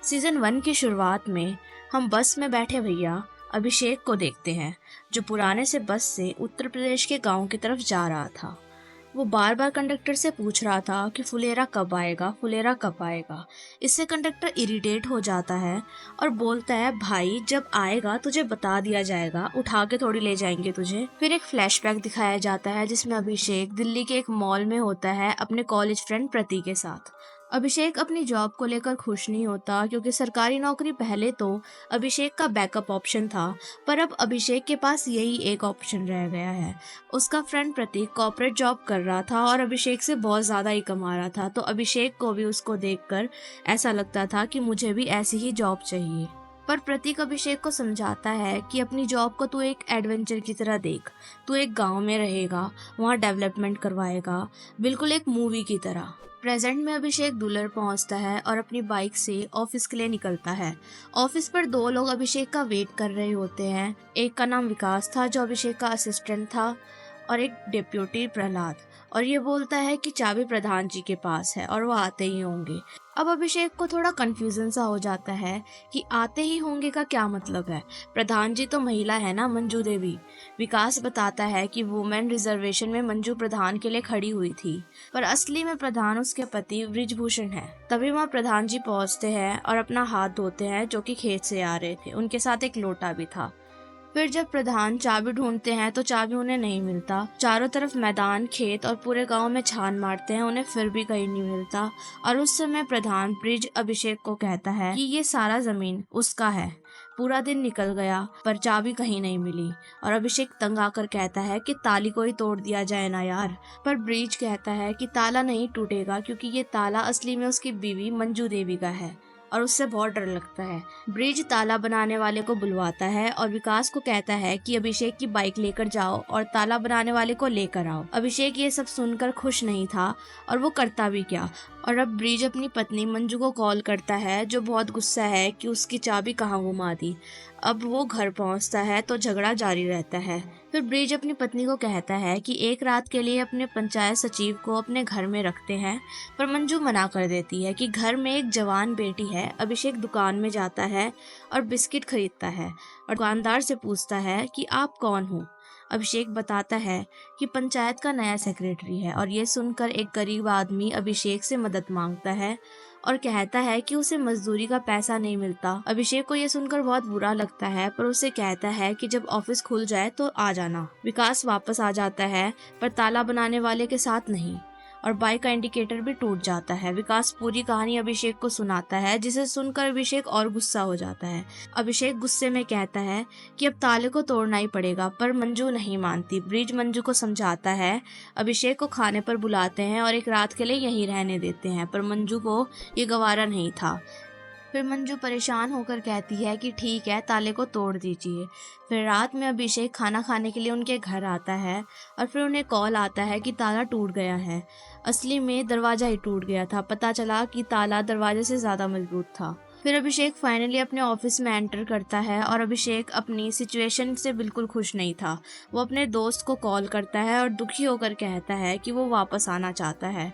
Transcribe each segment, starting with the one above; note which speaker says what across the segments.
Speaker 1: Season 1 की शुरुआत में हम बस में बैठे भैया अभिषेक को देखते हैं, जो पुराने से बस से उत्तर प्रदेश के गांव की तरफ जा रहा था। वो बार बार कंडक्टर से पूछ रहा था कि फुलेरा कब आएगा, फुलेरा कब आएगा। इससे कंडक्टर इरिटेट हो जाता है और बोलता है, भाई जब आएगा तुझे बता दिया जाएगा, उठा के थोड़ी ले जाएंगे तुझे। फिर एक फ्लैशबैक दिखाया जाता है जिसमें अभिषेक दिल्ली के एक मॉल में होता है अपने कॉलेज फ्रेंड प्रति के साथ। अभिषेक अपनी जॉब को लेकर खुश नहीं होता, क्योंकि सरकारी नौकरी पहले तो अभिषेक का बैकअप ऑप्शन था, पर अब अभिषेक के पास यही एक ऑप्शन रह गया है। उसका फ्रेंड प्रतीक कॉर्पोरेट जॉब कर रहा था और अभिषेक से बहुत ज़्यादा ही कमा रहा था, तो अभिषेक को भी उसको देखकर ऐसा लगता था कि मुझे भी ऐसी ही जॉब चाहिए। पर प्रतीक अभिषेक को समझाता है कि अपनी जॉब को तू एक एडवेंचर की तरह देख। तू एक गांव में रहेगा, वहाँ डेवलपमेंट करवाएगा, बिल्कुल एक मूवी की तरह। प्रेजेंट में अभिषेक दुलर पहुंचता है और अपनी बाइक से ऑफिस के लिए निकलता है। ऑफिस पर दो लोग अभिषेक का वेट कर रहे होते हैं। एक का नाम विकास था, जो अभिषेक का असिस्टेंट था, और एक डिप्यूटी प्रहलाद। और ये बोलता है कि चाबी प्रधान जी के पास है और वो आते ही होंगे। अब अभिषेक को थोड़ा कंफ्यूजन सा हो जाता है कि आते ही होंगे का क्या मतलब है। प्रधान जी तो महिला है ना, मंजू देवी। विकास बताता है कि वुमेन रिजर्वेशन में मंजू प्रधान के लिए खड़ी हुई थी, पर असली में प्रधान उसके पति ब्रिजभूषण है। तभी वहाँ प्रधान जी पहुँचते हैं और अपना हाथ धोते हैं, जो कि खेत से आ रहे थे। उनके साथ एक लोटा भी था। फिर जब प्रधान चाबी ढूंढते हैं तो चाबी उन्हें नहीं मिलता। चारों तरफ मैदान, खेत और पूरे गांव में छान मारते हैं, उन्हें फिर भी कहीं नहीं मिलता। और उस समय प्रधान ब्रिज अभिषेक को कहता है कि ये सारा जमीन उसका है। पूरा दिन निकल गया पर चाबी कहीं नहीं मिली, और अभिषेक तंग आकर कहता है कि ताली को ही तोड़ दिया जाए ना यार। पर ब्रिज कहता है कि ताला नहीं टूटेगा, क्योंकि ये ताला असली में उसकी बीवी मंजू देवी का है और उससे बहुत डर लगता है। ब्रिज ताला बनाने वाले को बुलवाता है और विकास को कहता है कि अभिषेक की बाइक लेकर जाओ और ताला बनाने वाले को लेकर आओ। अभिषेक ये सब सुनकर खुश नहीं था और वो करता भी क्या। और अब ब्रिज अपनी पत्नी मंजू को कॉल करता है, जो बहुत गुस्सा है कि उसकी चाबी कहाँ गुमा दी। अब वो घर पहुंचता है तो झगड़ा जारी रहता है। फिर ब्रिज अपनी पत्नी को कहता है कि एक रात के लिए अपने पंचायत सचिव को अपने घर में रखते हैं, पर मंजू मना कर देती है कि घर में एक जवान बेटी है। अभिषेक दुकान में जाता है और बिस्किट खरीदता है और दुकानदार से पूछता है कि आप कौन हो। अभिषेक बताता है कि पंचायत का नया सेक्रेटरी है, और ये सुनकर एक गरीब आदमी अभिषेक से मदद मांगता है और कहता है कि उसे मजदूरी का पैसा नहीं मिलता। अभिषेक को ये सुनकर बहुत बुरा लगता है, पर उसे कहता है कि जब ऑफिस खुल जाए तो आ जाना। विकास वापस आ जाता है, पर ताला बनाने वाले के साथ नहीं, और बाइक का इंडिकेटर भी टूट जाता है। विकास पूरी कहानी अभिषेक को सुनाता है, जिसे सुनकर अभिषेक और गुस्सा हो जाता है। अभिषेक गुस्से में कहता है कि अब ताले को तोड़ना ही पड़ेगा, पर मंजू नहीं मानती। ब्रिज मंजू को समझाता है। अभिषेक को खाने पर बुलाते हैं और एक रात के लिए यहीं रहने देते हैं, पर मंजू को ये गवारा नहीं था। फिर मंजू परेशान होकर कहती है कि ठीक है, ताले को तोड़ दीजिए। फिर रात में अभिषेक खाना खाने के लिए उनके घर आता है और फिर उन्हें कॉल आता है कि ताला टूट गया है। असली में दरवाजा ही टूट गया था। पता चला कि ताला दरवाजे से ज़्यादा मजबूत था। फिर अभिषेक फाइनली अपने ऑफिस में एंटर करता है, और अभिषेक अपनी सिचुएशन से बिल्कुल खुश नहीं था। वो अपने दोस्त को कॉल करता है और दुखी होकर कहता है कि वो वापस आना चाहता है,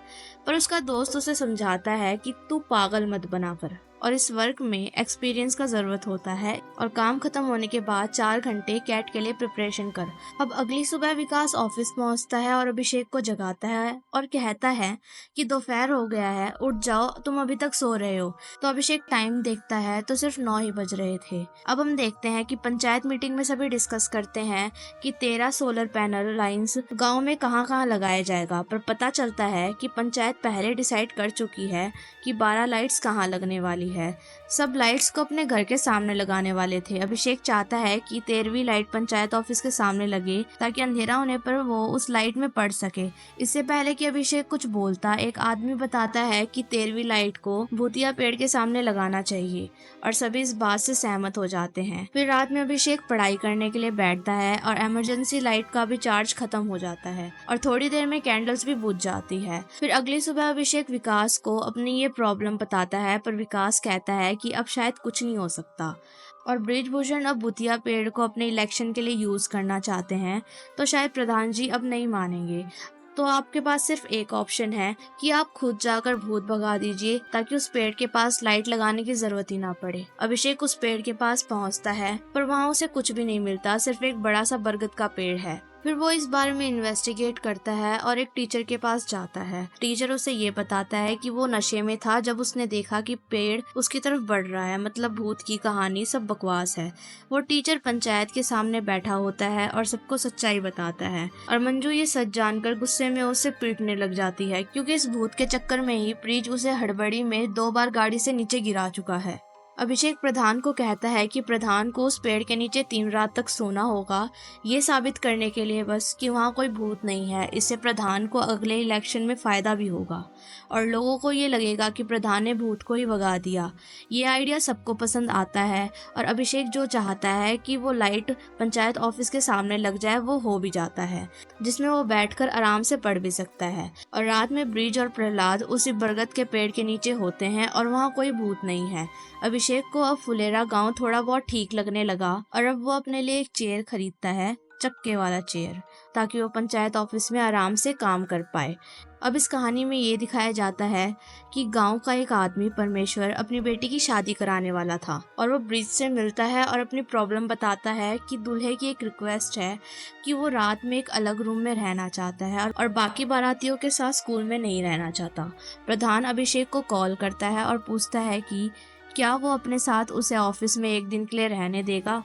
Speaker 1: पर उसका दोस्त उसे समझाता है कि तू पागल मत बना कर, और इस वर्क में एक्सपीरियंस का जरूरत होता है, और काम खत्म होने के बाद 4 घंटे कैट के लिए प्रिपरेशन कर। अब अगली सुबह विकास ऑफिस पहुंचता है और अभिषेक को जगाता है और कहता है कि दोपहर हो गया है, उठ जाओ, तुम अभी तक सो रहे हो। तो अभिषेक टाइम देखता है तो सिर्फ 9 ही बज रहे थे। अब हम देखते हैं कि पंचायत मीटिंग में सभी डिस्कस करते हैं कि 13 सोलर पैनल लाइंस गाँव में कहाँ कहाँ लगाया जाएगा, पर पता चलता है कि पंचायत पहले डिसाइड कर चुकी है कि 12 लाइट्स कहाँ लगने वाली है। सब लाइट्स को अपने घर के सामने लगाने वाले थे। अभिषेक चाहता है कि 13वीं लाइट पंचायत ऑफिस के सामने लगे, ताकि अंधेरा होने पर वो उस लाइट में पड़ सके। इससे पहले कि अभिषेक कुछ बोलता, एक आदमी बताता है कि 13वीं लाइट को भूतिया पेड़ के सामने लगाना चाहिए, और सभी इस बात से सहमत हो जाते हैं। फिर रात में अभिषेक पढ़ाई करने के लिए बैठता है और इमरजेंसी लाइट का भी चार्ज खत्म हो जाता है, और थोड़ी देर में कैंडल्स भी बुझ जाती है। फिर अगली सुबह अभिषेक विकास को अपनी ये प्रॉब्लम बताता है, पर विकास कहता है कि अब शायद कुछ नहीं हो सकता, और ब्रिजभूषण अब भूतिया पेड़ को अपने इलेक्शन के लिए यूज करना चाहते हैं, तो शायद प्रधान जी अब नहीं मानेंगे। तो आपके पास सिर्फ एक ऑप्शन है कि आप खुद जाकर भूत भगा दीजिए ताकि उस पेड़ के पास लाइट लगाने की जरूरत ही ना पड़े। अभिषेक उस पेड़ के पास पहुंचता है पर वहां उसे कुछ भी नहीं मिलता, सिर्फ एक बड़ा सा बरगद का पेड़ है। फिर वो इस बारे में इन्वेस्टिगेट करता है और एक टीचर के पास जाता है। टीचर उसे ये बताता है कि वो नशे में था जब उसने देखा कि पेड़ उसकी तरफ बढ़ रहा है, मतलब भूत की कहानी सब बकवास है। वो टीचर पंचायत के सामने बैठा होता है और सबको सच्चाई बताता है और मंजू ये सच जानकर गुस्से में उसे पीटने लग जाती है क्योंकि इस भूत के चक्कर में ही ब्रिज उसे हड़बड़ी में 2 बार गाड़ी से नीचे गिरा चुका है। अभिषेक प्रधान को कहता है कि प्रधान को उस पेड़ के नीचे 3 रात तक सोना होगा, ये साबित करने के लिए बस कि वहाँ कोई भूत नहीं है। इससे प्रधान को अगले इलेक्शन में फायदा भी होगा और लोगों को ये लगेगा कि प्रधान ने भूत को ही भगा दिया। ये आइडिया सबको पसंद आता है और अभिषेक जो चाहता है कि वो लाइट पंचायत ऑफिस के सामने लग जाए वो हो भी जाता है, जिसमें वो बैठकर आराम से पढ़ भी सकता है। और रात में ब्रिज और प्रहलाद उसी बरगद के पेड़ के नीचे होते हैं और वहाँ कोई भूत नहीं है। अभिषेक को अब फुलेरा गांव थोड़ा बहुत ठीक लगने लगा और अब वो अपने लिए एक चेयर खरीदता है, चक्के वाला चेयर, ताकि वो पंचायत ऑफिस में आराम से काम कर पाए। अब इस कहानी में ये दिखाया जाता है कि गांव का एक आदमी परमेश्वर अपनी बेटी की शादी कराने वाला था और वो ब्रिज से मिलता है और अपनी प्रॉब्लम बताता है कि दूल्हे की एक रिक्वेस्ट है कि वो रात में एक अलग रूम में रहना चाहता है और बाकी बारातियों के साथ स्कूल में नहीं रहना चाहता। प्रधान अभिषेक को कॉल करता है और पूछता है कि क्या वो अपने साथ उसे ऑफिस में एक दिन के लिए रहने देगा,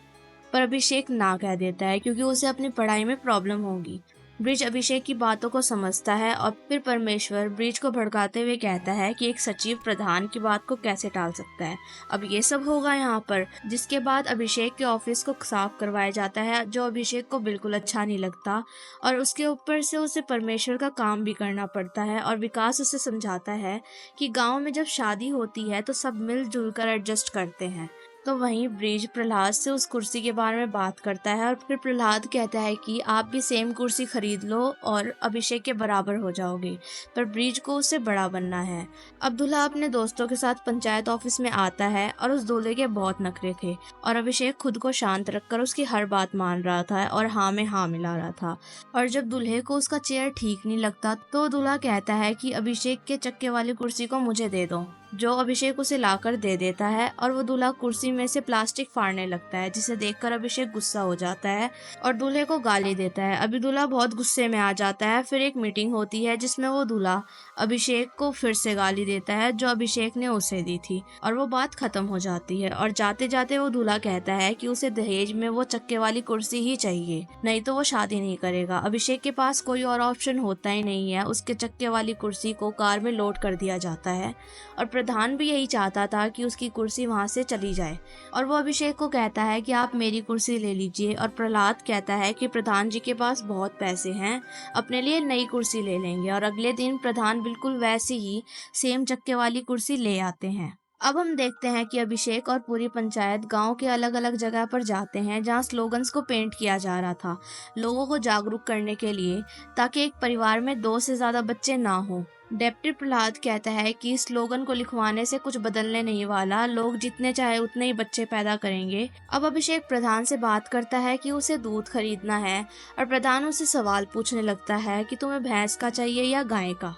Speaker 1: पर अभिषेक ना कह देता है क्योंकि उसे अपनी पढ़ाई में प्रॉब्लम होगी। ब्रिज अभिषेक की बातों को समझता है और फिर परमेश्वर ब्रिज को भड़काते हुए कहता है कि एक सचिव प्रधान की बात को कैसे टाल सकता है। अब ये सब होगा यहाँ पर, जिसके बाद अभिषेक के ऑफिस को साफ करवाया जाता है जो अभिषेक को बिल्कुल अच्छा नहीं लगता और उसके ऊपर से उसे परमेश्वर का काम भी करना पड़ता है। और विकास उसे समझाता है कि गाँव में जब शादी होती है तो सब मिलजुल कर एडजस्ट करते हैं। तो वहीं ब्रिज प्रहलाद से उस कुर्सी के बारे में बात करता है और फिर प्रहलाद कहता है कि आप भी सेम कुर्सी खरीद लो और अभिषेक के बराबर हो जाओगे, पर ब्रिज को उससे बड़ा बनना है। अब दूल्हा अपने दोस्तों के साथ पंचायत ऑफिस में आता है और उस दूल्हे के बहुत नखरे थे और अभिषेक खुद को शांत रखकर उसकी हर बात मान रहा था और हाँ में हाँ मिला रहा था। और जब दूल्हे को उसका चेयर ठीक नहीं लगता तो दूल्हा कहता है कि अभिषेक के चक्के वाली कुर्सी को मुझे दे दो, जो अभिषेक उसे लाकर दे देता है और वो दूल्हा कुर्सी में से प्लास्टिक फाड़ने लगता है, जिसे देखकर अभिषेक गुस्सा हो जाता है और दूल्हे को गाली देता है। अभी दूल्हा बहुत गुस्से में आ जाता है। फिर एक मीटिंग होती है जिसमें वो दूल्हा अभिषेक को फिर से गाली देता है जो अभिषेक ने उसे दी थी और वो बात खत्म हो जाती है। और जाते जाते वो दूल्हा कहता है कि उसे दहेज में वो चक्के वाली कुर्सी ही चाहिए, नहीं तो वो शादी नहीं करेगा। अभिषेक के पास कोई और ऑप्शन होता ही नहीं है, उसके चक्के वाली कुर्सी को कार में लोड कर दिया जाता है और प्रधान भी यही चाहता था कि उसकी कुर्सी वहां से चली जाए और वो अभिषेक को कहता है कि आप मेरी कुर्सी ले लीजिए। और प्रहलाद कहता है कि प्रधान जी के पास बहुत पैसे हैं, अपने लिए नई कुर्सी ले लेंगे। और अगले दिन प्रधान बिल्कुल वैसी ही सेम चक्के वाली कुर्सी ले आते हैं। अब हम देखते हैं कि अभिषेक और पूरी पंचायत गांव के अलग अलग जगह पर जाते हैं जहां स्लोगन्स को पेंट किया जा रहा था, लोगों को जागरूक करने के लिए, ताकि एक परिवार में 2 से ज्यादा बच्चे ना हो। डेप्टी प्रहलाद कहता है कि स्लोगन को लिखवाने से कुछ बदलने नहीं वाला, लोग जितने चाहे उतने ही बच्चे पैदा करेंगे। अब अभिषेक प्रधान से बात करता है कि उसे दूध खरीदना है और प्रधान उसे सवाल पूछने लगता है कि तुम्हें भैंस का चाहिए या गाय का,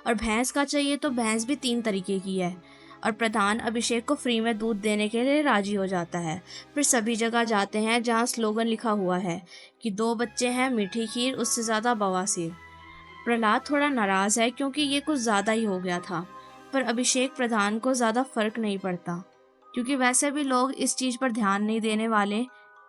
Speaker 1: और भैंस का चाहिए तो भैंस भी 3 तरीके की है। और प्रधान अभिषेक को फ्री में दूध देने के लिए राजी हो जाता है। फिर सभी जगह जाते हैं जहाँ स्लोगन लिखा हुआ है कि 2 बच्चे हैं, मीठी खीर, उससे ज्यादा बवासीर। प्रहलाद थोड़ा नाराज है क्योंकि ये कुछ ज्यादा ही हो गया था, पर अभिषेक प्रधान को ज्यादा फर्क नहीं पड़ता क्योंकि वैसे भी लोग इस चीज पर ध्यान नहीं देने वाले।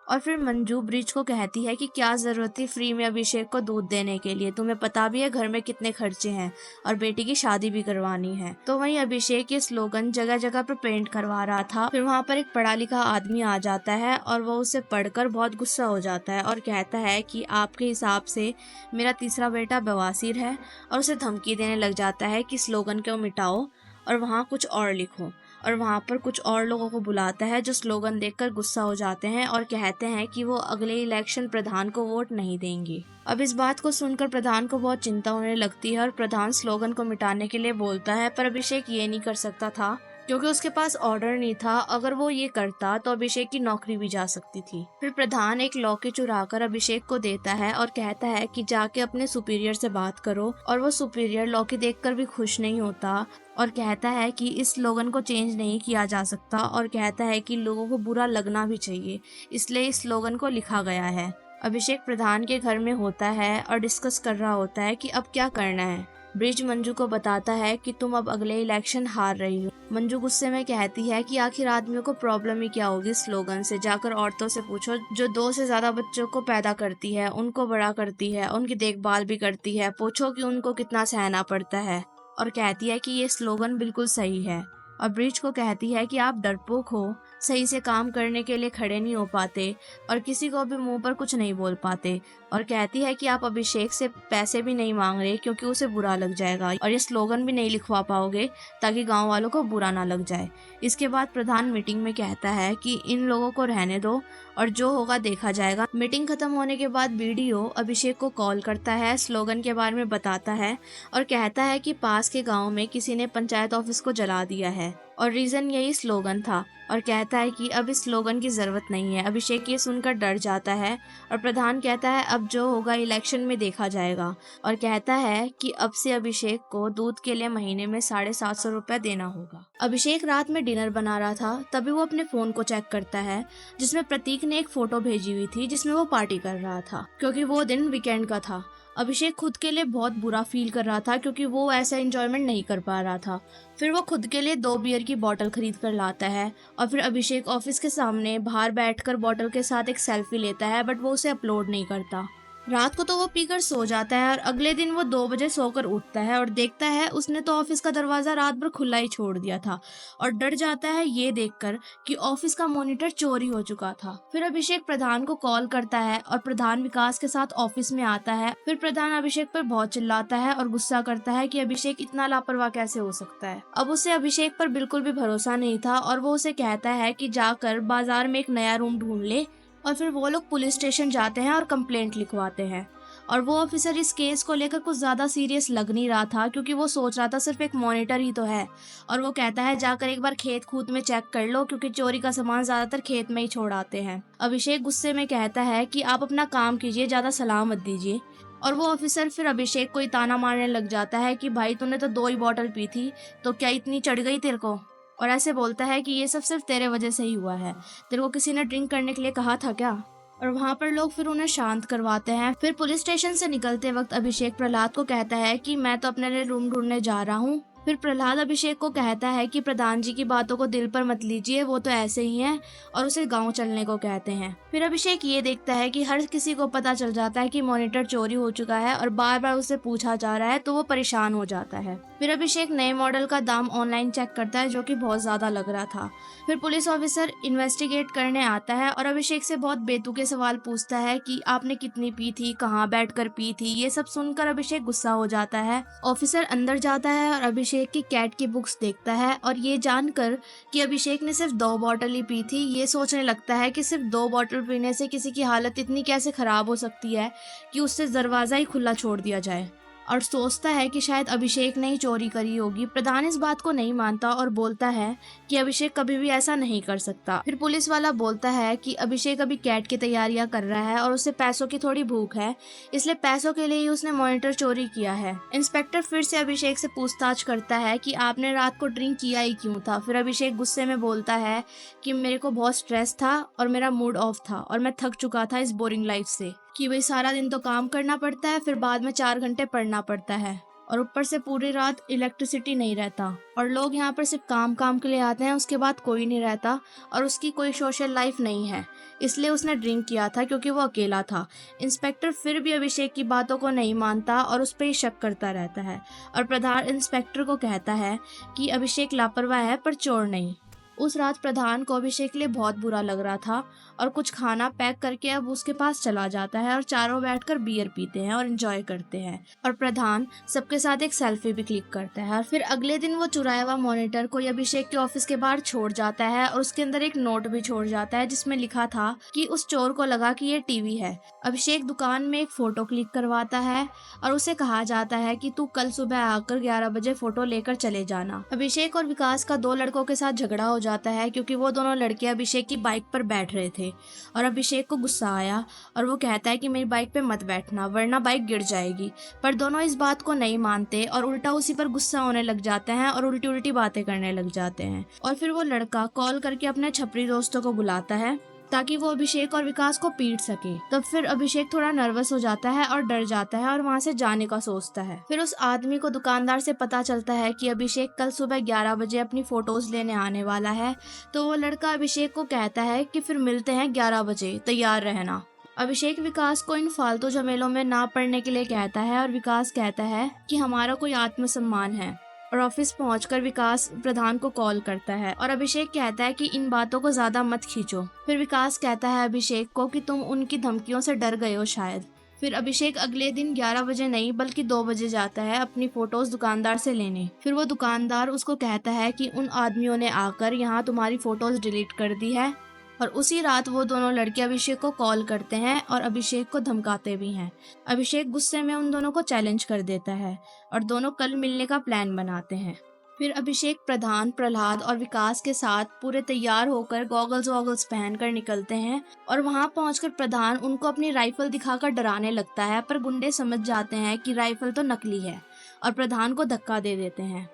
Speaker 1: और फिर मंजू ब्रिज को कहती है कि क्या जरूरत थी फ्री में अभिषेक को दूध देने के लिए, तुम्हें पता भी है घर में कितने खर्चे हैं और बेटी की शादी भी करवानी है। तो वहीं अभिषेक ये स्लोगन जगह जगह पर पेंट करवा रहा था। फिर वहाँ पर एक पढ़ा लिखा आदमी आ जाता है और वो उसे पढ़कर बहुत गुस्सा हो जाता है और कहता है कि आपके हिसाब से मेरा तीसरा बेटा बवासीर है, और उसे धमकी देने लग जाता है कि स्लोगन को मिटाओ और वहाँ कुछ और लिखो। और वहाँ पर कुछ और लोगों को बुलाता है जो स्लोगन देखकर गुस्सा हो जाते हैं और कहते हैं कि वो अगले इलेक्शन प्रधान को वोट नहीं देंगे। अब इस बात को सुनकर प्रधान को बहुत चिंता होने लगती है और प्रधान स्लोगन को मिटाने के लिए बोलता है, पर अभिषेक ये नहीं कर सकता था क्योंकि उसके पास ऑर्डर नहीं था। अगर वो ये करता तो अभिषेक की नौकरी भी जा सकती थी। फिर प्रधान एक लॉकेट चुराकर अभिषेक को देता है और कहता है कि जाके अपने सुपीरियर से बात करो। और वो सुपीरियर लॉकेट देखकर भी खुश नहीं होता और कहता है कि इस स्लोगन को चेंज नहीं किया जा सकता और कहता है कि लोगों को बुरा लगना भी चाहिए, इसलिए इस स्लोगन को लिखा गया है। अभिषेक प्रधान के घर में होता है और डिस्कस कर रहा होता है कि अब क्या करना है। ब्रिज मंजू को बताता है कि तुम अब अगले इलेक्शन हार रही हो। मंजू गुस्से में कहती है कि आखिर आदमियों को प्रॉब्लम ही क्या होगी स्लोगन से, जाकर औरतों से पूछो जो 2 से ज्यादा बच्चों को पैदा करती है, उनको बड़ा करती है, उनकी देखभाल भी करती है, पूछो कि उनको कितना सहना पड़ता है। और कहती है कि ये स्लोगन बिल्कुल सही है। और ब्रिज को कहती है कि आप डरपोक हो, सही से काम करने के लिए खड़े नहीं हो पाते और किसी को भी मुंह पर कुछ नहीं बोल पाते। और कहती है कि आप अभिषेक से पैसे भी नहीं मांग रहे क्योंकि उसे बुरा लग जाएगा और ये स्लोगन भी नहीं लिखवा पाओगे ताकि गांव वालों को बुरा ना लग जाए। इसके बाद प्रधान मीटिंग में कहता है कि इन लोगों को रहने दो और जो होगा देखा जाएगा। मीटिंग खत्म होने के बाद बीडीओ अभिषेक को कॉल करता है, स्लोगन के बारे में बताता है और कहता है कि पास के गांव में किसी ने पंचायत ऑफिस को जला दिया है और रीजन यही स्लोगन था। और कहता है कि अब इस स्लोगन की जरूरत नहीं है। अभिषेक ये सुनकर डर जाता है और प्रधान कहता है अब जो होगा इलेक्शन में देखा जाएगा। और कहता है कि अब से अभिषेक को दूध के लिए महीने में 750 रुपए देना होगा। अभिषेक रात में डिनर बना रहा था, तभी वो अपने फोन को चेक करता है जिसमें प्रतीक ने एक फोटो भेजी हुई थी जिसमें वो पार्टी कर रहा था क्योंकि वो दिन वीकेंड का था। अभिषेक खुद के लिए बहुत बुरा फील कर रहा था क्योंकि वो ऐसा एंजॉयमेंट नहीं कर पा रहा था। फिर वो खुद के लिए 2 बियर की बोतल खरीद कर लाता है और फिर अभिषेक ऑफिस के सामने बाहर बैठकर बोतल के साथ एक सेल्फी लेता है, बट वो उसे अपलोड नहीं करता। रात को तो वो पीकर सो जाता है और अगले दिन वो 2 बजे सोकर उठता है और देखता है उसने तो ऑफिस का दरवाजा रात भर खुला ही छोड़ दिया था और डर जाता है ये देखकर कि ऑफिस का मॉनिटर चोरी हो चुका था। फिर अभिषेक प्रधान को कॉल करता है और प्रधान विकास के साथ ऑफिस में आता है। फिर प्रधान अभिषेक पर बहुत चिल्लाता है और गुस्सा करता है कि अभिषेक इतना लापरवाह कैसे हो सकता है। अब उसे अभिषेक पर बिल्कुल भी भरोसा नहीं था और वो उसे कहता है कि जाकर बाजार में एक नया रूम ढूंढ ले। और फिर वो लोग पुलिस स्टेशन जाते हैं और कंप्लेंट लिखवाते हैं। और वो ऑफिसर इस केस को लेकर कुछ ज्यादा सीरियस लग नहीं रहा था क्योंकि वो सोच रहा था सिर्फ एक मॉनिटर ही तो है। और वो कहता है जाकर एक बार खेत खूत में चेक कर लो क्योंकि चोरी का सामान ज्यादातर खेत में ही छोड़ आते हैं। अभिषेक गुस्से में कहता है कि आप अपना काम कीजिए, ज्यादा सलाह मत दीजिए। और वो ऑफिसर फिर अभिषेक को ही ताना मारने लग जाता है कि भाई तूने तो 2 ही बोतल पी थी तो क्या इतनी चढ़ गई तेरे को। और ऐसे बोलता है कि ये सब सिर्फ तेरे वजह से ही हुआ है, तेरे को किसी ने ड्रिंक करने के लिए कहा था क्या। और वहाँ पर लोग फिर उन्हें शांत करवाते हैं। फिर पुलिस स्टेशन से निकलते वक्त अभिषेक प्रहलाद को कहता है कि मैं तो अपने लिए रूम ढूंढने जा रहा हूँ। फिर प्रहलाद अभिषेक को कहता है कि प्रधान जी की बातों को दिल पर मत लीजिए, वो तो ऐसे ही हैं, और उसे गांव चलने को कहते हैं। फिर अभिषेक ये देखता है कि हर किसी को पता चल जाता है कि मॉनिटर चोरी हो चुका है और बार बार उसे पूछा जा रहा है, तो वो परेशान हो जाता है। फिर अभिषेक नए मॉडल का दाम ऑनलाइन चेक करता है जो कि बहुत ज्यादा लग रहा था। फिर पुलिस ऑफिसर इन्वेस्टिगेट करने आता है और अभिषेक से बहुत बेतुके सवाल पूछता है कि आपने कितनी पी थी, कहाँ बैठकर पी थी। ये सब सुनकर अभिषेक गुस्सा हो जाता है। ऑफिसर अंदर जाता है और अभिषेक की कैट की बुक्स देखता है और ये जानकर कि अभिषेक ने सिर्फ 2 बोतल ही पी थी, ये सोचने लगता है कि सिर्फ 2 बोतल पीने से किसी की हालत इतनी कैसे खराब हो सकती है कि उससे दरवाजा ही खुला छोड़ दिया जाए। और सोचता है कि शायद अभिषेक ने ही चोरी करी होगी। प्रधान इस बात को नहीं मानता और बोलता है कि अभिषेक कभी भी ऐसा नहीं कर सकता। फिर पुलिस वाला बोलता है कि अभिषेक अभी कैट की तैयारियां कर रहा है और उसे पैसों की थोड़ी भूख है, इसलिए पैसों के लिए ही उसने मॉनिटर चोरी किया है। इंस्पेक्टर फिर से अभिषेक से पूछताछ करता है कि आपने रात को ड्रिंक किया ही क्यों था। फिर अभिषेक गुस्से में बोलता है कि मेरे को बहुत स्ट्रेस था और मेरा मूड ऑफ था और मैं थक चुका था इस बोरिंग लाइफ से, कि भाई सारा दिन तो काम करना पड़ता है, फिर बाद में 4 घंटे पढ़ना पड़ता है और ऊपर से पूरी रात इलेक्ट्रिसिटी नहीं रहता और लोग यहाँ पर सिर्फ काम के लिए आते हैं, उसके बाद कोई नहीं रहता और उसकी कोई सोशल लाइफ नहीं है, इसलिए उसने ड्रिंक किया था क्योंकि वो अकेला था। इंस्पेक्टर फिर भी अभिषेक की बातों को नहीं मानता और उस पर ही शक करता रहता है और प्रधान इंस्पेक्टर को कहता है कि अभिषेक लापरवाह है पर चोर नहीं। उस रात प्रधान को अभिषेक के लिए बहुत बुरा लग रहा था और कुछ खाना पैक करके अब उसके पास चला जाता है और चारों बैठकर बियर पीते हैं और एंजॉय करते हैं और प्रधान सबके साथ एक सेल्फी भी क्लिक करता है। और फिर अगले दिन वो चुराया हुआ मॉनिटर कोई अभिषेक के ऑफिस के बाहर छोड़ जाता है और उसके अंदर एक नोट भी छोड़ जाता है जिसमें लिखा था कि उस चोर को लगा कि ये टीवी है। अभिषेक दुकान में एक फोटो क्लिक करवाता है और उसे कहा जाता है कि तू कल सुबह आकर 11 बजे फोटो लेकर चले जाना। अभिषेक और विकास का दो लड़कों के साथ झगड़ा हो जाता है क्योंकि वो दोनों लड़के अभिषेक की बाइक पर बैठ रहे थे और अभिषेक को गुस्सा आया और वो कहता है कि मेरी बाइक पे मत बैठना वरना बाइक गिर जाएगी। पर दोनों इस बात को नहीं मानते और उल्टा उसी पर गुस्सा होने लग जाते हैं और उल्टी उल्टी बातें करने लग जाते हैं। और फिर वो लड़का कॉल करके अपने छपरी दोस्तों को बुलाता है ताकि वो अभिषेक और विकास को पीट सके। तब फिर अभिषेक थोड़ा नर्वस हो जाता है और डर जाता है और वहाँ से जाने का सोचता है। फिर उस आदमी को दुकानदार से पता चलता है कि अभिषेक कल सुबह 11 बजे अपनी फोटोज लेने आने वाला है। तो वो लड़का अभिषेक को कहता है कि फिर मिलते हैं 11 बजे, तैयार रहना। अभिषेक विकास को इन फालतू झमेलों में ना पड़ने के लिए कहता है और विकास कहता है कि हमारा कोई आत्मसम्मान है। और ऑफिस पहुंचकर विकास प्रधान को कॉल करता है और अभिषेक कहता है कि इन बातों को ज्यादा मत खींचो। फिर विकास कहता है अभिषेक को कि तुम उनकी धमकियों से डर गए हो शायद। फिर अभिषेक अगले दिन 11 बजे नहीं बल्कि 2 बजे जाता है अपनी फोटोज दुकानदार से लेने। फिर वो दुकानदार उसको कहता है कि उन आदमियों ने आकर यहाँ तुम्हारी फोटोज डिलीट कर दी है। और उसी रात वो दोनों लड़के अभिषेक को कॉल करते हैं और अभिषेक को धमकाते भी हैं। अभिषेक गुस्से में उन दोनों को चैलेंज कर देता है और दोनों कल मिलने का प्लान बनाते हैं। फिर अभिषेक प्रधान, प्रहलाद और विकास के साथ पूरे तैयार होकर गॉगल्स वॉगल्स पहनकर निकलते हैं और वहां पहुंचकर प्रधान उनको अपनी राइफल दिखाकर डराने लगता है। पर गुंडे समझ जाते हैं कि राइफल तो नकली है और प्रधान को धक्का दे देते हैं।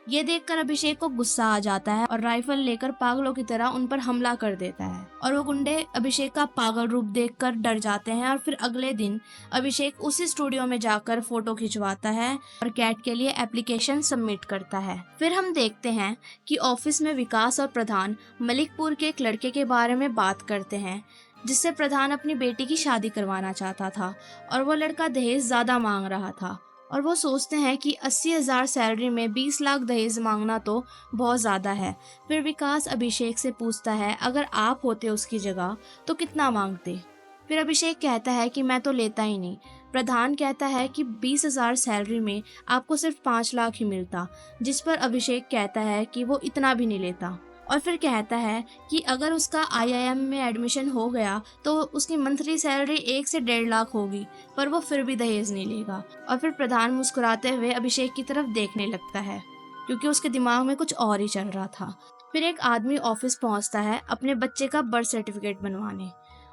Speaker 1: ये देखकर अभिषेक को गुस्सा आ जाता है और राइफल लेकर पागलों की तरह उन पर हमला कर देता है और वो गुंडे अभिषेक का पागल रूप देखकर डर जाते हैं। और फिर अगले दिन अभिषेक उसी स्टूडियो में जाकर फोटो खिंचवाता है और कैट के लिए एप्लीकेशन सबमिट करता है। फिर हम देखते हैं कि ऑफिस में विकास और प्रधान मलिकपुर के एक लड़के के बारे में बात करते हैं जिससे प्रधान अपनी बेटी की शादी करवाना चाहता था और वो लड़का दहेज ज्यादा मांग रहा था। और वो सोचते हैं कि 80,000 सैलरी में 20 लाख दहेज मांगना तो बहुत ज़्यादा है। फिर विकास अभिषेक से पूछता है अगर आप होते उसकी जगह तो कितना मांगते। फिर अभिषेक कहता है कि मैं तो लेता ही नहीं। प्रधान कहता है कि 20,000 सैलरी में आपको सिर्फ 5 लाख ही मिलता, जिस पर अभिषेक कहता है कि वो इतना भी नहीं लेता। और फिर कहता है कि अगर उसका IIM में एडमिशन हो गया तो उसकी मंथली सैलरी 1 से 1.5 लाख होगी, पर वो फिर भी दहेज नहीं लेगा। और फिर प्रधान मुस्कुराते हुए अभिषेक की तरफ देखने लगता है क्योंकि उसके दिमाग में कुछ और ही चल रहा था। फिर एक आदमी ऑफिस पहुंचता है अपने बच्चे का बर्थ सर्टिफिकेट बनवाने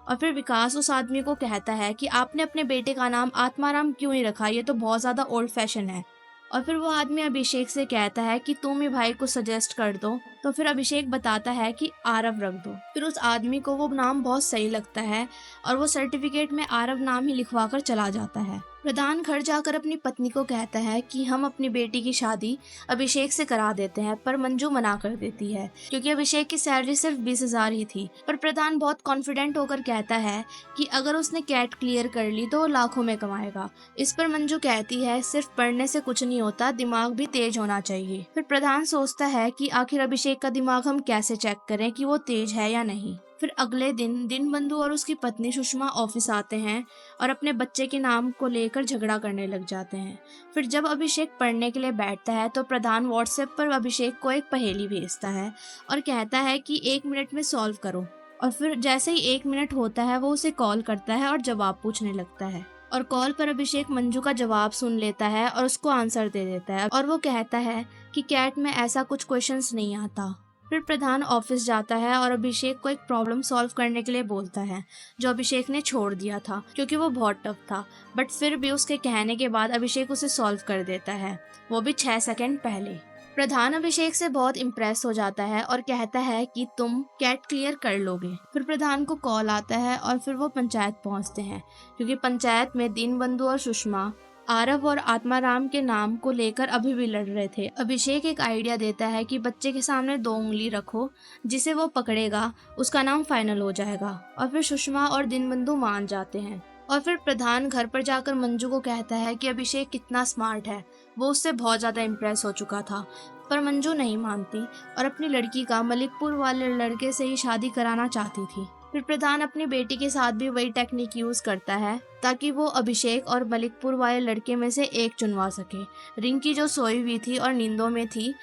Speaker 1: और फिर विकास उस आदमी को कहता है कि आपने अपने बेटे का नाम आत्माराम क्यों ही रखा, ये तो बहुत ज़्यादा ओल्ड फैशन है। और फिर वो आदमी अभिषेक से कहता है कि तुम ही भाई को सजेस्ट कर दो। तो फिर अभिषेक बताता है कि आरव रख दो। फिर उस आदमी को वो नाम बहुत सही लगता है और वो सर्टिफिकेट में आरव नाम ही लिखवा कर चला जाता है। प्रधान घर जाकर अपनी पत्नी को कहता है कि हम अपनी बेटी की शादी अभिषेक से करा देते हैं, पर मंजू मना कर देती है क्योंकि अभिषेक की सैलरी सिर्फ 20,000 ही थी। पर प्रधान बहुत कॉन्फिडेंट होकर कहता है कि अगर उसने कैट क्लियर कर ली तो वो लाखों में कमाएगा। इस पर मंजू कहती है सिर्फ पढ़ने से कुछ नहीं होता, दिमाग भी तेज होना चाहिए। फिर प्रधान सोचता है कि आखिर अभिषेक का दिमाग हम कैसे चेक करें कि वो तेज है या नहीं। फिर अगले दिन दीनबंधु और उसकी पत्नी सुषमा ऑफिस आते हैं और अपने बच्चे के नाम को लेकर झगड़ा करने लग जाते हैं। फिर जब अभिषेक पढ़ने के लिए बैठता है तो प्रधान व्हाट्सएप पर अभिषेक को एक पहेली भेजता है और कहता है कि 1 मिनट में सॉल्व करो। और फिर जैसे ही 1 मिनट होता है वो उसे कॉल करता है और जवाब पूछने लगता है और कॉल पर अभिषेक मंजू का जवाब सुन लेता है और उसको आंसर दे देता है और वो कहता है कि कैट में ऐसा कुछ क्वेश्चंस नहीं आता। फिर प्रधान ऑफिस जाता है और अभिषेक को एक प्रॉब्लम सॉल्व करने के लिए बोलता है जो अभिषेक ने छोड़ दिया था क्योंकि वो बहुत टफ था, बट फिर भी उसके कहने के बाद अभिषेक उसे सॉल्व कर देता है, वो भी 6 सेकंड पहले। प्रधान अभिषेक से बहुत इम्प्रेस हो जाता है और कहता है कि तुम कैट क्लियर कर लोगे। फिर प्रधान को कॉल आता है और फिर वो पंचायत पहुंचते हैं क्योंकि पंचायत में दीनबंधु और सुषमा आरव और आत्माराम के नाम को लेकर अभी भी लड़ रहे थे। अभिषेक एक आइडिया देता है कि बच्चे के सामने 2 उंगली रखो, जिसे वो पकड़ेगा उसका नाम फाइनल हो जाएगा। और फिर सुषमा और दीनबंधु मान जाते हैं और फिर प्रधान घर पर जाकर मंजू को कहता है कि अभिषेक कितना स्मार्ट है। वो उससे बहुत ज़्यादा इम्प्रेस हो चुका था, पर मंजू नहीं मानती और अपनी लड़की का मलिकपुर वाले लड़के से ही शादी कराना चाहती थी। फिर प्रधान अपनी बेटी के साथ भी वही टेक्निक यूज करता है ताकि वो अभिषेक और मलिकपुर वाले लड़के में से एक चुनवा सके। रिंकी जो सोई हुई थी और नींदों में थी,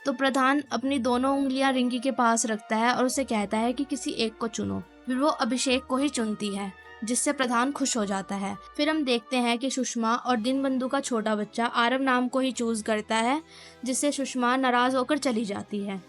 Speaker 1: तो प्रधान अपनी दोनों उंगलियां रिंकी के पास रखता है और उसे कहता है कि किसी एक को चुनो। फिर वो अभिषेक को ही चुनती है, जिससे प्रधान खुश हो जाता है। फिर हम देखते हैं कि सुषमा और दीनबंधु का छोटा बच्चा आरव नाम को ही चूज करता है, जिससे सुषमा नाराज होकर चली जाती है।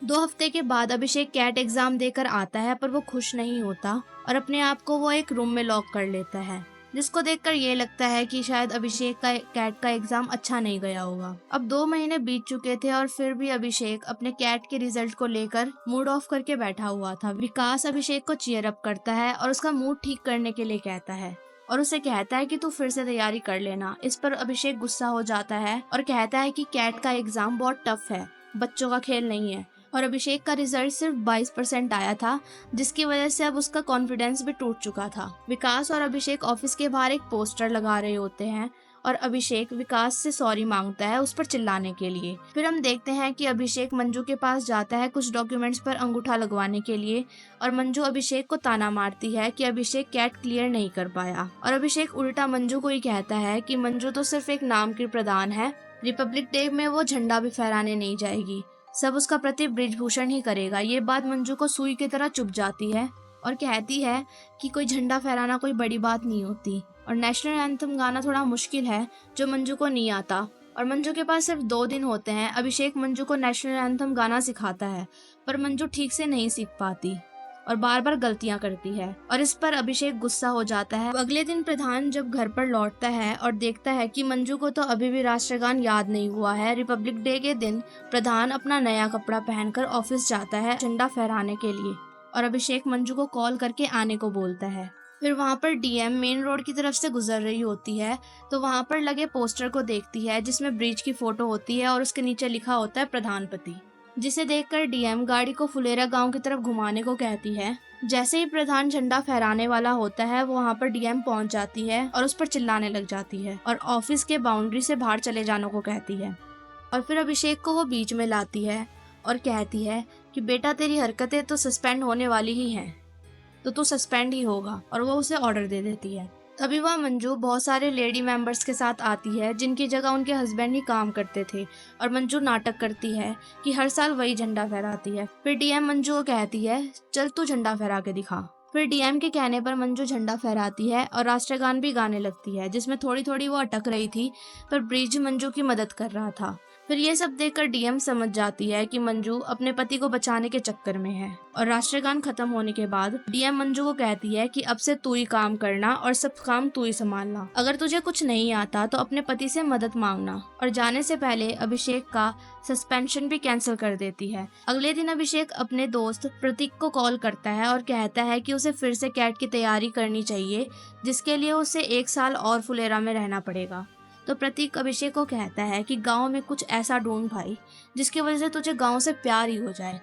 Speaker 1: 2 हफ्ते के बाद अभिषेक कैट एग्जाम देकर आता है, पर वो खुश नहीं होता और अपने आप को वो एक रूम में लॉक कर लेता है, जिसको देखकर ये लगता है कि शायद अभिषेक का कैट का एग्जाम अच्छा नहीं गया होगा। अब 2 महीने बीत चुके थे और फिर भी अभिषेक अपने कैट के रिजल्ट को लेकर मूड ऑफ करके बैठा हुआ था। विकास अभिषेक को चीयर अप करता है और उसका मूड ठीक करने के लिए कहता है और उसे कहता है कि तू फिर से तैयारी कर लेना। इस पर अभिषेक गुस्सा हो जाता है और कहता है कि कैट का एग्जाम बहुत टफ है, बच्चों का खेल नहीं है। और अभिषेक का रिजल्ट सिर्फ 22% आया था, जिसकी वजह से अब उसका कॉन्फिडेंस भी टूट चुका था। विकास और अभिषेक ऑफिस के बाहर एक पोस्टर लगा रहे होते हैं और अभिषेक विकास से सॉरी मांगता है उस पर चिल्लाने के लिए। फिर हम देखते हैं कि अभिषेक मंजू के पास जाता है कुछ डॉक्यूमेंट्स पर अंगूठा लगवाने के लिए और मंजू अभिषेक को ताना मारती है कि अभिषेक कैट क्लियर नहीं कर पाया। और अभिषेक उल्टा मंजू को ही कहता है कि मंजू तो सिर्फ एक नाम की प्रधान है, रिपब्लिक डे में वो झंडा भी फहराने नहीं जाएगी, सब उसका प्रति ब्रिजभूषण ही करेगा। ये बात मंजू को सुई की तरह चुभ जाती है और कहती है कि कोई झंडा फहराना कोई बड़ी बात नहीं होती और नेशनल एंथम गाना थोड़ा मुश्किल है, जो मंजू को नहीं आता। और मंजू के पास सिर्फ 2 दिन होते हैं। अभिषेक मंजू को नेशनल एंथम गाना सिखाता है, पर मंजू ठीक से नहीं सीख पाती और बार बार गलतियां करती है और इस पर अभिषेक गुस्सा हो जाता है। अगले दिन प्रधान जब घर पर लौटता है और देखता है कि मंजू को तो अभी भी राष्ट्रगान याद नहीं हुआ है। रिपब्लिक डे के दिन प्रधान अपना नया कपड़ा पहनकर ऑफिस जाता है झंडा फहराने के लिए और अभिषेक मंजू को कॉल करके आने को बोलता है। फिर वहाँ पर डीएम मेन रोड की तरफ से गुजर रही होती है, तो वहाँ पर लगे पोस्टर को देखती है जिसमें ब्रिज की फोटो होती है और उसके नीचे लिखा होता है प्रधानपति, जिसे देखकर डीएम गाड़ी को फुलेरा गांव की तरफ घुमाने को कहती है। जैसे ही प्रधान झंडा फहराने वाला होता है, वो वहाँ पर डीएम पहुँच जाती है और उस पर चिल्लाने लग जाती है और ऑफिस के बाउंड्री से बाहर चले जाने को कहती है। और फिर अभिषेक को वो बीच में लाती है और कहती है कि बेटा तेरी हरकतें तो सस्पेंड होने वाली ही हैं, तो तू सस्पेंड ही होगा, और वो उसे ऑर्डर दे देती है। तभी वह मंजू बहुत सारे लेडी मेंबर्स के साथ आती है जिनकी जगह उनके हस्बैंड ही काम करते थे और मंजू नाटक करती है कि हर साल वही झंडा फहराती है। फिर डीएम मंजू को कहती है चल तू झंडा फहरा के दिखा। फिर डीएम के कहने पर मंजू झंडा फहराती है और राष्ट्रगान भी गाने लगती है, जिसमें थोड़ी थोड़ी वो अटक रही थी, पर ब्रिज मंजू की मदद कर रहा था। फिर ये सब देखकर डीएम समझ जाती है कि मंजू अपने पति को बचाने के चक्कर में है। और राष्ट्रगान खत्म होने के बाद डीएम मंजू को कहती है कि अब से तू ही काम करना और सब काम तू ही संभालना, अगर तुझे कुछ नहीं आता तो अपने पति से मदद मांगना। और जाने से पहले अभिषेक का सस्पेंशन भी कैंसिल कर देती है। अगले दिन अभिषेक अपने दोस्त प्रतीक को कॉल करता है और कहता है कि उसे फिर से कैट की तैयारी करनी चाहिए, जिसके लिए उसे 1 साल और फुलेरा में रहना पड़ेगा। तो प्रतीक अभिषेक को कहता है कि गांव में कुछ ऐसा ढूंढ भाई जिसकी वजह से तुझे गांव से प्यार ही हो जाए,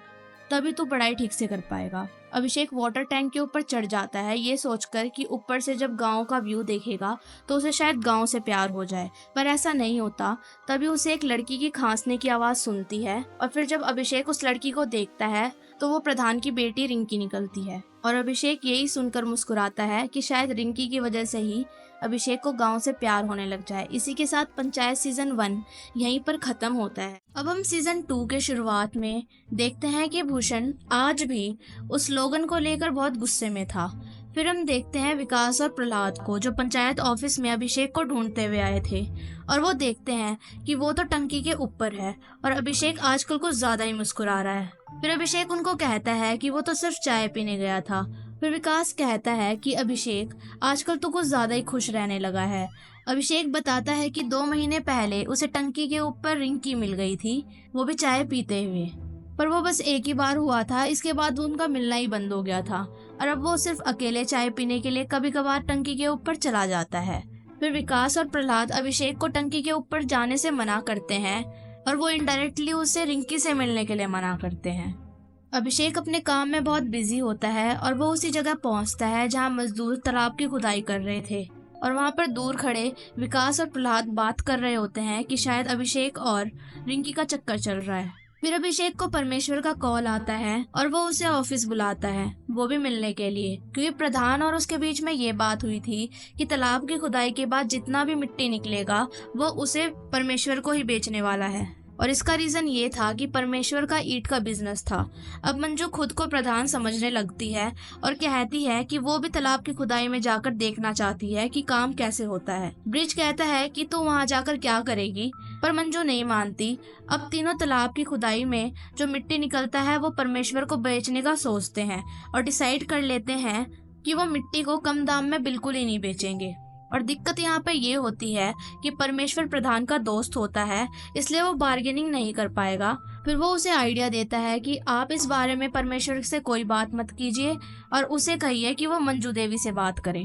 Speaker 1: तभी तू पढ़ाई ठीक से कर पाएगा। अभिषेक वाटर टैंक के ऊपर चढ़ जाता है, ये सोचकर कि ऊपर से जब गांव का व्यू देखेगा तो उसे शायद गांव से प्यार हो जाए, पर ऐसा नहीं होता। तभी उसे एक लड़की की खांसने की आवाज़ सुनती है और फिर जब अभिषेक उस लड़की को देखता है तो वो प्रधान की बेटी रिंकी निकलती है। और अभिषेक यही सुनकर मुस्कुराता है कि शायद रिंकी की वजह से ही अभिषेक को गांव से प्यार होने लग जाए। इसी के साथ पंचायत सीजन 1 यहीं पर खत्म होता है। अब हम सीजन 2 के शुरुआत में देखते हैं कि भूषण आज भी उस लोगन को लेकर बहुत गुस्से में था। फिर हम देखते हैं विकास और प्रहलाद को, जो पंचायत ऑफिस में अभिषेक को ढूंढते हुए आए थे, और वो देखते हैं कि वो तो टंकी के ऊपर है और अभिषेक आजकल कुछ ज्यादा ही मुस्कुरा रहा है। फिर अभिषेक उनको कहता है कि वो तो सिर्फ चाय पीने गया था। फिर विकास कहता है कि अभिषेक आजकल तो कुछ ज्यादा ही खुश रहने लगा है। अभिषेक बताता है कि 2 महीने पहले उसे टंकी के ऊपर रिंकी मिल गई थी, वो भी चाय पीते हुए, पर वो बस एक ही बार हुआ था, इसके बाद उनका मिलना ही बंद हो गया था और अब वो सिर्फ अकेले चाय पीने के लिए कभी कभार टंकी के ऊपर चला जाता है। फिर विकास और प्रहलाद अभिषेक को टंकी के ऊपर जाने से मना करते हैं और वो इनडायरेक्टली उसे रिंकी से मिलने के लिए मना करते हैं। अभिषेक अपने काम में बहुत बिजी होता है और वो उसी जगह पहुंचता है जहां मजदूर तालाब की खुदाई कर रहे थे। और वहां पर दूर खड़े विकास और प्रहलाद बात कर रहे होते हैं कि शायद अभिषेक और रिंकी का चक्कर चल रहा है। फिर अभिषेक को परमेश्वर का कॉल आता है और वो उसे ऑफिस बुलाता है, वो भी मिलने के लिए, क्योंकि प्रधान और उसके बीच में ये बात हुई थी कि तालाब की खुदाई के बाद जितना भी मिट्टी निकलेगा वो उसे परमेश्वर को ही बेचने वाला है। और इसका रीजन ये था कि परमेश्वर का ईंट का बिजनेस था। अब मंजू खुद को प्रधान समझने लगती है और कहती है कि वो भी तालाब की खुदाई में जाकर देखना चाहती है कि काम कैसे होता है। ब्रिज कहता है कि तू वहां जाकर क्या करेगी, पर मंजू नहीं मानती। अब तीनों तालाब की खुदाई में जो मिट्टी निकलता है वो परमेश्वर को बेचने का सोचते हैं और डिसाइड कर लेते हैं कि वो मिट्टी को कम दाम में बिल्कुल ही नहीं बेचेंगे। और दिक्कत यहाँ पे ये होती है कि परमेश्वर प्रधान का दोस्त होता है, इसलिए वो बार्गेनिंग नहीं कर पाएगा। फिर वो उसे आइडिया देता है कि आप इस बारे में परमेश्वर से कोई बात मत कीजिए और उसे कहिए कि वो मंजू देवी से बात करे।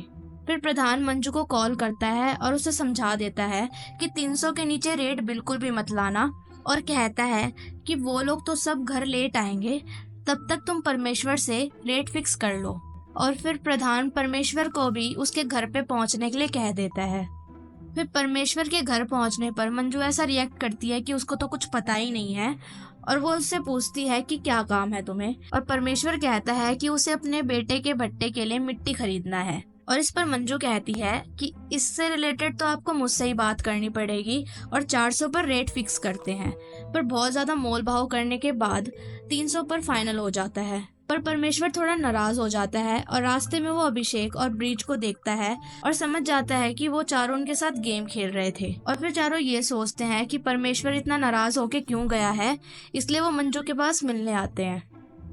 Speaker 1: फिर प्रधान मंजू को कॉल करता है और उसे समझा देता है कि 300 के नीचे रेट बिल्कुल भी मत लाना, और कहता है कि वो लोग तो सब घर लेट आएंगे, तब तक तुम परमेश्वर से रेट फिक्स कर लो। और फिर प्रधान परमेश्वर को भी उसके घर पे पहुंचने के लिए कह देता है। फिर परमेश्वर के घर पहुंचने पर मंजू ऐसा रिएक्ट करती है कि उसको तो कुछ पता ही नहीं है, और वो उससे पूछती है कि क्या काम है तुम्हें। और परमेश्वर कहता है कि उसे अपने बेटे के भट्टे के लिए मिट्टी खरीदना है। और इस पर मंजू कहती है कि इससे रिलेटेड तो आपको मुझसे ही बात करनी पड़ेगी, और 400 पर रेट फिक्स करते हैं। पर बहुत ज्यादा मोल भाव करने के बाद 300 पर फाइनल हो जाता है। पर परमेश्वर थोड़ा नाराज हो जाता है और रास्ते में वो अभिषेक और ब्रीच को देखता है और समझ जाता है कि वो चारों उनके साथ गेम खेल रहे थे। और फिर चारों ये सोचते हैं कि परमेश्वर इतना नाराज होके क्यों गया है, इसलिए वो मंजू के पास मिलने आते हैं।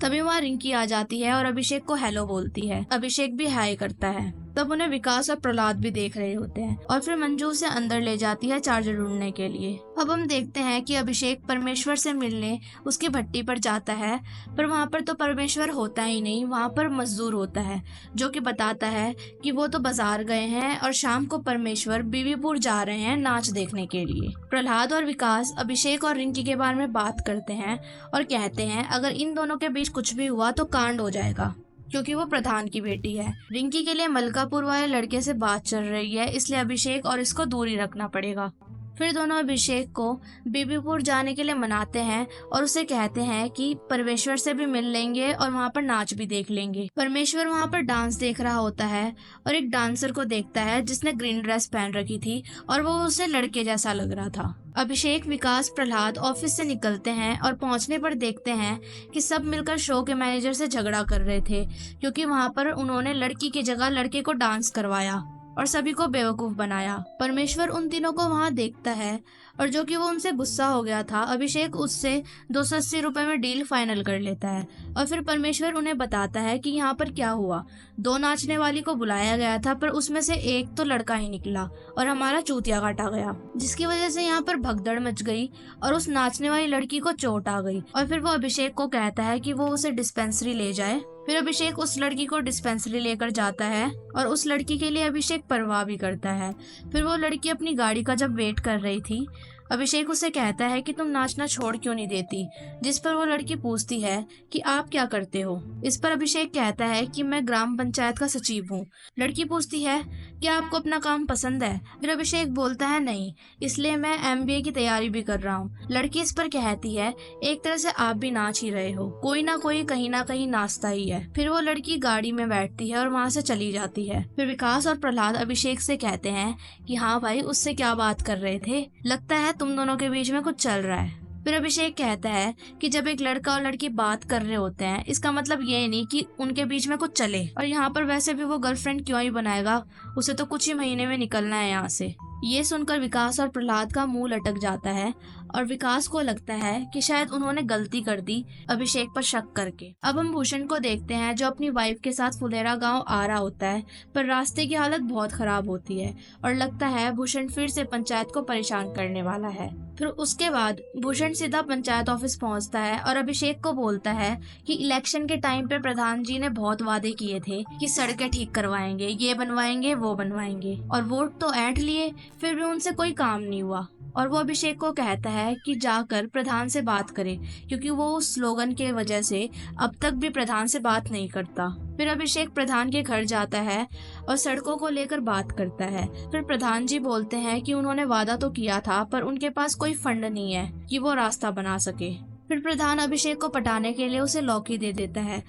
Speaker 1: तभी वहाँ रिंकी आ जाती है और अभिषेक को हेलो बोलती है। अभिषेक भी हाय करता है। तब उन्हें विकास और प्रहलाद भी देख रहे होते हैं और फिर मंजू उसे अंदर ले जाती है चार्जर ढूंढने के लिए। अब हम देखते हैं कि अभिषेक परमेश्वर से मिलने उसकी भट्टी पर जाता है, पर वहाँ पर तो परमेश्वर होता ही नहीं, वहाँ पर मजदूर होता है जो कि बताता है कि वो तो बाजार गए हैं और शाम को परमेश्वर बीवीपुर जा रहे हैं नाच देखने के लिए। प्रहलाद और विकास अभिषेक और रिंकी के बारे में बात करते हैं और कहते हैं अगर इन दोनों के बीच कुछ भी हुआ तो कांड हो जाएगा, क्योंकि वो प्रधान की बेटी है। रिंकी के लिए मलकापुर वाले लड़के से बात चल रही है, इसलिए अभिषेक और इसको दूरी रखना पड़ेगा। फिर दोनों अभिषेक को बीबीपुर जाने के लिए मनाते हैं और उसे कहते हैं कि परमेश्वर से भी मिल लेंगे और वहाँ पर नाच भी देख लेंगे। परमेश्वर वहाँ पर डांस देख रहा होता है और एक डांसर को देखता है जिसने ग्रीन ड्रेस पहन रखी थी और वो उसे लड़के जैसा लग रहा था। अभिषेक, विकास, प्रहलाद ऑफिस से निकलते हैं और पहुंचने पर देखते हैं कि सब मिलकर शो के मैनेजर से झगड़ा कर रहे थे, क्योंकि वहाँ पर उन्होंने लड़की की जगह लड़के को डांस करवाया और सभी को बेवकूफ बनाया। परमेश्वर उन तीनों को वहाँ देखता है और जो कि वो उनसे गुस्सा हो गया था, अभिषेक उससे 280 रुपए में डील फाइनल कर लेता है। और फिर परमेश्वर उन्हें बताता है कि यहाँ पर क्या हुआ। 2 नाचने वाली को बुलाया गया था, पर उसमें से एक तो लड़का ही निकला और हमारा चूतिया काटा गया, जिसकी वजह से यहाँ पर भगदड़ मच गई और उस नाचने वाली लड़की को चोट आ गई। और फिर वो अभिषेक को कहता है कि वो उसे डिस्पेंसरी ले जाए। फिर अभिषेक उस लड़की को डिस्पेंसरी लेकर जाता है और उस लड़की के लिए अभिषेक परवाह भी करता है। फिर वो लड़की अपनी गाड़ी का जब वेट कर रही थी, अभिषेक उसे कहता है कि तुम नाचना छोड़ क्यों नहीं देती, जिस पर वो लड़की पूछती है कि आप क्या करते हो। इस पर अभिषेक कहता है कि मैं ग्राम पंचायत का सचिव हूँ। लड़की पूछती है क्या आपको अपना काम पसंद है। फिर अभिषेक बोलता है नहीं, इसलिए मैं MBA की तैयारी भी कर रहा हूँ। लड़की इस पर कहती है एक तरह से आप भी नाच ही रहे हो, कोई ना कोई कहीं ना कहीं नाचता ही है। फिर वो लड़की गाड़ी में बैठती है और वहाँ से चली जाती है। फिर विकास और प्रहलाद अभिषेक से कहते हैं कि हाँ भाई, उससे क्या बात कर रहे थे, लगता है तुम दोनों के बीच में कुछ चल रहा है। फिर अभिषेक कहता है कि जब एक लड़का और लड़की बात कर रहे होते हैं, इसका मतलब ये नहीं कि उनके बीच में कुछ चले, और यहाँ पर वैसे भी वो गर्लफ्रेंड क्यों ही बनाएगा, उसे तो कुछ ही महीने में निकलना है यहाँ से। ये सुनकर विकास और प्रहलाद का मुंह लटक जाता है और विकास को लगता है कि शायद उन्होंने गलती कर दी अभिषेक पर शक करके। अब हम भूषण को देखते हैं जो अपनी वाइफ के साथ फुलेरा गांव आ रहा होता है, पर रास्ते की हालत बहुत खराब होती है और लगता है भूषण फिर से पंचायत को परेशान करने वाला है। फिर उसके बाद भूषण सीधा पंचायत ऑफिस पहुंचता है और अभिषेक को बोलता है कि इलेक्शन के टाइम पे प्रधान जी ने बहुत वादे किए थे कि सड़कें ठीक करवाएंगे, ये बनवाएंगे, वो बनवाएंगे, और वोट तो ऐंठ लिए, फिर भी उनसे कोई काम नहीं हुआ। और वो अभिषेक को कहता है है कि जाकर प्रधान से बात करे, क्योंकि वो उस स्लोगन के वजह से अब तक भी प्रधान से बात नहीं करता। फिर अभिषेक प्रधान के घर जाता है और सड़कों को लेकर बात करता है। फिर प्रधान जी बोलते हैं कि उन्होंने वादा तो किया था पर उनके पास कोई फंड नहीं है कि वो रास्ता बना सके। फिर प्रधान अभिषेक को पटाने के लिए उसे लौकी दे देता है।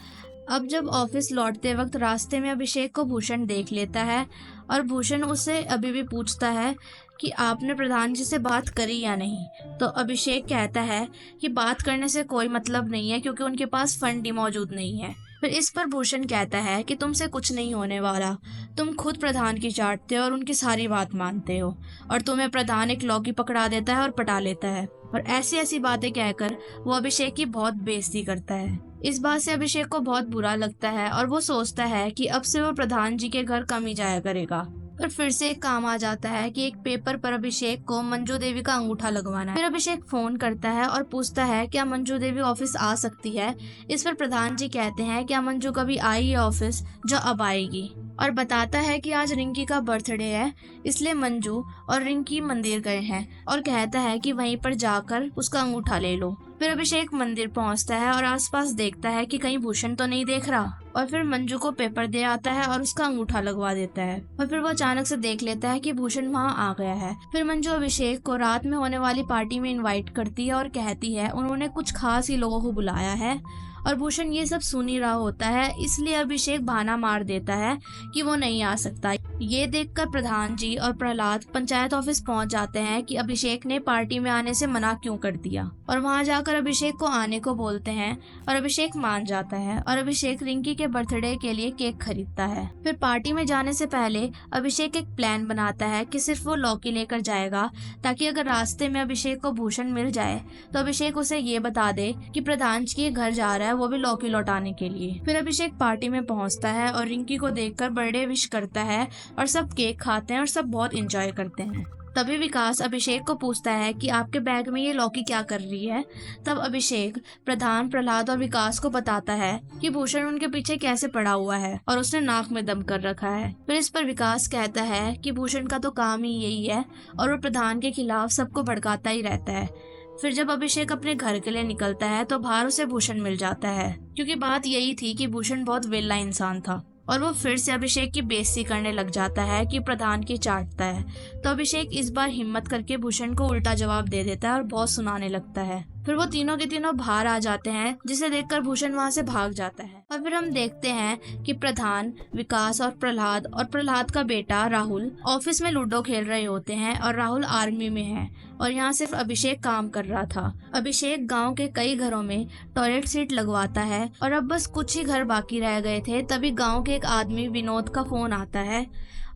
Speaker 1: अब जब ऑफिस लौटते वक्त रास्ते में अभिषेक को भूषण देख लेता है और भूषण उससे अभी भी पूछता है कि आपने प्रधान जी से बात करी या नहीं। तो अभिषेक कहता है कि बात करने से कोई मतलब नहीं है क्योंकि उनके पास फंड ही मौजूद नहीं है। फिर इस पर भूषण कहता है कि तुमसे कुछ नहीं होने वाला, तुम खुद प्रधान की चाटते हो और उनकी सारी बात मानते हो, और तुम्हें प्रधान एक लौकी पकड़ा देता है और पटा लेता है। और ऐसी ऐसी बातें कहकर वो अभिषेक की बहुत बेइज्जती करता है। इस बात से अभिषेक को बहुत बुरा लगता है और वो सोचता है कि अब से वो प्रधान जी के घर कम ही जाया करेगा। पर फिर से एक काम आ जाता है कि एक पेपर पर अभिषेक को मंजू देवी का अंगूठा लगवाना है। फिर अभिषेक फोन करता है और पूछता है क्या मंजू देवी ऑफिस आ सकती है। इस पर प्रधान जी कहते हैं क्या मंजू कभी आई है ऑफिस, जो अब आएगी, और बताता है कि आज रिंकी का बर्थडे है, इसलिए मंजू और रिंकी मंदिर गए हैं, और कहता है कि वहीं पर जाकर उसका अंगूठा ले लो। फिर अभिषेक मंदिर पहुंचता है और आसपास देखता है कि कहीं भूषण तो नहीं देख रहा, और फिर मंजू को पेपर दे आता है और उसका अंगूठा लगवा देता है। और फिर वो अचानक से देख लेता है कि भूषण वहाँ आ गया है। फिर मंजू अभिषेक को रात में होने वाली पार्टी में इनवाइट करती है और कहती है उन्होंने कुछ खास ही लोगों को बुलाया है, और भूषण ये सब सुन ही रहा होता है, इसलिए अभिषेक बहाना मार देता है कि वो नहीं आ सकता। ये देखकर प्रधान जी और प्रहलाद पंचायत ऑफिस पहुंच जाते हैं कि अभिषेक ने पार्टी में आने से मना क्यों कर दिया, और वहां जाकर अभिषेक को आने को बोलते हैं और अभिषेक मान जाता है, और अभिषेक रिंकी के बर्थडे के लिए केक खरीदता है। फिर पार्टी में जाने से पहले अभिषेक एक प्लान बनाता है कि सिर्फ वो लौकी लेकर जाएगा, ताकि अगर रास्ते में अभिषेक को भूषण मिल जाए तो अभिषेक उसे ये बता दे कि प्रधान जी के घर जा रहा है, वो भी लौकी लौटाने के लिए। फिर अभिषेक पार्टी में पहुंचता है और रिंकी को देखकर बर्थडे विश करता है, और सब केक खाते हैं और सब बहुत एंजॉय करते हैं। तभी विकास अभिषेक को पूछता है कि आपके बैग में ये लौकी क्या कर रही है। तब अभिषेक प्रधान, प्रहलाद और विकास को बताता है कि भूषण उनके पीछे कैसे पड़ा हुआ है और उसने नाक में दम कर रखा है। फिर इस पर विकास कहता है कि भूषण का तो काम ही यही है और वो प्रधान के खिलाफ सबको भड़काता ही रहता है। फिर जब अभिषेक अपने घर के लिए निकलता है तो बाहर उसे भूषण मिल जाता है, क्योंकि बात यही थी कि भूषण बहुत वेला इंसान था, और वो फिर से अभिषेक की बेइज्जती करने लग जाता है कि प्रधान की चाटता है। तो अभिषेक इस बार हिम्मत करके भूषण को उल्टा जवाब दे देता है और बहुत सुनाने लगता है। फिर वो तीनों के तीनों बाहर आ जाते हैं, जिसे देखकर भूषण वहां से भाग जाता है। और फिर हम देखते हैं कि प्रधान, विकास और प्रहलाद का बेटा राहुल ऑफिस में लूडो खेल रहे होते हैं, और राहुल आर्मी में है और यहाँ सिर्फ अभिषेक काम कर रहा था। अभिषेक गांव के कई घरों में टॉयलेट सीट लगवाता है और अब बस कुछ ही घर बाकी रह गए थे। तभी गांव के एक आदमी विनोद का फोन आता है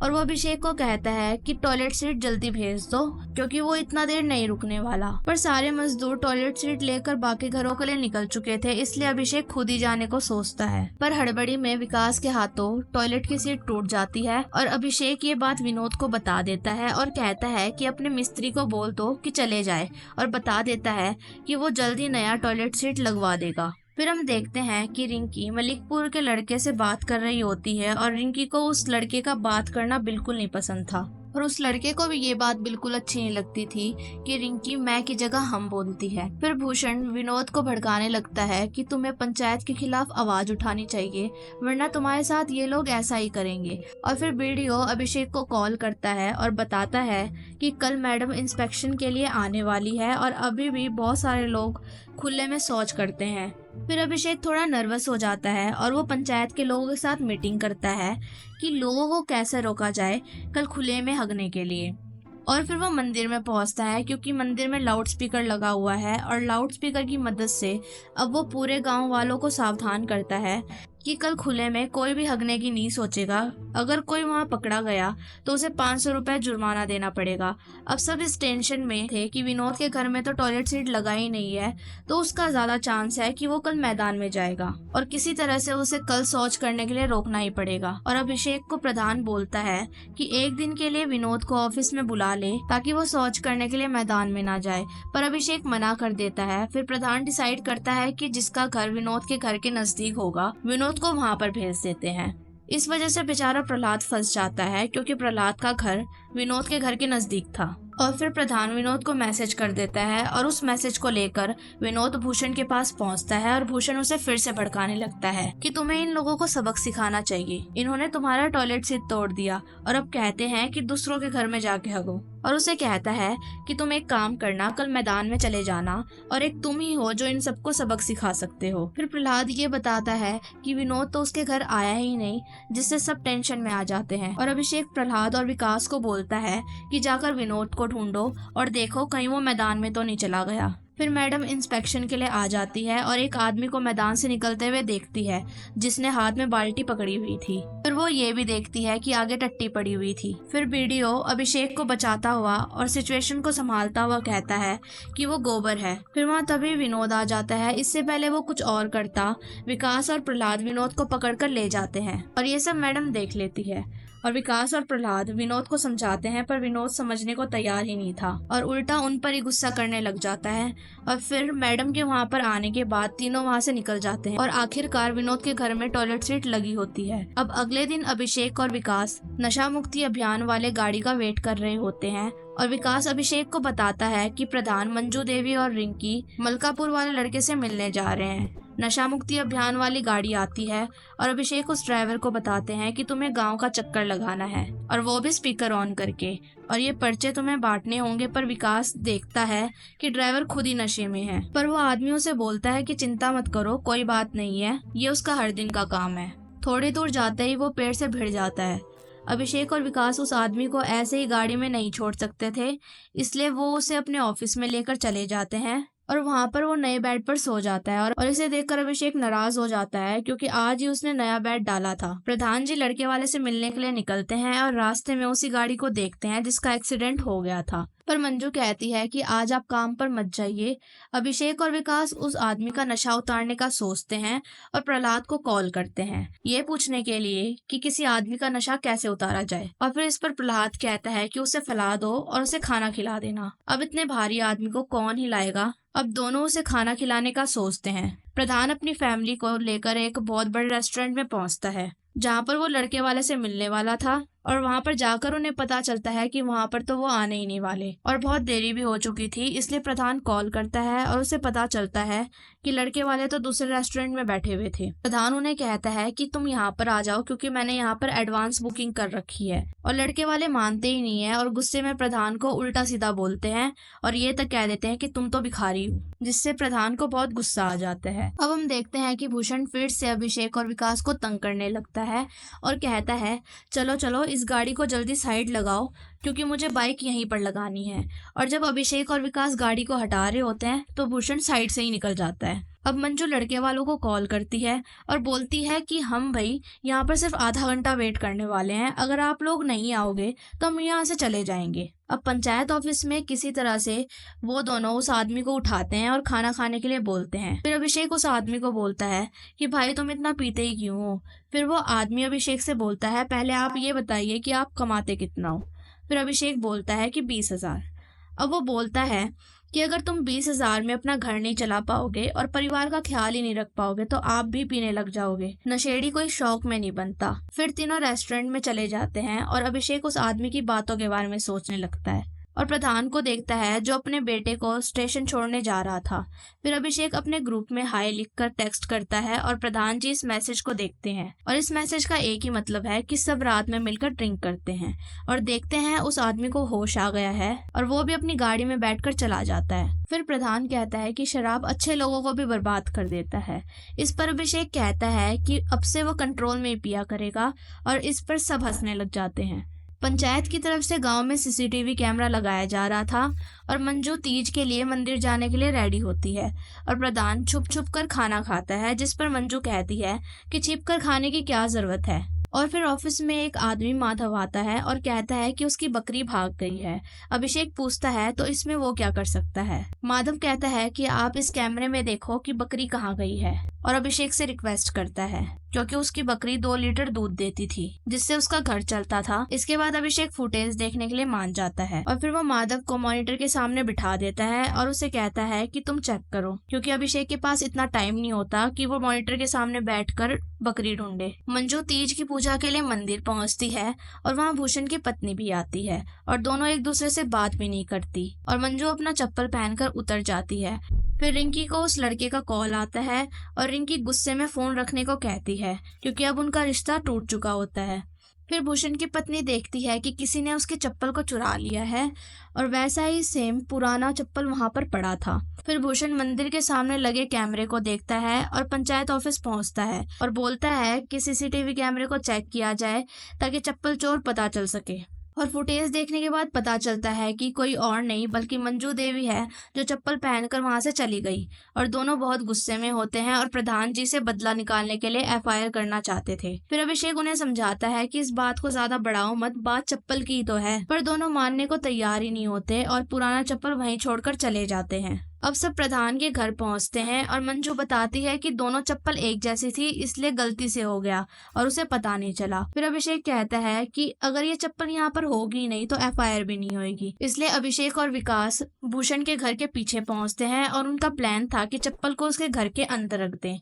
Speaker 1: और वो अभिषेक को कहता है कि टॉयलेट सीट जल्दी भेज दो, क्योंकि वो इतना देर नहीं रुकने वाला। पर सारे मजदूर टॉयलेट सीट लेकर बाकी घरों के लिए निकल चुके थे, इसलिए अभिषेक खुद ही जाने को सोचता है। पर हड़बड़ी में विकास के हाथों टॉयलेट की सीट टूट जाती है और अभिषेक ये बात विनोद को बता देता है और कहता है कि अपने मिस्त्री को बोल दो कि चले जाए, और बता देता है कि वो जल्दी नया टॉयलेट सीट लगवा देगा। फिर हम देखते हैं कि रिंकी मलिकपुर के लड़के से बात कर रही होती है और रिंकी को उस लड़के का बात करना बिल्कुल नहीं पसंद था, और उस लड़के को भी ये बात बिल्कुल अच्छी नहीं लगती थी कि रिंकी मैं की जगह हम बोलती है। फिर भूषण विनोद को भड़काने लगता है कि तुम्हें पंचायत के खिलाफ आवाज उठानी चाहिए, वरना तुम्हारे साथ ये लोग ऐसा ही करेंगे। और फिर बीडीओ अभिषेक को कॉल करता है और बताता है कि कल मैडम इंस्पेक्शन के लिए आने वाली है और अभी भी बहुत सारे लोग खुले में शौच करते हैं। फिर अभिषेक थोड़ा नर्वस हो जाता है और वो पंचायत के लोगों के साथ मीटिंग करता है कि लोगों को कैसे रोका जाए कल खुले में हगने के लिए। और फिर वो मंदिर में पहुंचता है, क्योंकि मंदिर में लाउड स्पीकर लगा हुआ है, और लाउड स्पीकर की मदद से अब वो पूरे गांव वालों को सावधान करता है कि कल खुले में कोई भी हगने की नहीं सोचेगा। अगर कोई वहां पकड़ा गया तो उसे 500 रुपए जुर्माना देना पड़ेगा। अब सब इस टेंशन में थे कि विनोद के घर में तो टॉयलेट सीट लगा ही नहीं है, तो उसका ज्यादा चांस है कि वो कल मैदान में जाएगा और किसी तरह से उसे कल शौच करने के लिए रोकना ही पड़ेगा। और अभिषेक को प्रधान बोलता है कि एक दिन के लिए विनोद को ऑफिस में बुला ले ताकि वो शौच करने के लिए मैदान में ना जाए, पर अभिषेक मना कर देता है। फिर प्रधान डिसाइड करता है कि जिसका घर विनोद के घर के नजदीक होगा विनोद को वहां पर भेज देते हैं। इस वजह से बेचारा प्रहलाद फंस जाता है, क्योंकि प्रहलाद का घर विनोद के घर के नजदीक था। और फिर प्रधान विनोद को मैसेज कर देता है और उस मैसेज को लेकर विनोद भूषण के पास पहुंचता है और भूषण उसे फिर से भड़काने लगता है कि तुम्हें इन लोगों को सबक सिखाना चाहिए, इन्होंने तुम्हारा टॉयलेट सीट तोड़ दिया और अब कहते हैं कि दूसरों के घर में जाके हगो। और उसे कहता है कि तुम एक काम करना, कल मैदान में चले जाना और एक तुम ही हो जो इन सबको सबक सिखा सकते हो। फिर प्रहलाद ये बताता है कि विनोद तो उसके घर आया ही नहीं, जिससे सब टेंशन में आ जाते हैं। और अभिषेक प्रहलाद और विकास को बोलता है कि जाकर विनोद को ढूंढो और देखो कहीं वो मैदान में तो नहीं चला गया। फिर मैडम इंस्पेक्शन के लिए आ जाती है और एक आदमी को मैदान से निकलते हुए देखती है जिसने हाथ में बाल्टी पकड़ी हुई थी। फिर वो ये भी देखती है कि आगे टट्टी पड़ी हुई थी। फिर बीडीओ अभिषेक को बचाता हुआ और सिचुएशन को संभालता हुआ कहता है कि वो गोबर है। फिर वहाँ तभी विनोद आ जाता है। इससे पहले वो कुछ और करता, विकास और प्रहलाद विनोद को पकड़कर ले जाते हैं और ये सब मैडम देख लेती है। और विकास और प्रहलाद विनोद को समझाते हैं पर विनोद समझने को तैयार ही नहीं था और उल्टा उन पर ही गुस्सा करने लग जाता है। और फिर मैडम के वहाँ पर आने के बाद तीनों वहाँ से निकल जाते हैं और आखिरकार विनोद के घर में टॉयलेट सीट लगी होती है। अब अगले दिन अभिषेक और विकास नशा मुक्ति अभियान वाले गाड़ी का वेट कर रहे होते हैं और विकास अभिषेक को बताता है कि प्रधान मंजू देवी और रिंकी मलकापुर वाले लड़के से मिलने जा रहे हैं। नशा मुक्ति अभियान वाली गाड़ी आती है और अभिषेक उस ड्राइवर को बताते हैं कि तुम्हें गांव का चक्कर लगाना है और वो भी स्पीकर ऑन करके, और ये पर्चे तुम्हें बांटने होंगे। पर विकास देखता है कि ड्राइवर खुद ही नशे में है, पर वो आदमियों से बोलता है कि चिंता मत करो, कोई बात नहीं है, ये उसका हर दिन का काम है। थोड़ी दूर जाते ही वो पेड़ से भिड़ जाता है। अभिषेक और विकास उस आदमी को ऐसे ही गाड़ी में नहीं छोड़ सकते थे, इसलिए वो उसे अपने ऑफिस में लेकर चले जाते हैं और वहाँ पर वो नए बेड पर सो जाता है। और इसे देखकर अभिषेक नाराज हो जाता है क्योंकि आज ही उसने नया बेड डाला था। प्रधान जी लड़के वाले से मिलने के लिए निकलते हैं और रास्ते में उसी गाड़ी को देखते हैं जिसका एक्सीडेंट हो गया था। पर मंजू कहती है कि आज आप काम पर मत जाइए। अभिषेक और विकास उस आदमी का नशा उतारने का सोचते हैं और प्रहलाद को कॉल करते हैं ये पूछने के लिए कि किसी आदमी का नशा कैसे उतारा जाए। और फिर इस पर प्रहलाद कहता है कि उसे फैला दो और उसे खाना खिला देना। अब इतने भारी आदमी को कौन हिलाएगा। अब दोनों उसे खाना खिलाने का सोचते हैं। प्रधान अपनी फैमिली को लेकर एक बहुत बड़े रेस्टोरेंट में पहुंचता है जहाँ पर वो लड़के वाले से मिलने वाला था और वहाँ पर जाकर उन्हें पता चलता है कि वहाँ पर तो वो आने ही नहीं वाले और बहुत देरी भी हो चुकी थी। इसलिए प्रधान कॉल करता है और उसे पता चलता है कि लड़के वाले तो दूसरे रेस्टोरेंट में बैठे हुए थे। प्रधान उन्हें कहता है कि तुम यहाँ पर आ जाओ क्योंकि मैंने यहाँ पर एडवांस बुकिंग कर रखी है। और लड़के वाले मानते ही नहीं है और गुस्से में प्रधान को उल्टा सीधा बोलते हैं और ये तक कह देते हैं कि तुम तो भिखारी हो, जिससे प्रधान को बहुत गुस्सा आ जाता है। अब हम देखते हैं कि भूषण फिर से अभिषेक और विकास को तंग करने लगता है और कहता है चलो चलो इस गाड़ी को जल्दी साइड लगाओ क्योंकि मुझे बाइक यहीं पर लगानी है। और जब अभिषेक और विकास गाड़ी को हटा रहे होते हैं तो भूषण साइड से ही निकल जाता है। अब मंजू लड़के वालों को कॉल करती है और बोलती है कि हम भाई यहाँ पर सिर्फ आधा घंटा वेट करने वाले हैं, अगर आप लोग नहीं आओगे तो हम यहाँ से चले जाएंगे। अब पंचायत ऑफिस में किसी तरह से वो दोनों उस आदमी को उठाते हैं और खाना खाने के लिए बोलते हैं। फिर अभिषेक उस आदमी को बोलता है कि भाई तुम इतना पीते ही क्यों हो। फिर वो आदमी अभिषेक से बोलता है पहले आप ये बताइए कि आप कमाते कितना हो। फिर अभिषेक बोलता है कि 20,000। अब वो बोलता है कि अगर तुम 20,000 में अपना घर नहीं चला पाओगे और परिवार का ख्याल ही नहीं रख पाओगे तो आप भी पीने लग जाओगे। नशेड़ी कोई शौक में नहीं बनता। फिर तीनों रेस्टोरेंट में चले जाते हैं और अभिषेक उस आदमी की बातों के बारे में सोचने लगता है और प्रधान को देखता है जो अपने बेटे को स्टेशन छोड़ने जा रहा था। फिर अभिषेक अपने ग्रुप में हाय लिखकर टेक्स्ट करता है और प्रधान जी इस मैसेज को देखते हैं और इस मैसेज का एक ही मतलब है कि सब रात में मिलकर ड्रिंक करते हैं और देखते हैं उस आदमी को होश आ गया है और वो भी अपनी गाड़ी में बैठकर चला जाता है। फिर प्रधान कहता है कि शराब अच्छे लोगों को भी बर्बाद कर देता है। इस पर अभिषेक कहता है कि अब से वो कंट्रोल में पिया करेगा और इस पर सब हंसने लग जाते हैं। पंचायत की तरफ से गांव में सीसीटीवी कैमरा लगाया जा रहा था और मंजू तीज के लिए मंदिर जाने के लिए रेडी होती है और प्रधान छुप छुप कर खाना खाता है, जिस पर मंजू कहती है कि छिप कर खाने की क्या जरूरत है। और फिर ऑफिस में एक आदमी माधव आता है और कहता है कि उसकी बकरी भाग गई है। अभिषेक पूछता है तो इसमें वो क्या कर सकता है। माधव कहता है कि आप इस कैमरे में देखो कि बकरी कहाँ गई है और अभिषेक से रिक्वेस्ट करता है क्योंकि उसकी बकरी 2 लीटर दूध देती थी, जिससे उसका घर चलता था। इसके बाद अभिषेक फुटेज देखने के लिए मान जाता है और फिर वो माधव को मॉनिटर के सामने बिठा देता है और उसे कहता है कि तुम चेक करो, क्योंकि अभिषेक के पास इतना टाइम नहीं होता कि वो मॉनिटर के सामने बैठकर बकरी ढूंढे। मंजू तीज की पूजा के लिए मंदिर पहुंचती है और वहाँ भूषण की पत्नी भी आती है और दोनों एक दूसरे से बात भी नहीं करती और मंजू अपना चप्पल पहनकर उतर जाती है। फिर रिंकी को उस लड़के का कॉल आता है और रिंकी गुस्से में फोन रखने को कहती है, क्योंकि अब उनका रिश्ता टूट चुका होता है। फिर भूषण की पत्नी देखती है कि किसी ने उसके चप्पल को चुरा लिया है और वैसा ही सेम पुराना चप्पल वहां पर पड़ा था। फिर भूषण मंदिर के सामने लगे कैमरे को देखता है और पंचायत ऑफिस पहुंचता है और बोलता है कि सीसीटीवी कैमरे को चेक किया जाए ताकि चप्पल चोर पता चल सके। और फुटेज देखने के बाद पता चलता है कि कोई और नहीं बल्कि मंजू देवी है जो चप्पल पहनकर वहां से चली गई। और दोनों बहुत गुस्से में होते हैं और प्रधान जी से बदला निकालने के लिए एफआईआर करना चाहते थे। फिर अभिषेक उन्हें समझाता है कि इस बात को ज्यादा बढ़ाओ मत, बात चप्पल की तो है, पर दोनों मानने को तैयार ही नहीं होते और पुराना चप्पल वहीं छोड़कर चले जाते हैं। अब सब प्रधान के घर पहुंचते हैं और मंजू बताती है कि दोनों चप्पल एक जैसी थी, इसलिए गलती से हो गया और उसे पता नहीं चला। फिर अभिषेक कहता है कि अगर ये चप्पल यहाँ पर होगी नहीं तो एफआईआर भी नहीं होगी। इसलिए अभिषेक और विकास भूषण के घर के पीछे पहुंचते हैं और उनका प्लान था कि चप्पल को उसके घर के अंदर रख दें।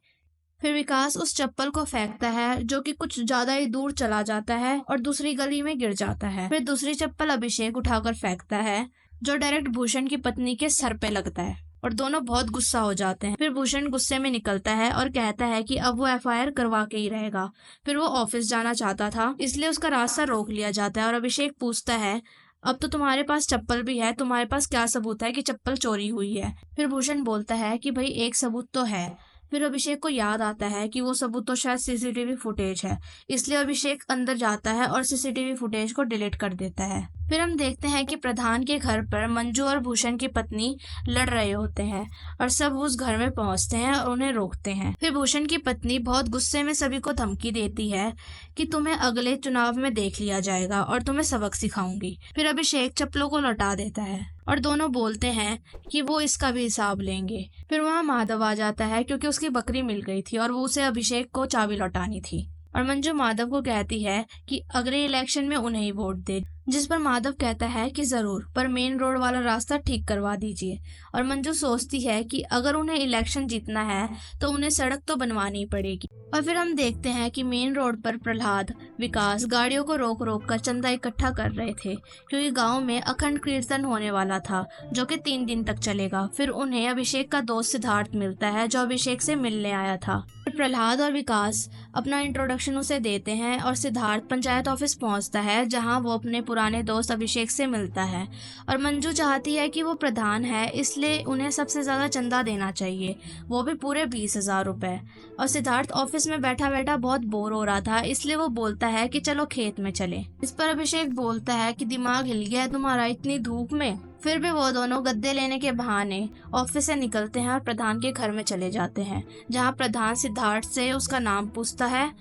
Speaker 1: फिर विकास उस चप्पल को फेंकता है जो कि कुछ ज्यादा ही दूर चला जाता है और दूसरी गली में गिर जाता है। फिर दूसरी चप्पल अभिषेक उठाकर फेंकता है जो डायरेक्ट भूषण की पत्नी के सर पे लगता है और दोनों बहुत गुस्सा हो जाते हैं। फिर भूषण गुस्से में निकलता है और कहता है कि अब वो एफआईआर करवा के ही रहेगा। फिर वो ऑफिस जाना चाहता था, इसलिए उसका रास्ता रोक लिया जाता है और अभिषेक पूछता है, अब तो तुम्हारे पास चप्पल भी है, तुम्हारे पास क्या सबूत है कि चप्पल चोरी हुई है? फिर भूषण बोलता है कि भाई एक सबूत तो है। फिर अभिषेक को याद आता है कि वो सबूत तो शायद सीसीटीवी फुटेज है, इसलिए अभिषेक अंदर जाता है और सीसीटीवी फुटेज को डिलीट कर देता है। फिर हम देखते हैं कि प्रधान के घर पर मंजू और भूषण की पत्नी लड़ रहे होते हैं और सब उस घर में पहुंचते हैं और उन्हें रोकते हैं। फिर भूषण की पत्नी बहुत गुस्से में सभी को धमकी देती है कि तुम्हें अगले चुनाव में देख लिया जाएगा और तुम्हें सबक सिखाऊंगी। फिर अभिषेक चप्पलों को लौटा देता है और दोनों बोलते हैं कि वो इसका भी हिसाब लेंगे। फिर वहाँ माधव आ जाता है क्योंकि उसकी बकरी मिल गई थी और वो उसे अभिषेक को चाबी लौटानी थी। और मंजू माधव को कहती है कि अगले इलेक्शन में उन्हें ही वोट दे, जिस पर माधव कहता है कि जरूर, पर मेन रोड वाला रास्ता ठीक करवा दीजिए। और मंजू सोचती है कि अगर उन्हें इलेक्शन जीतना है तो उन्हें सड़क तो बनवानी पड़ेगी। और फिर हम देखते हैं कि मेन रोड पर प्रहलाद, विकास गाड़ियों को रोक रोक कर चंदा इकट्ठा कर रहे थे, क्योंकि गांव में अखंड कीर्तन होने वाला था जो कि 3 दिन तक चलेगा। फिर उन्हें अभिषेक का दोस्त सिद्धार्थ मिलता है जो अभिषेक से मिलने आया था। प्रहलाद और विकास अपना इंट्रोडक्शन उसे देते हैं और सिद्धार्थ पंचायत ऑफिस पहुंचता है जहां वो अपने पुराने दोस्त अभिषेक से मिलता है। और मंजू चाहती है कि वो प्रधान है, इसलिए उन्हें सबसे ज्यादा चंदा देना चाहिए, वो भी पूरे 20,000 रुपए। और सिद्धार्थ ऑफिस में बैठा बैठा बहुत बोर हो रहा था, इसलिए वो बोलता है कि चलो खेत में चले। इस पर अभिषेक बोलता है कि दिमाग हिल गया है तुम्हारा इतनी धूप में। फिर भी वो दोनों गद्दे लेने के बहाने ऑफिस से निकलते हैं और प्रधान के घर में चले जाते हैं, जहां प्रधान सिद्धार्थ से उसका नाम पूछता है।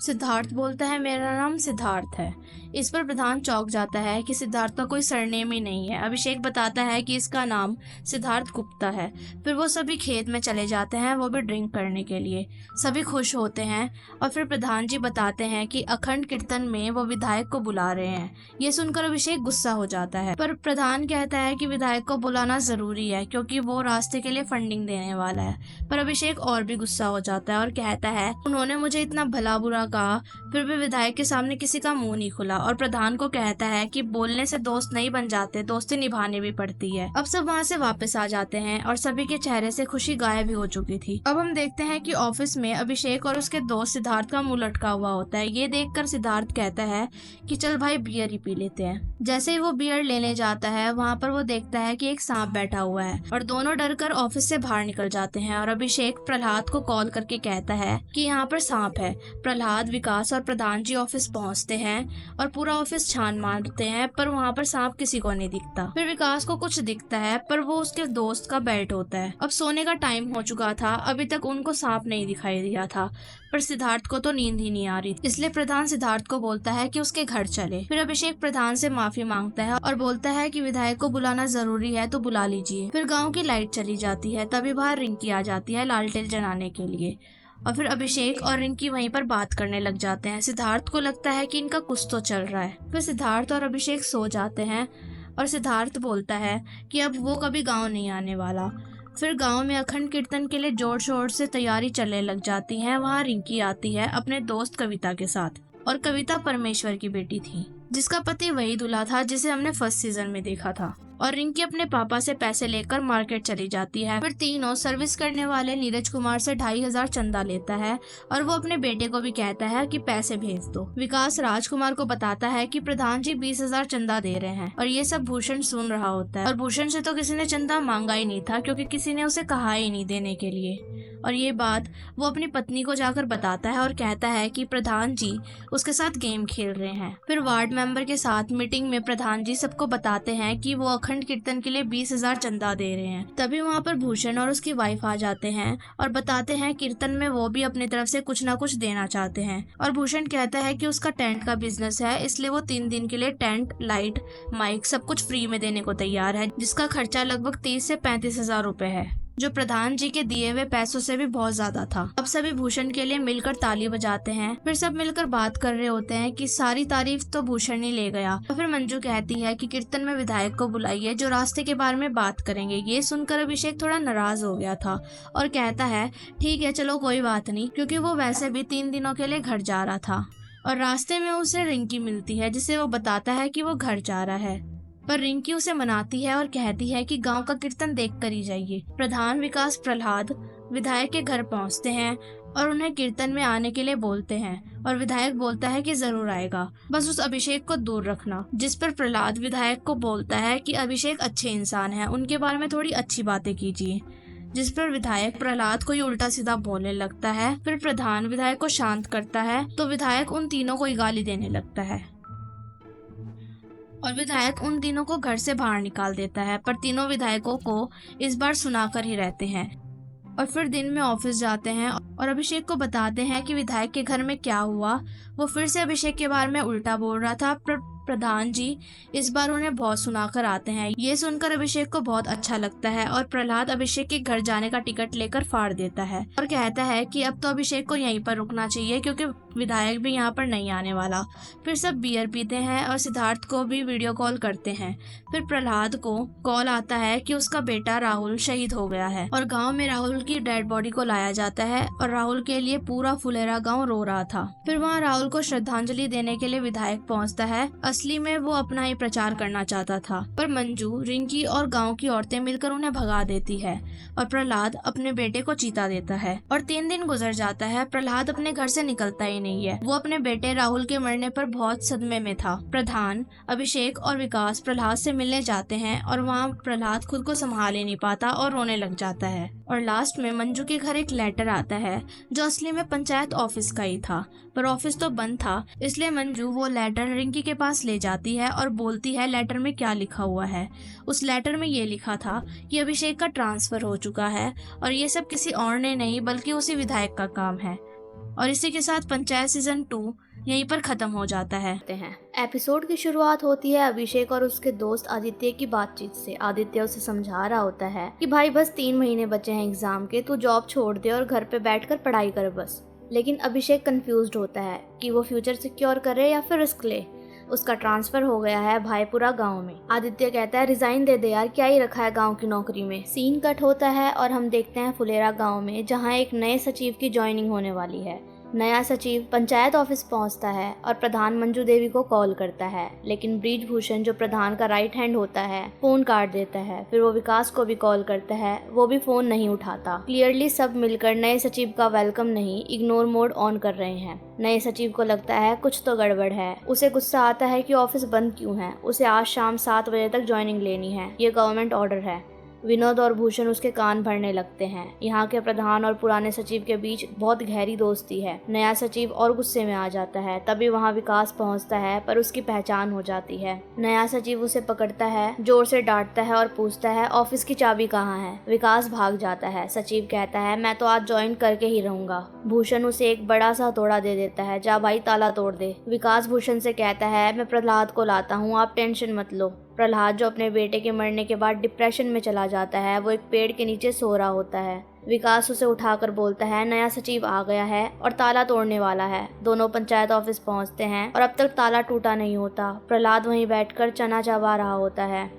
Speaker 1: सिद्धार्थ बोलता है मेरा नाम सिद्धार्थ है। इस पर प्रधान चौंक जाता है कि सिद्धार्थ का कोई सरनेम ही नहीं है। अभिषेक बताता है कि इसका नाम सिद्धार्थ गुप्ता है। फिर वो सभी खेत में चले जाते हैं, वो भी ड्रिंक करने के लिए। सभी खुश होते हैं और फिर प्रधान जी बताते हैं कि अखंड कीर्तन में वो विधायक को बुला रहे हैं। ये सुनकर अभिषेक गुस्सा हो जाता है, पर प्रधान कहता है कि विधायक को बुलाना जरूरी है क्योंकि वो रास्ते के लिए फंडिंग देने वाला है। पर अभिषेक और भी गुस्सा हो जाता है और कहता है उन्होंने मुझे इतना भला बुरा कहा, फिर भी विधायक के सामने किसी का मुंह नहीं खुला। और प्रधान को कहता है कि बोलने से दोस्त नहीं बन जाते, दोस्ती निभानी भी पड़ती है। अब सब वहाँ से वापस आ जाते हैं और सभी के चेहरे से खुशी गायब भी हो चुकी थी। अब हम देखते हैं कि ऑफिस में अभिषेक और उसके दोस्त सिद्धार्थ का मुंह लटका हुआ होता है। ये देखकर सिद्धार्थ कहता है कि चल भाई बियर ही पी लेते हैं। जैसे ही वो बियर लेने जाता है, वहाँ पर वो देखता है कि एक सांप बैठा हुआ है और दोनों डरकर ऑफिस से बाहर निकल जाते हैं। और अभिषेक प्रहलाद को कॉल करके कहता है कि यहाँ पर सांप है। प्रहलाद, विकास और प्रधान जी ऑफिस पहुँचते हैं और पूरा ऑफिस छान मारते हैं, पर वहाँ पर सांप किसी को नहीं दिखता। फिर विकास को कुछ दिखता है, पर वो उसके दोस्त का बेल्ट होता है। अब सोने का टाइम हो चुका था, अभी तक उनको सांप नहीं दिखाई दिया था, पर सिद्धार्थ को तो नींद ही नहीं आ रही, इसलिए प्रधान सिद्धार्थ को बोलता है कि उसके घर चले। फिर अभिषेक प्रधान से माफी मांगता है और बोलता है कि विधायक को बुलाना जरूरी है तो बुला लीजिए। फिर गाँव की लाइट चली जाती है, तभी बाहर रिंकी आ जाती है लालटेन जलाने के लिए। और फिर अभिषेक और रिंकी वहीं पर बात करने लग जाते हैं। सिद्धार्थ को लगता है कि इनका कुछ तो चल रहा है। फिर सिद्धार्थ और अभिषेक सो जाते हैं और सिद्धार्थ बोलता है कि अब वो कभी गांव नहीं आने वाला। फिर गांव में अखंड कीर्तन के लिए जोर शोर से तैयारी चलने लग जाती है। वहाँ रिंकी आती है अपने दोस्त कविता के साथ, और कविता परमेश्वर की बेटी थी, जिसका पति वही दूल्हा था जिसे हमने फर्स्ट सीजन में देखा था। और रिंकी अपने पापा से पैसे लेकर मार्केट चली जाती है। फिर तीनों सर्विस करने वाले नीरज कुमार से 2500 चंदा लेता है और वो अपने बेटे को भी कहता है कि पैसे भेज दो। विकास राजकुमार को बताता है कि प्रधान जी 20,000 चंदा दे रहे हैं, और ये सब भूषण सुन रहा होता है। और भूषण से तो किसी ने चंदा मांगा ही नहीं था, क्योंकि किसी ने उसे कहा ही नहीं देने के लिए। और ये बात वो अपनी पत्नी को जाकर बताता है और कहता है कि प्रधान जी उसके साथ गेम खेल रहे हैं। फिर वार्ड मेंबर के साथ मीटिंग में प्रधान जी सबको बताते हैं कि वो अखंड कीर्तन के लिए 20,000 चंदा दे रहे हैं। तभी वहाँ पर भूषण और उसकी वाइफ आ जाते हैं और बताते हैं कीर्तन में वो भी अपनी तरफ से कुछ ना कुछ देना चाहते हैं। और भूषण कहता है कि उसका टेंट का बिजनेस है, इसलिए वो 3 दिन के लिए टेंट, लाइट, माइक सब कुछ फ्री में देने को तैयार है, जिसका खर्चा लगभग 30 से 35,000 रुपए है, जो प्रधान जी के दिए हुए पैसों से भी बहुत ज्यादा था। अब सभी भूषण के लिए मिलकर ताली बजाते हैं। फिर सब मिलकर बात कर रहे होते हैं कि सारी तारीफ तो भूषण ही ले गया। और फिर मंजू कहती है कि कीर्तन में विधायक को बुलाइए, जो रास्ते के बारे में बात करेंगे। ये सुनकर अभिषेक थोड़ा नाराज हो गया था और कहता है ठीक है चलो कोई बात नहीं, क्योंकि वो वैसे भी 3 दिनों के लिए घर जा रहा था। और रास्ते में उसे रिंकी मिलती है, जिसे वो बताता है कि वो घर जा रहा है, पर रिंकी उसे मनाती है और कहती है कि गांव का कीर्तन देख कर ही जाइए। प्रधान, विकास, प्रहलाद विधायक के घर पहुंचते हैं और उन्हें कीर्तन में आने के लिए बोलते हैं, और विधायक बोलता है कि जरूर आएगा, बस उस अभिषेक को दूर रखना। जिस पर प्रहलाद विधायक को बोलता है कि अभिषेक अच्छे इंसान है, उनके बारे में थोड़ी अच्छी बातें कीजिए। जिस पर विधायक प्रहलाद को ही उल्टा सीधा बोलने लगता है। फिर प्रधान विधायक को शांत करता है तो विधायक उन तीनों को ही गाली देने लगता है, और विधायक उन तीनों को घर से बाहर निकाल देता है। पर तीनों विधायकों को इस बार सुनाकर ही रहते हैं। और फिर दिन में ऑफिस जाते हैं और अभिषेक को बताते हैं कि विधायक के घर में क्या हुआ। वो फिर से अभिषेक के बारे में उल्टा बोल रहा था, पर प्रधान जी इस बार उन्हें बहुत सुनाकर आते हैं। ये सुनकर अभिषेक को बहुत अच्छा लगता है और प्रहलाद अभिषेक के घर जाने का टिकट लेकर फाड़ देता है और कहता है कि अब तो अभिषेक को यहीं पर रुकना चाहिए, क्योंकि विधायक भी यहाँ पर नहीं आने वाला। फिर सब बियर पीते हैं और सिद्धार्थ को भी वीडियो कॉल करते हैं। फिर प्रहलाद को कॉल आता है कि उसका बेटा राहुल शहीद हो गया है, और गांव में राहुल की डेड बॉडी को लाया जाता है, और राहुल के लिए पूरा फुलेरा गांव रो रहा था। फिर वहाँ राहुल को श्रद्धांजलि देने के लिए विधायक पहुँचता है। असली में वो अपना ही प्रचार करना चाहता था, पर मंजू, रिंकी और गाँव की औरतें मिलकर उन्हें भगा देती है, और प्रहलाद अपने बेटे को चीता देता है। और 3 दिन गुजर जाता है, प्रहलाद अपने घर से निकलता ही नहीं है। वो अपने बेटे राहुल के मरने पर बहुत सदमे में था। प्रधान, अभिषेक और विकास प्रहलाद से मिलने जाते हैं, और वहाँ प्रहलाद खुद को संभाल ही नहीं पाता और रोने लग जाता है। और लास्ट में मंजू के घर एक लेटर आता है, जो असली में पंचायत ऑफिस का ही था, पर ऑफिस तो बंद था, इसलिए मंजू वो लेटर रिंकी के पास ले जाती है और बोलती है लेटर में क्या लिखा हुआ है। उस लेटर में ये लिखा था कि अभिषेक का ट्रांसफर हो चुका है, और ये सब किसी और ने नहीं बल्कि उसी विधायक का काम है। और इसी के साथ पंचायत सीजन 2 यहीं पर खत्म हो जाता है।
Speaker 2: एपिसोड की शुरुआत होती है अभिषेक और उसके दोस्त आदित्य की बातचीत से। आदित्य उसे समझा रहा होता है कि भाई बस 3 महीने बचे हैं एग्जाम के, तू जॉब छोड़ दे और घर पे बैठकर पढ़ाई कर बस। लेकिन अभिषेक कंफ्यूज्ड होता है कि वो फ्यूचर सिक्योर करे या फिर रिस्क ले। उसका ट्रांसफर हो गया है भाईपुरा गांव में। आदित्य कहता है रिजाइन दे दे यार, क्या ही रखा है गांव की नौकरी में। सीन कट होता है और हम देखते हैं फुलेरा गांव में, जहां एक नए सचिव की ज्वाइनिंग होने वाली है। नया सचिव पंचायत ऑफिस पहुंचता है और प्रधान मंजू देवी को कॉल करता है, लेकिन ब्रिजभूषण जो प्रधान का राइट हैंड होता है फोन काट देता है। फिर वो विकास को भी कॉल करता है, वो भी फोन नहीं उठाता। क्लियरली सब मिलकर नए सचिव का वेलकम नहीं, इग्नोर मोड ऑन कर रहे हैं। नए सचिव को लगता है कुछ तो गड़बड़ है। उसे गुस्सा आता है कि ऑफिस बंद क्यों है। उसे आज शाम 7 बजे तक ज्वाइनिंग लेनी है, ये गवर्नमेंट ऑर्डर है। विनोद और भूषण उसके कान भरने लगते हैं। यहाँ के प्रधान और पुराने सचिव के बीच बहुत गहरी दोस्ती है। नया सचिव और गुस्से में आ जाता है। तभी वहाँ विकास पहुँचता है, पर उसकी पहचान हो जाती है। नया सचिव उसे पकड़ता है, जोर से डांटता है और पूछता है ऑफिस की चाबी कहाँ है। विकास भाग जाता है। सचिव कहता है मैं तो आज ज्वाइन करके ही रहूंगा। भूषण उसे एक बड़ा सा हथौड़ा दे देता है, जा भाई ताला तोड़ दे। विकास भूषण से कहता है मैं प्रहलाद को लाता हूँ, आप टेंशन मत लो। प्रहलाद जो अपने बेटे के मरने के बाद डिप्रेशन में चला जाता है, वो एक पेड़ के नीचे सो रहा होता है। विकास उसे उठाकर बोलता है नया सचिव आ गया है और ताला तोड़ने वाला है। दोनों पंचायत ऑफिस पहुंचते हैं और अब तक ताला टूटा नहीं होता। प्रहलाद वहीं बैठकर चना चबा रहा होता है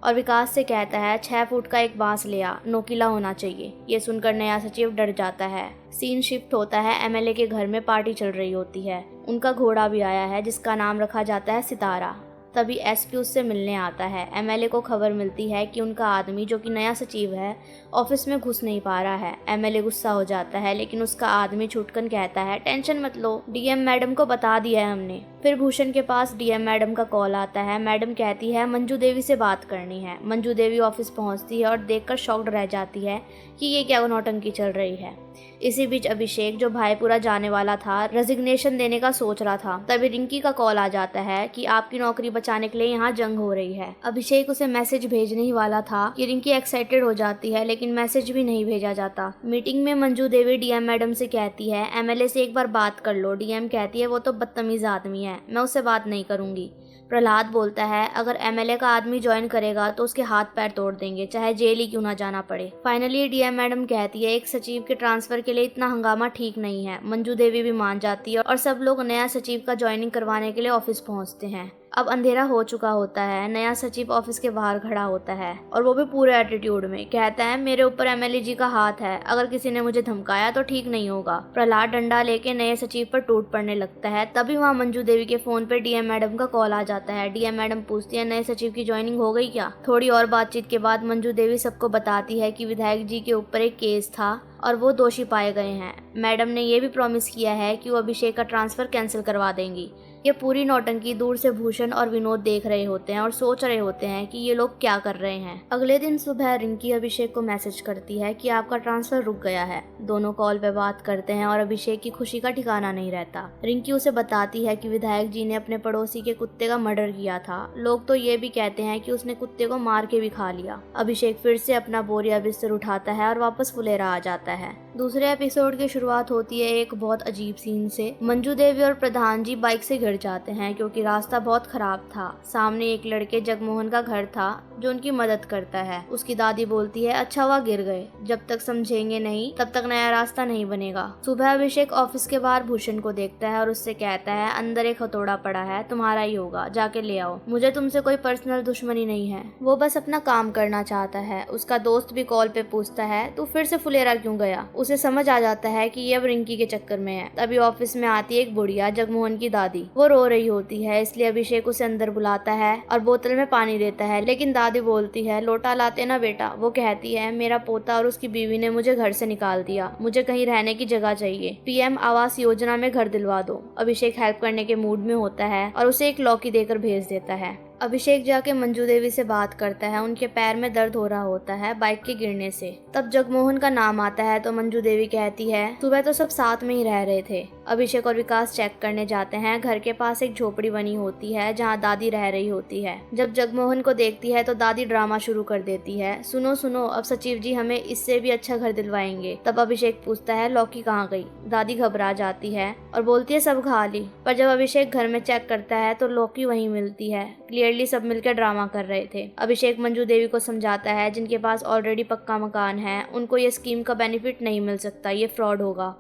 Speaker 2: और विकास से कहता है 6 फुट का एक बांस ले आ, नोकीला होना चाहिए। ये सुनकर नया सचिव डर जाता है। सीन शिफ्ट होता है। एमएलए के घर में पार्टी चल रही होती है। उनका घोड़ा भी आया है जिसका नाम रखा जाता है सितारा। तभी एसपी उससे मिलने आता है। एमएलए को खबर मिलती है कि उनका आदमी जो कि नया सचिव है ऑफिस में घुस नहीं पा रहा है। एमएलए गुस्सा हो जाता है लेकिन उसका आदमी छुटकन कहता है टेंशन मत लो, डीएम मैडम को बता दिया है हमने। फिर भूषण के पास डीएम मैडम का कॉल आता है। मैडम कहती है मंजू देवी से बात करनी है। मंजू देवी ऑफिस पहुंचती है और देखकर शॉक्ड रह जाती है कि ये क्या नौटंकी चल रही है। इसी बीच अभिषेक जो भाईपुरा जाने वाला था, रेजिग्नेशन देने का सोच रहा था, तभी रिंकी का कॉल आ जाता है कि आपकी नौकरी बचाने के लिए यहाँ जंग हो रही है। अभिषेक उसे मैसेज भेजने ही वाला था कि रिंकी एक्साइटेड हो जाती है लेकिन मैसेज भी नहीं भेजा जाता। मीटिंग में मंजू देवी डीएम मैडम से कहती है एमएलए से एक बार बात कर लो। डीएम कहती है वो तो बदतमीज आदमी है, मैं उससे बात नहीं करूंगी। प्रहलाद बोलता है अगर एमएलए का आदमी ज्वाइन करेगा तो उसके हाथ पैर तोड़ देंगे, चाहे जेल ही क्यों ना जाना पड़े। फाइनली डीएम मैडम कहती है एक सचिव के ट्रांसफर के लिए इतना हंगामा ठीक नहीं है। मंजू देवी भी मान जाती है और सब लोग नया सचिव का ज्वाइनिंग करवाने के लिए ऑफिस पहुंचते हैं। अब अंधेरा हो चुका होता है। नया सचिव ऑफिस के बाहर खड़ा होता है और वो भी पूरे एटीट्यूड में कहता है मेरे ऊपर एमएलए जी का हाथ है, अगर किसी ने मुझे धमकाया तो ठीक नहीं होगा। प्रहलाद डंडा लेके नए सचिव पर टूट पड़ने लगता है। तभी वहाँ मंजू देवी के फोन पे डीएम मैडम का कॉल आ जाता है। डीएम मैडम पूछती है नए सचिव की ज्वाइनिंग हो गई क्या। थोड़ी और बातचीत के बाद मंजू देवी सबको बताती है कि विधायक जी के ऊपर एक केस था और वो दोषी पाए गए हैं। मैडम ने ये भी प्रॉमिस किया है कि वो अभिषेक का ट्रांसफर कैंसिल करवा देंगी। ये पूरी नौटंकी दूर से भूषण और विनोद देख रहे होते हैं और सोच रहे होते हैं कि ये लोग क्या कर रहे हैं। अगले दिन सुबह रिंकी अभिषेक को मैसेज करती है कि आपका ट्रांसफर रुक गया है। दोनों कॉल पे बात करते हैं और अभिषेक की खुशी का ठिकाना नहीं रहता। रिंकी उसे बताती है कि विधायक जी ने अपने पड़ोसी के कुत्ते का मर्डर किया था। लोग तो ये भी कहते हैं कि उसने कुत्ते को मार के भी खा लिया। अभिषेक फिर से अपना बोरिया बिस्तर उठाता है और वापस फुलेरा आ जाता है। दूसरे एपिसोड की शुरुआत होती है एक बहुत अजीब सीन से। मंजू देवी और प्रधान जी बाइक से गिर जाते हैं क्योंकि रास्ता बहुत खराब था। सामने एक लड़के जगमोहन का घर था जो उनकी मदद करता है। उसकी दादी बोलती है अच्छा हुआ गिर गए, जब तक समझेंगे नहीं तब तक नया रास्ता नहीं बनेगा। सुबह अभिषेक ऑफिस के बाहर भूषण को देखता है और उससे कहता है अंदर एक हथौड़ा पड़ा है, तुम्हारा ही होगा, जाके ले आओ। मुझे तुमसे कोई पर्सनल दुश्मनी नहीं है। वो बस अपना काम करना चाहता है। उसका दोस्त भी कॉल पे पूछता है तू फिर से फुलेरा क्यों गया। उसे समझ आ जाता है कि ये अब रिंकी के चक्कर में है। तभी ऑफिस में आती है एक बुढ़िया, जगमोहन की दादी। वो रो रही होती है, इसलिए अभिषेक उसे अंदर बुलाता है और बोतल में पानी देता है, लेकिन दादी बोलती है लोटा लाते ना बेटा। वो कहती है मेरा पोता और उसकी बीवी ने मुझे घर से निकाल दिया, मुझे कहीं रहने की जगह चाहिए, पीएम आवास योजना में घर दिलवा दो। अभिषेक हेल्प करने के मूड में होता है और उसे एक लौकी देकर भेज देता है। अभिषेक जाके मंजू देवी से बात करता है। उनके पैर में दर्द हो रहा होता है बाइक के गिरने से। तब जगमोहन का नाम आता है तो मंजू देवी कहती है सुबह तो सब साथ में ही रह रहे थे। अभिषेक और विकास चेक करने जाते हैं। घर के पास एक झोपड़ी बनी होती है जहाँ दादी रह रही होती है। जब जगमोहन को देखती है तो दादी ड्रामा शुरू कर देती है, सुनो सुनो अब सचिव जी हमें इससे भी अच्छा घर दिलवाएंगे। तब अभिषेक पूछता है लौकी कहाँ गई। दादी घबरा जाती है और बोलती है सब खा ली। पर जब अभिषेक घर में चेक करता है तो लौकी वहीं मिलती है। क्लियरली सब मिलकर ड्रामा कर रहे थे। अभिषेक मंजू देवी को समझाता है जिनके पास ऑलरेडी पक्का मकान है उनको ये स्कीम का बेनिफिट नहीं मिल सकता, ये फ्रॉड होगा।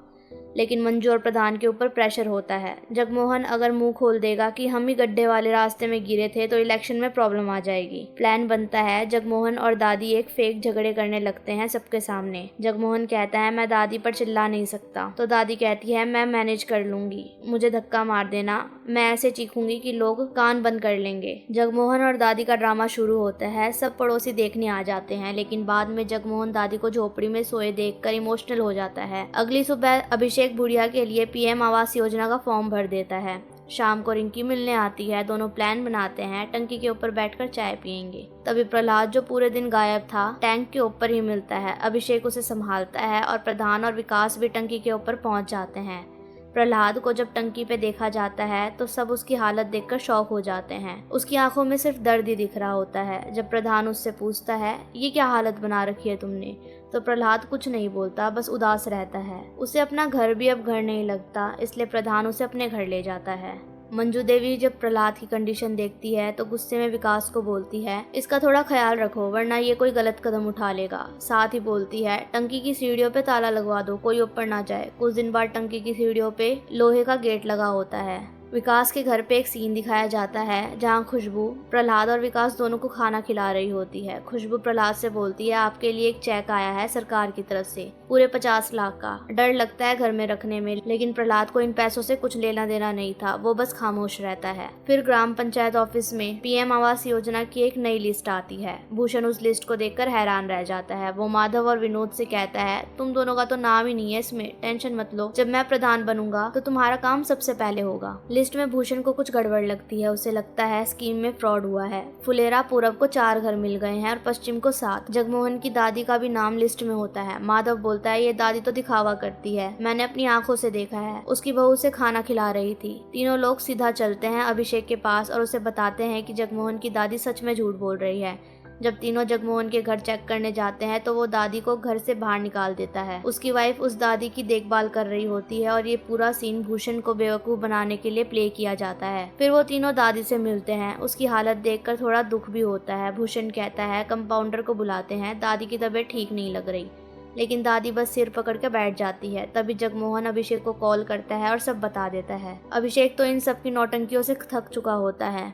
Speaker 2: लेकिन मंजू और प्रधान के ऊपर प्रेशर होता है। जगमोहन अगर मुंह खोल देगा कि हम ही गड्ढे वाले रास्ते में गिरे थे तो इलेक्शन में प्रॉब्लम आ जाएगी। प्लान बनता है। जगमोहन और दादी एक फेक झगड़े करने लगते हैं सबके सामने। जगमोहन कहता है मैं दादी पर चिल्ला नहीं सकता, तो दादी कहती है मैं मैनेज कर लूंगी, मुझे धक्का मार देना, मैं ऐसे चीखूंगी कि लोग कान बंद कर लेंगे। जगमोहन और दादी का ड्रामा शुरू होता है। सब पड़ोसी देखने आ जाते हैं, लेकिन बाद में जगमोहन दादी को झोपड़ी में सोए देखकर इमोशनल हो जाता है। अगली सुबह अभिषेक बुढ़िया के लिए पीएम आवास योजना का फॉर्म भर देता है। शाम को रिंकी मिलने आती है। दोनों प्लान बनाते हैं टंकी के ऊपर बैठकर चाय पियेंगे। तभी प्रहलाद जो पूरे दिन गायब था टैंक के ऊपर ही मिलता है। अभिषेक उसे संभालता है और प्रधान और विकास भी टंकी के ऊपर पहुंच जाते हैं। प्रहलाद को जब टंकी पे देखा जाता है तो सब उसकी हालत देखकर शॉक हो जाते हैं। उसकी आंखों में सिर्फ दर्द ही दिख रहा होता है। जब प्रधान उससे पूछता है ये क्या हालत बना रखी है तुमने, तो प्रहलाद कुछ नहीं बोलता, बस उदास रहता है। उसे अपना घर भी अब घर नहीं लगता, इसलिए प्रधान उसे अपने घर ले जाता है। मंजू देवी जब प्रहलाद की कंडीशन देखती है तो गुस्से में विकास को बोलती है, इसका थोड़ा ख्याल रखो वरना ये कोई गलत कदम उठा लेगा। साथ ही बोलती है, टंकी की सीढ़ियों पे ताला लगवा दो, कोई ऊपर ना जाए। कुछ दिन बाद टंकी की सीढ़ियों पे लोहे का गेट लगा होता है। विकास के घर पे एक सीन दिखाया जाता है जहाँ खुशबू प्रहलाद और विकास दोनों को खाना खिला रही होती है। खुशबू प्रहलाद से बोलती है, आपके लिए एक चेक आया है सरकार की तरफ से, पूरे 50 लाख का। डर लगता है घर में रखने में, लेकिन प्रहलाद को इन पैसों से कुछ लेना देना नहीं था, वो बस खामोश रहता है। फिर ग्राम पंचायत ऑफिस में पीएम आवास योजना की एक नई लिस्ट आती है। भूषण उस लिस्ट को देखकर हैरान रह जाता है। वो माधव और विनोद से कहता है, तुम दोनों का तो नाम ही नहीं है इसमें, टेंशन मत लो, जब मैं प्रधान बनूंगा तो तुम्हारा काम सबसे पहले होगा। लिस्ट में भूषण को कुछ गड़बड़ लगती है। उसे लगता है स्कीम में फ्रॉड हुआ है। फुलेरा पूरब को 4 घर मिल गए हैं और पश्चिम को 7। जगमोहन की दादी का भी नाम लिस्ट में होता है। माधव बोलता है, ये दादी तो दिखावा करती है, मैंने अपनी आंखों से देखा है, उसकी बहू से खाना खिला रही थी। तीनों लोग सीधा चलते हैं अभिषेक के पास और उसे बताते हैं कि जगमोहन की दादी सच में झूठ बोल रही है। जब तीनों जगमोहन के घर चेक करने जाते हैं तो वो दादी को घर से बाहर निकाल देता है। उसकी वाइफ उस दादी की देखभाल कर रही होती है और ये पूरा सीन भूषण को बेवकूफ बनाने के लिए प्ले किया जाता है। फिर वो तीनों दादी से मिलते हैं। उसकी हालत देखकर थोड़ा दुख भी होता है। भूषण कहता है, कंपाउंडर को बुलाते हैं, दादी की तबीयत ठीक नहीं लग रही। लेकिन दादी बस सिर पकड़ के बैठ जाती है। तभी जगमोहन अभिषेक को कॉल करता है और सब बता देता है। अभिषेक तो इन सब की नौटंकियों से थक चुका होता है।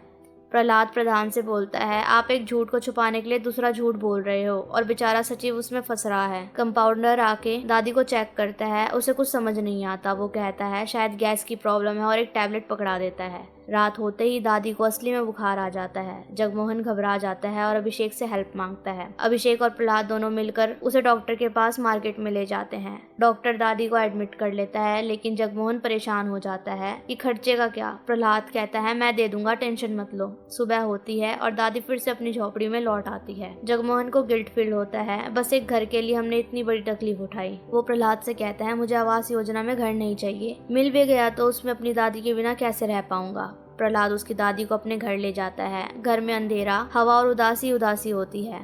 Speaker 2: प्रहलाद प्रधान से बोलता है, आप एक झूठ को छुपाने के लिए दूसरा झूठ बोल रहे हो और बेचारा सचिव उसमें फंस रहा है। कंपाउंडर आके दादी को चेक करता है। उसे कुछ समझ नहीं आता। वो कहता है शायद गैस की प्रॉब्लम है और एक टैबलेट पकड़ा देता है। रात होते ही दादी को असली में बुखार आ जाता है। जगमोहन घबरा जाता है और अभिषेक से हेल्प मांगता है। अभिषेक और प्रहलाद दोनों मिलकर उसे डॉक्टर के पास मार्केट में ले जाते हैं। डॉक्टर दादी को एडमिट कर लेता है, लेकिन जगमोहन परेशान हो जाता है कि खर्चे का क्या। प्रहलाद कहता है, मैं दे दूंगा, टेंशन मत लो। सुबह होती है और दादी फिर से अपनी झोपड़ी में लौट आती है। जगमोहन को गिल्ट फील होता है, बस एक घर के लिए हमने इतनी बड़ी तकलीफ उठाई। वो प्रहलाद से कहता है, मुझे आवास योजना में घर नहीं चाहिए, मिल भी गया तो उसमें अपनी दादी के बिना कैसे रह पाऊंगा। प्रहलाद उसकी दादी को अपने घर ले जाता है। घर में अंधेरा, हवा और उदासी उदासी होती है।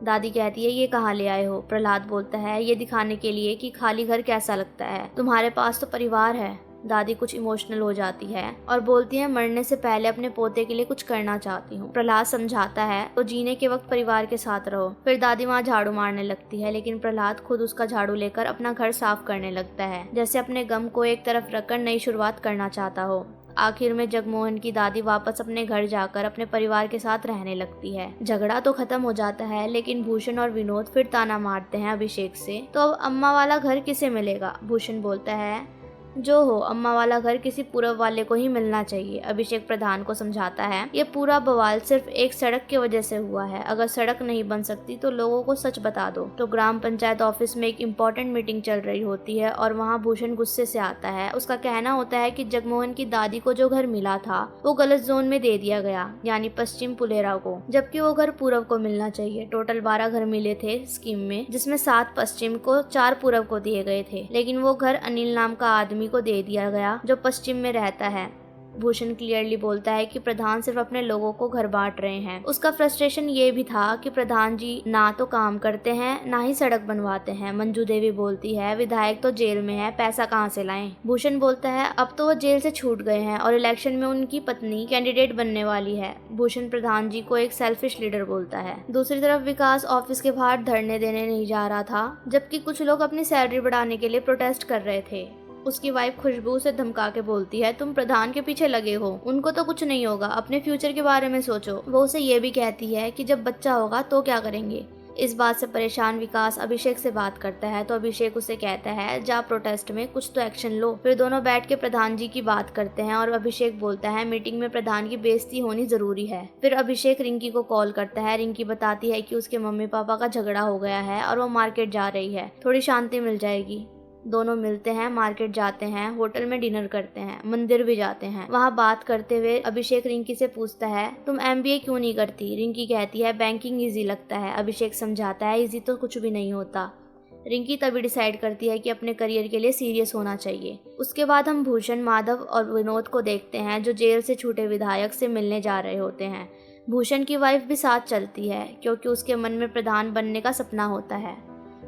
Speaker 2: दादी कहती है, ये कहाँ ले आए हो? प्रहलाद बोलता है, ये दिखाने के लिए कि खाली घर कैसा लगता है, तुम्हारे पास तो परिवार है। दादी कुछ इमोशनल हो जाती है और बोलती है, मरने से पहले अपने पोते के लिए कुछ करना चाहती हूँ। प्रहलाद समझाता है, तो जीने के वक्त परिवार के साथ रहो। फिर दादी वहाँ झाड़ू मारने लगती है, लेकिन प्रहलाद खुद उसका झाड़ू लेकर अपना घर साफ करने लगता है, जैसे अपने गम को एक तरफ रखकर नई शुरुआत करना चाहता हो। आखिर में जगमोहन की दादी वापस अपने घर जाकर अपने परिवार के साथ रहने लगती है। झगड़ा तो खत्म हो जाता है, लेकिन भूषण और विनोद फिर ताना मारते हैं अभिषेक से, तो अब अम्मा वाला घर किसे मिलेगा? भूषण बोलता है, जो हो, अम्मा वाला घर किसी पूरब वाले को ही मिलना चाहिए। अभिषेक प्रधान को समझाता है, ये पूरा बवाल सिर्फ एक सड़क की वजह से हुआ है, अगर सड़क नहीं बन सकती तो लोगों को सच बता दो। तो ग्राम पंचायत ऑफिस में एक इम्पोर्टेंट मीटिंग चल रही होती है और वहाँ भूषण गुस्से से आता है। उसका कहना होता है कि जगमोहन की दादी को जो घर मिला था वो गलत जोन में दे दिया गया, यानी पश्चिम पुलेरा को, जबकि वो घर पूरब को मिलना चाहिए। टोटल 12 घर मिले थे स्कीम में, जिसमें 7 पश्चिम को 4 पूरब को दिए गए थे, लेकिन वो घर अनिल नाम का आदमी को दे दिया गया जो पश्चिम में रहता है। भूषण क्लियरली बोलता है कि प्रधान सिर्फ अपने लोगों को घर बांट रहे हैं। उसका फ्रस्ट्रेशन ये भी था कि प्रधान जी ना तो काम करते हैं ना ही सड़क बनवाते हैं। मंजू देवी बोलती है, विधायक तो जेल में है, पैसा कहाँ से लाएं? भूषण बोलता है, अब तो वो जेल से छूट गए हैं और इलेक्शन में उनकी पत्नी कैंडिडेट बनने वाली है। भूषण प्रधान जी को एक सेल्फिश लीडर बोलता है। दूसरी तरफ विकास ऑफिस के बाहर धरने देने नहीं जा रहा था, जबकि कुछ लोग अपनी सैलरी बढ़ाने के लिए प्रोटेस्ट कर रहे थे। उसकी वाइफ खुशबू उसे धमका के बोलती है, तुम प्रधान के पीछे लगे हो, उनको तो कुछ नहीं होगा, अपने फ्यूचर के बारे में सोचो। वो उसे ये भी कहती है कि जब बच्चा होगा तो क्या करेंगे। इस बात से परेशान विकास अभिषेक से बात करता है, तो अभिषेक उसे कहता है, जा प्रोटेस्ट में कुछ तो एक्शन लो। फिर दोनों बैठ के प्रधान जी की बात करते हैं और अभिषेक बोलता है, मीटिंग में प्रधान की बेइज्जती होनी जरूरी है। फिर अभिषेक रिंकी को कॉल करता है। रिंकी बताती है कि उसके मम्मी पापा का झगड़ा हो गया है और वो मार्केट जा रही है, थोड़ी शांति मिल जाएगी। दोनों मिलते हैं, मार्केट जाते हैं, होटल में डिनर करते हैं, मंदिर भी जाते हैं। वहाँ बात करते हुए अभिषेक रिंकी से पूछता है, तुम MBA क्यों नहीं करती? रिंकी कहती है, बैंकिंग इजी लगता है। अभिषेक समझाता है, इजी तो कुछ भी नहीं होता। रिंकी तभी डिसाइड करती है कि अपने करियर के लिए सीरियस होना चाहिए। उसके बाद हम भूषण, माधव और विनोद को देखते हैं, जो जेल से छूटे विधायक से मिलने जा रहे होते हैं। भूषण की वाइफ भी साथ चलती है क्योंकि उसके मन में प्रधान बनने का सपना होता है।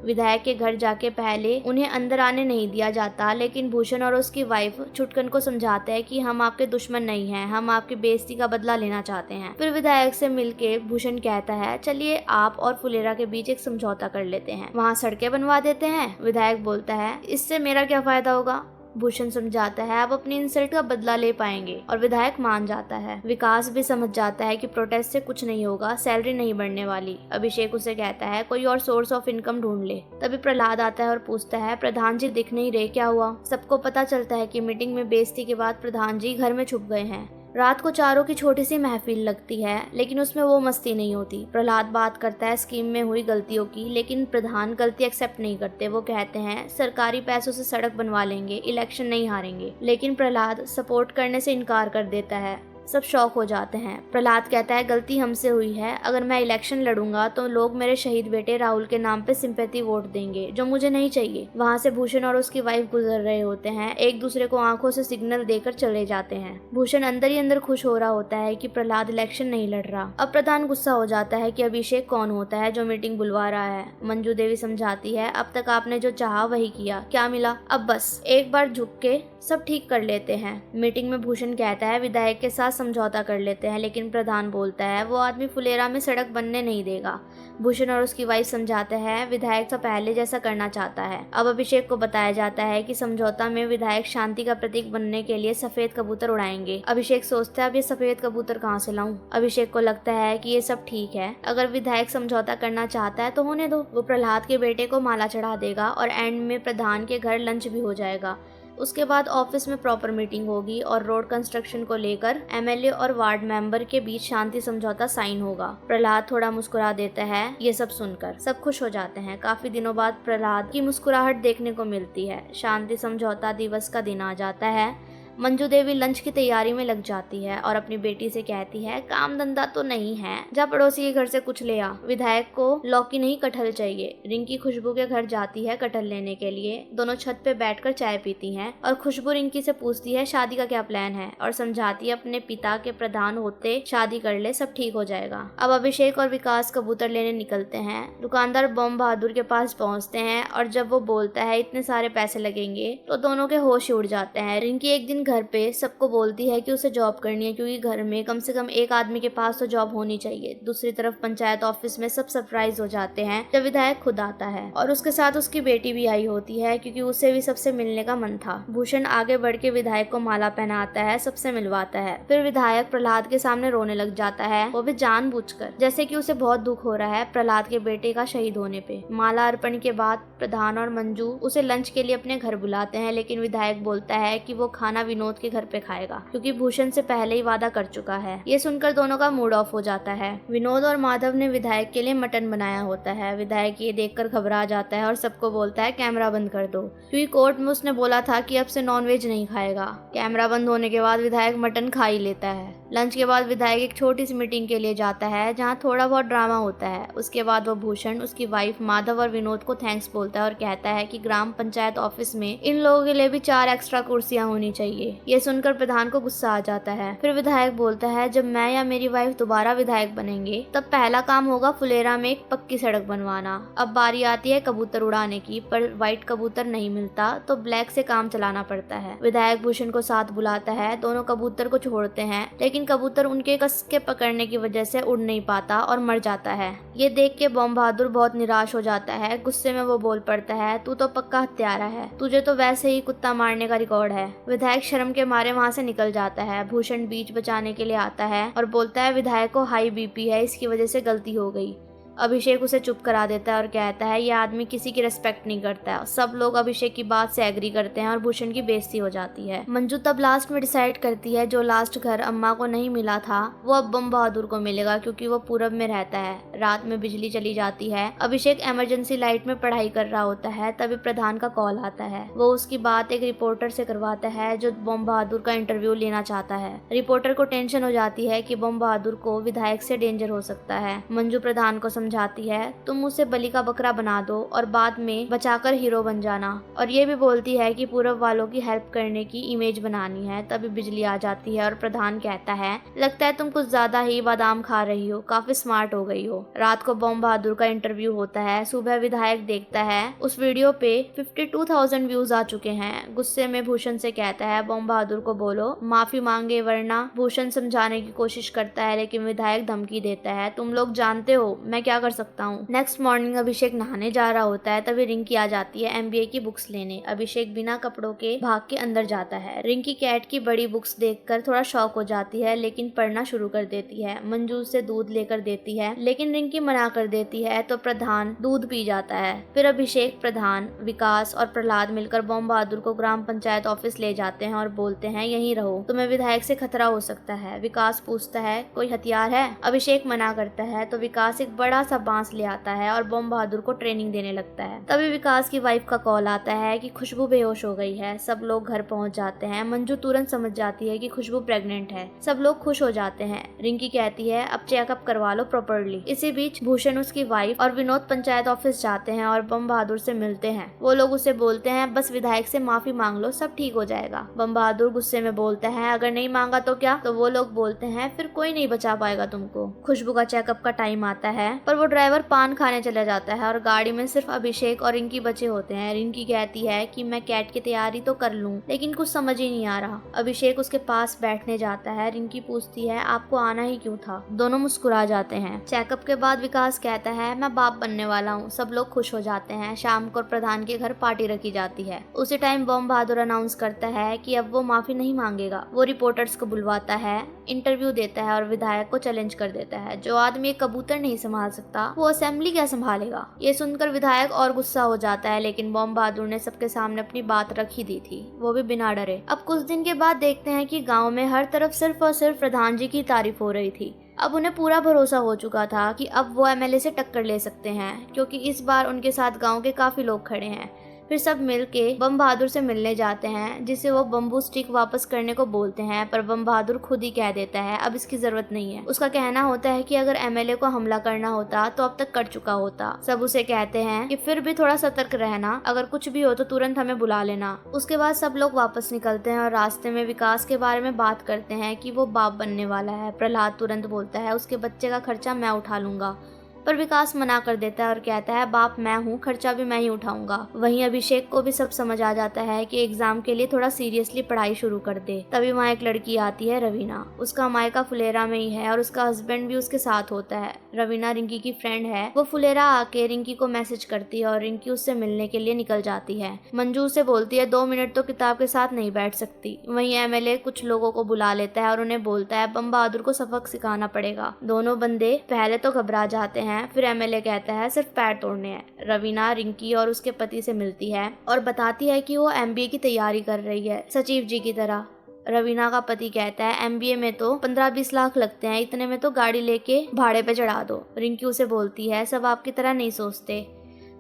Speaker 2: विधायक के घर जाके पहले उन्हें अंदर आने नहीं दिया जाता, लेकिन भूषण और उसकी वाइफ छुटकन को समझाते हैं कि हम आपके दुश्मन नहीं हैं, हम आपकी बेइज्जती का बदला लेना चाहते हैं। फिर विधायक से मिलके भूषण कहता है, चलिए आप और फुलेरा के बीच एक समझौता कर लेते हैं, वहाँ सड़कें बनवा देते हैं। विधायक बोलता है, इससे मेरा क्या फायदा होगा? भूषण समझाता है, आप अपनी इंसल्ट का बदला ले पाएंगे, और विधायक मान जाता है। विकास भी समझ जाता है कि प्रोटेस्ट से कुछ नहीं होगा, सैलरी नहीं बढ़ने वाली। अभिषेक उसे कहता है कोई और सोर्स ऑफ इनकम ढूंढ ले। तभी प्रहलाद आता है और पूछता है, प्रधान जी दिख नहीं रहे, क्या हुआ? सबको पता चलता है कि मीटिंग में बेइज्जती के बाद प्रधान जी घर में छुप गए हैं। रात को चारों की छोटी सी महफिल लगती है, लेकिन उसमें वो मस्ती नहीं होती। प्रहलाद बात करता है स्कीम में हुई गलतियों की, लेकिन प्रधान गलती एक्सेप्ट नहीं करते। वो कहते हैं सरकारी पैसों से सड़क बनवा लेंगे, इलेक्शन नहीं हारेंगे। लेकिन प्रहलाद सपोर्ट करने से इनकार कर देता है। सब शौक हो जाते हैं। प्रहलाद कहता है गलती हमसे हुई है, अगर मैं इलेक्शन लड़ूंगा तो लोग मेरे शहीद बेटे राहुल के नाम पे सिंपैथी वोट देंगे, जो मुझे नहीं चाहिए। वहाँ से भूषण और उसकी वाइफ गुजर रहे होते हैं, एक दूसरे को आंखों से सिग्नल देकर चले जाते हैं। भूषण अंदर ही अंदर खुश हो रहा होता है कि प्रहलाद इलेक्शन नहीं लड़ रहा। अब प्रधान गुस्सा हो जाता है कि अभिषेक कौन होता है जो मीटिंग बुलवा रहा है। मंजू देवी समझाती है, अब तक आपने जो चाहा वही किया, क्या मिला? अब बस एक बार झुक के सब ठीक कर लेते हैं। मीटिंग में भूषण कहता है विधायक के साथ समझौता कर लेते हैं, लेकिन प्रधान बोलता है वो आदमी फुलेरा में सड़क बनने नहीं देगा। भूषण और उसकी वाइफ समझाते हैं विधायक तो पहले जैसा करना चाहता है। अब अभिषेक को बताया जाता है कि समझौता में विधायक शांति का प्रतीक बनने के लिए सफेद कबूतर उड़ाएंगे। अभिषेक सोचता है अब ये सफेद कबूतर कहाँ से लाऊं? अभिषेक को लगता है कि ये सब ठीक है, अगर विधायक समझौता करना चाहता है तो होने दो। वो प्रहलाद के बेटे को माला चढ़ा देगा और एंड में प्रधान के घर लंच भी हो जाएगा। उसके बाद ऑफिस में प्रॉपर मीटिंग होगी और रोड कंस्ट्रक्शन को लेकर एमएलए और वार्ड मेंबर के बीच शांति समझौता साइन होगा। प्रहलाद थोड़ा मुस्कुरा देता है। ये सब सुनकर सब खुश हो जाते हैं। काफी दिनों बाद प्रहलाद की मुस्कुराहट देखने को मिलती है। शांति समझौता दिवस का दिन आ जाता है। मंजू देवी लंच की तैयारी में लग जाती है और अपनी बेटी से कहती है काम धंधा तो नहीं है, जा पड़ोसी के घर से कुछ ले आ। विधायक को लौकी नहीं कटहल चाहिए। रिंकी खुशबू के घर जाती है कटहल लेने के लिए। दोनों छत पे बैठकर चाय पीती हैं और खुशबू रिंकी से पूछती है शादी का क्या प्लान है और समझाती है अपने पिता के प्रधान होते शादी कर ले, सब ठीक हो जाएगा। अब अभिषेक और विकास कबूतर लेने निकलते हैं। दुकानदार बम बहादुर के पास पहुंचते हैं और जब वो बोलता है इतने सारे पैसे लगेंगे तो दोनों के होश उड़ जाते हैं। रिंकी एक दिन घर पे सबको बोलती है कि उसे जॉब करनी है, क्योंकि घर में कम से कम एक आदमी के पास तो जॉब होनी चाहिए। दूसरी तरफ पंचायत ऑफिस में सब सरप्राइज हो जाते हैं जब विधायक खुद आता है और उसके साथ उसकी बेटी भी आई होती है, क्योंकि उसे भी सबसे मिलने का मन था। भूषण आगे बढ़ के विधायक को माला पहनाता है, सबसे मिलवाता है। फिर विधायक प्रहलाद के सामने रोने लग जाता है, वो भी जानबूझकर, जैसे कि उसे बहुत दुख हो रहा है प्रहलाद के बेटे का शहीद होने पे। माला अर्पण के बाद प्रधान और मंजू उसे लंच के लिए अपने घर बुलाते हैं, लेकिन विधायक बोलता है कि वो खाना विनोद के घर पे खाएगा, क्योंकि भूषण से पहले ही वादा कर चुका है। ये सुनकर दोनों का मूड ऑफ हो जाता है। विनोद और माधव ने विधायक के लिए मटन बनाया होता है। विधायक ये देखकर घबरा जाता है और सबको बोलता है कैमरा बंद कर दो, क्योंकि कोर्ट में उसने बोला था कि अब से नॉनवेज नहीं खाएगा। कैमरा बंद होने के बाद विधायक मटन खा ही लेता है। लंच के बाद विधायक एक छोटी सी मीटिंग के लिए जाता है जहाँ थोड़ा बहुत ड्रामा होता है। उसके बाद वो भूषण, उसकी वाइफ, माधव और विनोद को थैंक्स बोलता है और कहता है कि ग्राम पंचायत ऑफिस में इन लोगों के लिए भी 4 एक्स्ट्रा कुर्सियां होनी चाहिए। ये सुनकर प्रधान को गुस्सा आ जाता है। फिर विधायक बोलता है जब मैं या मेरी वाइफ दोबारा विधायक बनेंगे तब पहला काम होगा फुलेरा में एक पक्की सड़क बनवाना। अब बारी आती है कबूतर उड़ाने की, पर व्हाइट कबूतर नहीं मिलता तो ब्लैक से काम चलाना पड़ता है। विधायक भूषण को साथ बुलाता है। दोनों कबूतर को छोड़ते हैं, लेकिन कबूतर उनके कस के पकड़ने की वजह से उड़ नहीं पाता और मर जाता है। ये देख के बम बहादुर बहुत निराश हो जाता है। गुस्से में वो बोल पड़ता है तू तो पक्का हत्यारा है, तुझे तो वैसे ही कुत्ता मारने का रिकॉर्ड है। विधायक शर्म के मारे वहाँ से निकल जाता है। भूषण बीच बचाने के लिए आता है और बोलता है विधायक को हाई बीपी है, इसकी वजह से गलती हो गई। अभिषेक उसे चुप करा देता है और कहता है ये आदमी किसी की रिस्पेक्ट नहीं करता है। सब लोग अभिषेक की बात से एग्री करते हैं और भूषण की बेइज्जती हो जाती है। मंजू तब लास्ट में डिसाइड करती है जो लास्ट घर अम्मा को नहीं मिला था वो अब बम बहादुर को मिलेगा, क्योंकि वो पूरब में रहता है। रात में बिजली चली जाती है। अभिषेक इमरजेंसी लाइट में पढ़ाई कर रहा होता है, तभी प्रधान का कॉल आता है। वो उसकी बात एक रिपोर्टर से करवाता है जो बम बहादुर का इंटरव्यू लेना चाहता है। रिपोर्टर को टेंशन हो जाती है कि बम बहादुर को विधायक से डेंजर हो सकता है। मंजू प्रधान को समझाती है तुम उसे बलि का बकरा बना दो और बाद में बचाकर हीरो बन जाना, और ये भी बोलती है कि पूरब वालों की हेल्प करने की इमेज बनानी है। तभी बिजली आ जाती है और प्रधान कहता है लगता है तुम कुछ ज्यादा ही बादाम खा रही हो, काफी स्मार्ट हो गई हो। रात को बम बहादुर का इंटरव्यू होता है। सुबह विधायक देखता है उस वीडियो पे 52,000 व्यूज आ चुके हैं। गुस्से में भूषण से कहता है बम बहादुर को बोलो माफी मांगे वरना। भूषण समझाने की कोशिश करता है लेकिन विधायक धमकी देता है तुम लोग जानते हो मैं क्या कर सकता हूँ। नेक्स्ट मॉर्निंग अभिषेक नहाने जा रहा होता है तभी रिंकी आ जाती है MBA की बुक्स लेने। अभिषेक बिना कपड़ों के भाग के अंदर जाता है। रिंकी कैट की बड़ी बुक्स देखकर थोड़ा शॉक हो जाती है लेकिन पढ़ना शुरू कर देती है। मंजू से दूध लेकर देती है लेकिन रिंकी मना कर देती है तो प्रधान दूध पी जाता है। फिर अभिषेक, प्रधान, विकास और प्रहलाद मिलकर बम बहादुर को ग्राम पंचायत ऑफिस ले जाते हैं और बोलते हैं यहीं रहो, तुम्हें विधायक से खतरा हो सकता है। विकास पूछता है कोई हथियार है? अभिषेक मना करता है तो विकास एक बड़ा सा बांस ले आता है और बम बहादुर को ट्रेनिंग देने लगता है। तभी विकास की वाइफ का कॉल आता है कि खुशबू बेहोश हो गई है। सब लोग घर पहुंच जाते हैं। मंजू तुरंत समझ जाती है कि खुशबू प्रेग्नेंट है। सब लोग खुश हो जाते हैं। रिंकी कहती है अब चेकअप करवा लो प्रॉपर्ली। इसी बीच भूषण, उसकी वाइफ और विनोद पंचायत ऑफिस जाते हैं और बम बहादुर से मिलते हैं। वो लोग उसे बोलते हैं बस विधायक से माफी मांग लो सब ठीक हो जाएगा। बम बहादुर गुस्से में बोलता है अगर नहीं मांगा तो क्या? तो वो लोग बोलते हैं फिर कोई नहीं बचा पाएगा तुमको। खुशबू का चेकअप का टाइम आता है पर वो ड्राइवर पान खाने चला जाता है और गाड़ी में सिर्फ अभिषेक और रिंकी बचे होते हैं। रिंकी कहती है कि मैं कैट की तैयारी तो कर लूं लेकिन कुछ समझ ही नहीं आ रहा। अभिषेक उसके पास बैठने जाता है। रिंकी पूछती है आपको आना ही क्यों था? दोनों मुस्कुरा जाते हैं। चेकअप के बाद विकास कहता है मैं बाप बनने वाला हूँ। सब लोग खुश हो जाते हैं। शाम को प्रधान के घर पार्टी रखी जाती है। उसी टाइम बम बहादुर अनाउंस करता है कि अब वो माफी नहीं मांगेगा। वो रिपोर्टर्स को बुलवाता है, इंटरव्यू देता है और विधायक को चैलेंज कर देता है जो आदमी एक कबूतर नहीं संभाल सकता वो असेंबली क्या संभालेगा। ये सुनकर विधायक और गुस्सा हो जाता है लेकिन बम बहादुर ने सबके सामने अपनी बात रख ही दी थी, वो भी बिना डरे। अब कुछ दिन के बाद देखते हैं कि गांव में हर तरफ सिर्फ और सिर्फ प्रधान जी की तारीफ हो रही थी। अब उन्हें पूरा भरोसा हो चुका था कि अब वो MLA से टक्कर ले सकते हैं क्योंकि इस बार उनके साथ गांव के काफी लोग खड़े हैं। फिर सब मिलके बम बहादुर से मिलने जाते हैं जिसे वो बम्बू स्टिक वापस करने को बोलते हैं पर बम बहादुर खुद ही कह देता है अब इसकी जरूरत नहीं है। उसका कहना होता है कि अगर MLA को हमला करना होता तो अब तक कर चुका होता। सब उसे कहते हैं कि फिर भी थोड़ा सतर्क रहना, अगर कुछ भी हो तो तुरंत हमें बुला लेना। उसके बाद सब लोग वापस निकलते हैं और रास्ते में विकास के बारे में बात करते हैं कि वो बाप बनने वाला है। प्रहलाद तुरंत बोलता है उसके बच्चे का खर्चा मैं उठा लूंगा पर विकास मना कर देता है और कहता है बाप मैं हूँ, खर्चा भी मैं ही उठाऊंगा। वहीं अभिषेक को भी सब समझ आ जाता है कि एग्जाम के लिए थोड़ा सीरियसली पढ़ाई शुरू कर दे। तभी वहाँ एक लड़की आती है, रवीना। उसका मायका फुलेरा में ही है और उसका हस्बैंड भी उसके साथ होता है। रवीना रिंकी की फ्रेंड है। वो फुलेरा आके रिंकी को मैसेज करती है और रिंकी उससे मिलने के लिए निकल जाती है। मंजू से बोलती है 2 मिनट तो किताब के साथ नहीं बैठ सकती। वहीं MLA कुछ लोगों को बुला लेता है और उन्हें बोलता है बम बहादुर को सबक सिखाना पड़ेगा। दोनों बंदे पहले तो घबरा जाते हैं फिर MLA कहता है सिर्फ पैर तोड़ने हैं। रवीना रिंकी और उसके पति से मिलती है और बताती है कि वो MBA की तैयारी कर रही है सचिव जी की तरह। रवीना का पति कहता है MBA में तो 15-20 लाख लगते हैं, इतने में तो गाड़ी लेके भाड़े पे चढ़ा दो। रिंकी उसे बोलती है सब आपकी तरह नहीं सोचते।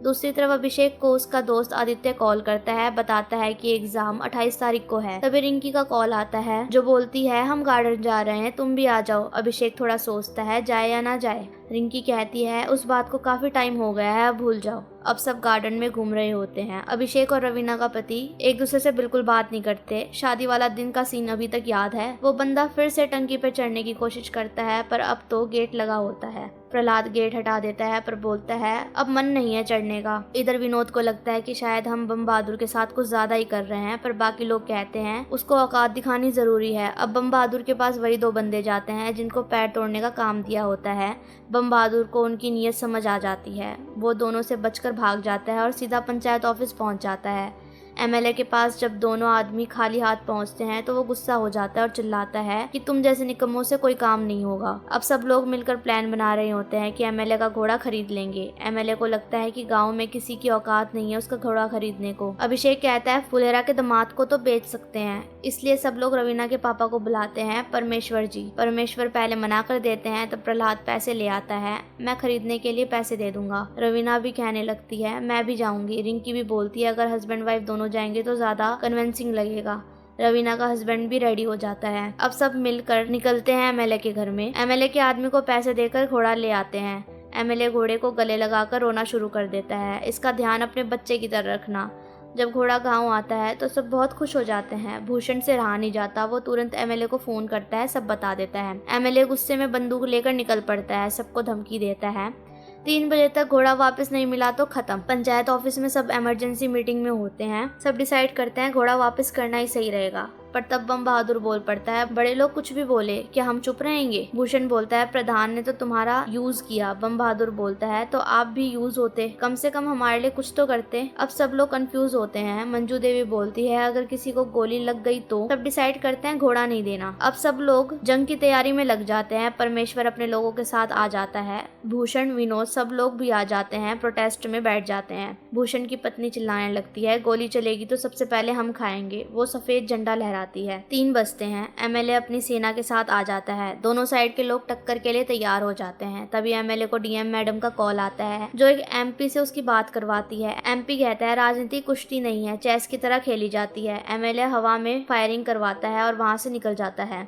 Speaker 2: दूसरी तरफ अभिषेक को उसका दोस्त आदित्य कॉल करता है, बताता है कि एग्जाम 28 तारीख को है। तभी रिंकी का कॉल आता है जो बोलती है हम गार्डन जा रहे हैं, तुम भी आ जाओ। अभिषेक थोड़ा सोचता है जाए या ना जाए। रिंकी कहती है उस बात को काफी टाइम हो गया है, अब भूल जाओ। अब सब गार्डन में घूम रहे होते हैं। अभिषेक और रवीना का पति एक दूसरे से बिल्कुल बात नहीं करते। शादी वाला दिन का सीन अभी तक याद है। वो बंदा फिर से टंकी पर चढ़ने की कोशिश करता है पर अब तो गेट लगा होता है। प्रहलाद गेट हटा देता है पर बोलता है अब मन नहीं है चढ़ने का। इधर विनोद को लगता है कि शायद हम बम बहादुर के साथ कुछ ज्यादा ही कर रहे हैं पर बाकी लोग कहते हैं उसको औकात दिखानी जरूरी है। अब बम बहादुर के पास वही 2 बंदे जाते हैं जिनको पैर तोड़ने का काम दिया होता है। बम बहादुर को उनकी नीयत समझ आ जाती है। वो दोनों से बचकर भाग जाता है और सीधा पंचायत ऑफिस पहुंच जाता है। MLA के पास जब दोनों आदमी खाली हाथ पहुंचते हैं तो वो गुस्सा हो जाता है और चिल्लाता है कि तुम जैसे निकम्मों से कोई काम नहीं होगा। अब सब लोग मिलकर प्लान बना रहे होते हैं कि MLA का घोड़ा खरीद लेंगे। MLA को लगता है कि गांव में किसी की औकात नहीं है उसका घोड़ा खरीदने को। अभिषेक कहता है फुलेरा के दामाद को तो बेच सकते हैं, इसलिए सब लोग रवीना के पापा को बुलाते हैं, परमेश्वर जी। परमेश्वर पहले मना कर देते हैं तो प्रहलाद पैसे ले आता है, मैं खरीदने के लिए पैसे दे दूंगा। रवीना भी कहने लगती है मैं भी जाऊंगी। रिंकी भी बोलती है अगर हस्बैंड वाइफ दोनों जाएंगे तो ज्यादा कन्विंसिंग लगेगा। रवीना का हस्बैंड भी रेडी हो जाता है। अब सब मिलकर निकलते हैं MLA के घर में। MLA के आदमी को पैसे देकर घोड़ा ले आते हैं। MLA घोड़े को गले लगाकर रोना शुरू कर देता है, इसका ध्यान अपने बच्चे की तरह रखना। जब घोड़ा गांव आता है तो सब बहुत खुश हो जाते हैं। भूषण से रहा नहीं जाता, वो तुरंत एमएलए को फोन करता है, सब बता देता है। एमएलए गुस्से में बंदूक लेकर निकल पड़ता है, सबको धमकी देता है 3 बजे तक घोड़ा वापस नहीं मिला तो खत्म। पंचायत ऑफिस में सब इमरजेंसी मीटिंग में होते हैं। सब डिसाइड करते हैं घोड़ा वापस करना ही सही रहेगा। पर तब बम बहादुर बोल पड़ता है, बड़े लोग कुछ भी बोले क्या हम चुप रहेंगे? भूषण बोलता है, प्रधान ने तो तुम्हारा यूज किया। बम बहादुर बोलता है, तो आप भी यूज होते, कम से कम हमारे लिए कुछ तो करते। अब सब लोग कंफ्यूज होते हैं। मंजू देवी बोलती है, अगर किसी को गोली लग गई तो? तब डिसाइड करते हैं घोड़ा नहीं देना। अब सब लोग जंग की तैयारी में लग जाते हैं। परमेश्वर अपने लोगों के साथ आ जाता है। भूषण, विनोद, सब लोग भी आ जाते हैं। प्रोटेस्ट में बैठ जाते हैं। भूषण की पत्नी चिल्लाने लगती है, गोली चलेगी तो सबसे पहले हम खाएंगे। वो सफेद झंडा लहराती है। 3 बजते हैं। एमएलए अपनी सेना के साथ आ जाता है। दोनों साइड के लोग टक्कर के लिए तैयार हो जाते हैं। तभी एमएलए को डीएम मैडम का कॉल आता है, जो एक एमपी से उसकी बात करवाती है। एमपी कहता है, राजनीति कुश्ती नहीं है, चेस की तरह खेली जाती है। एमएलए हवा में फायरिंग करवाता है और वहां से निकल जाता है।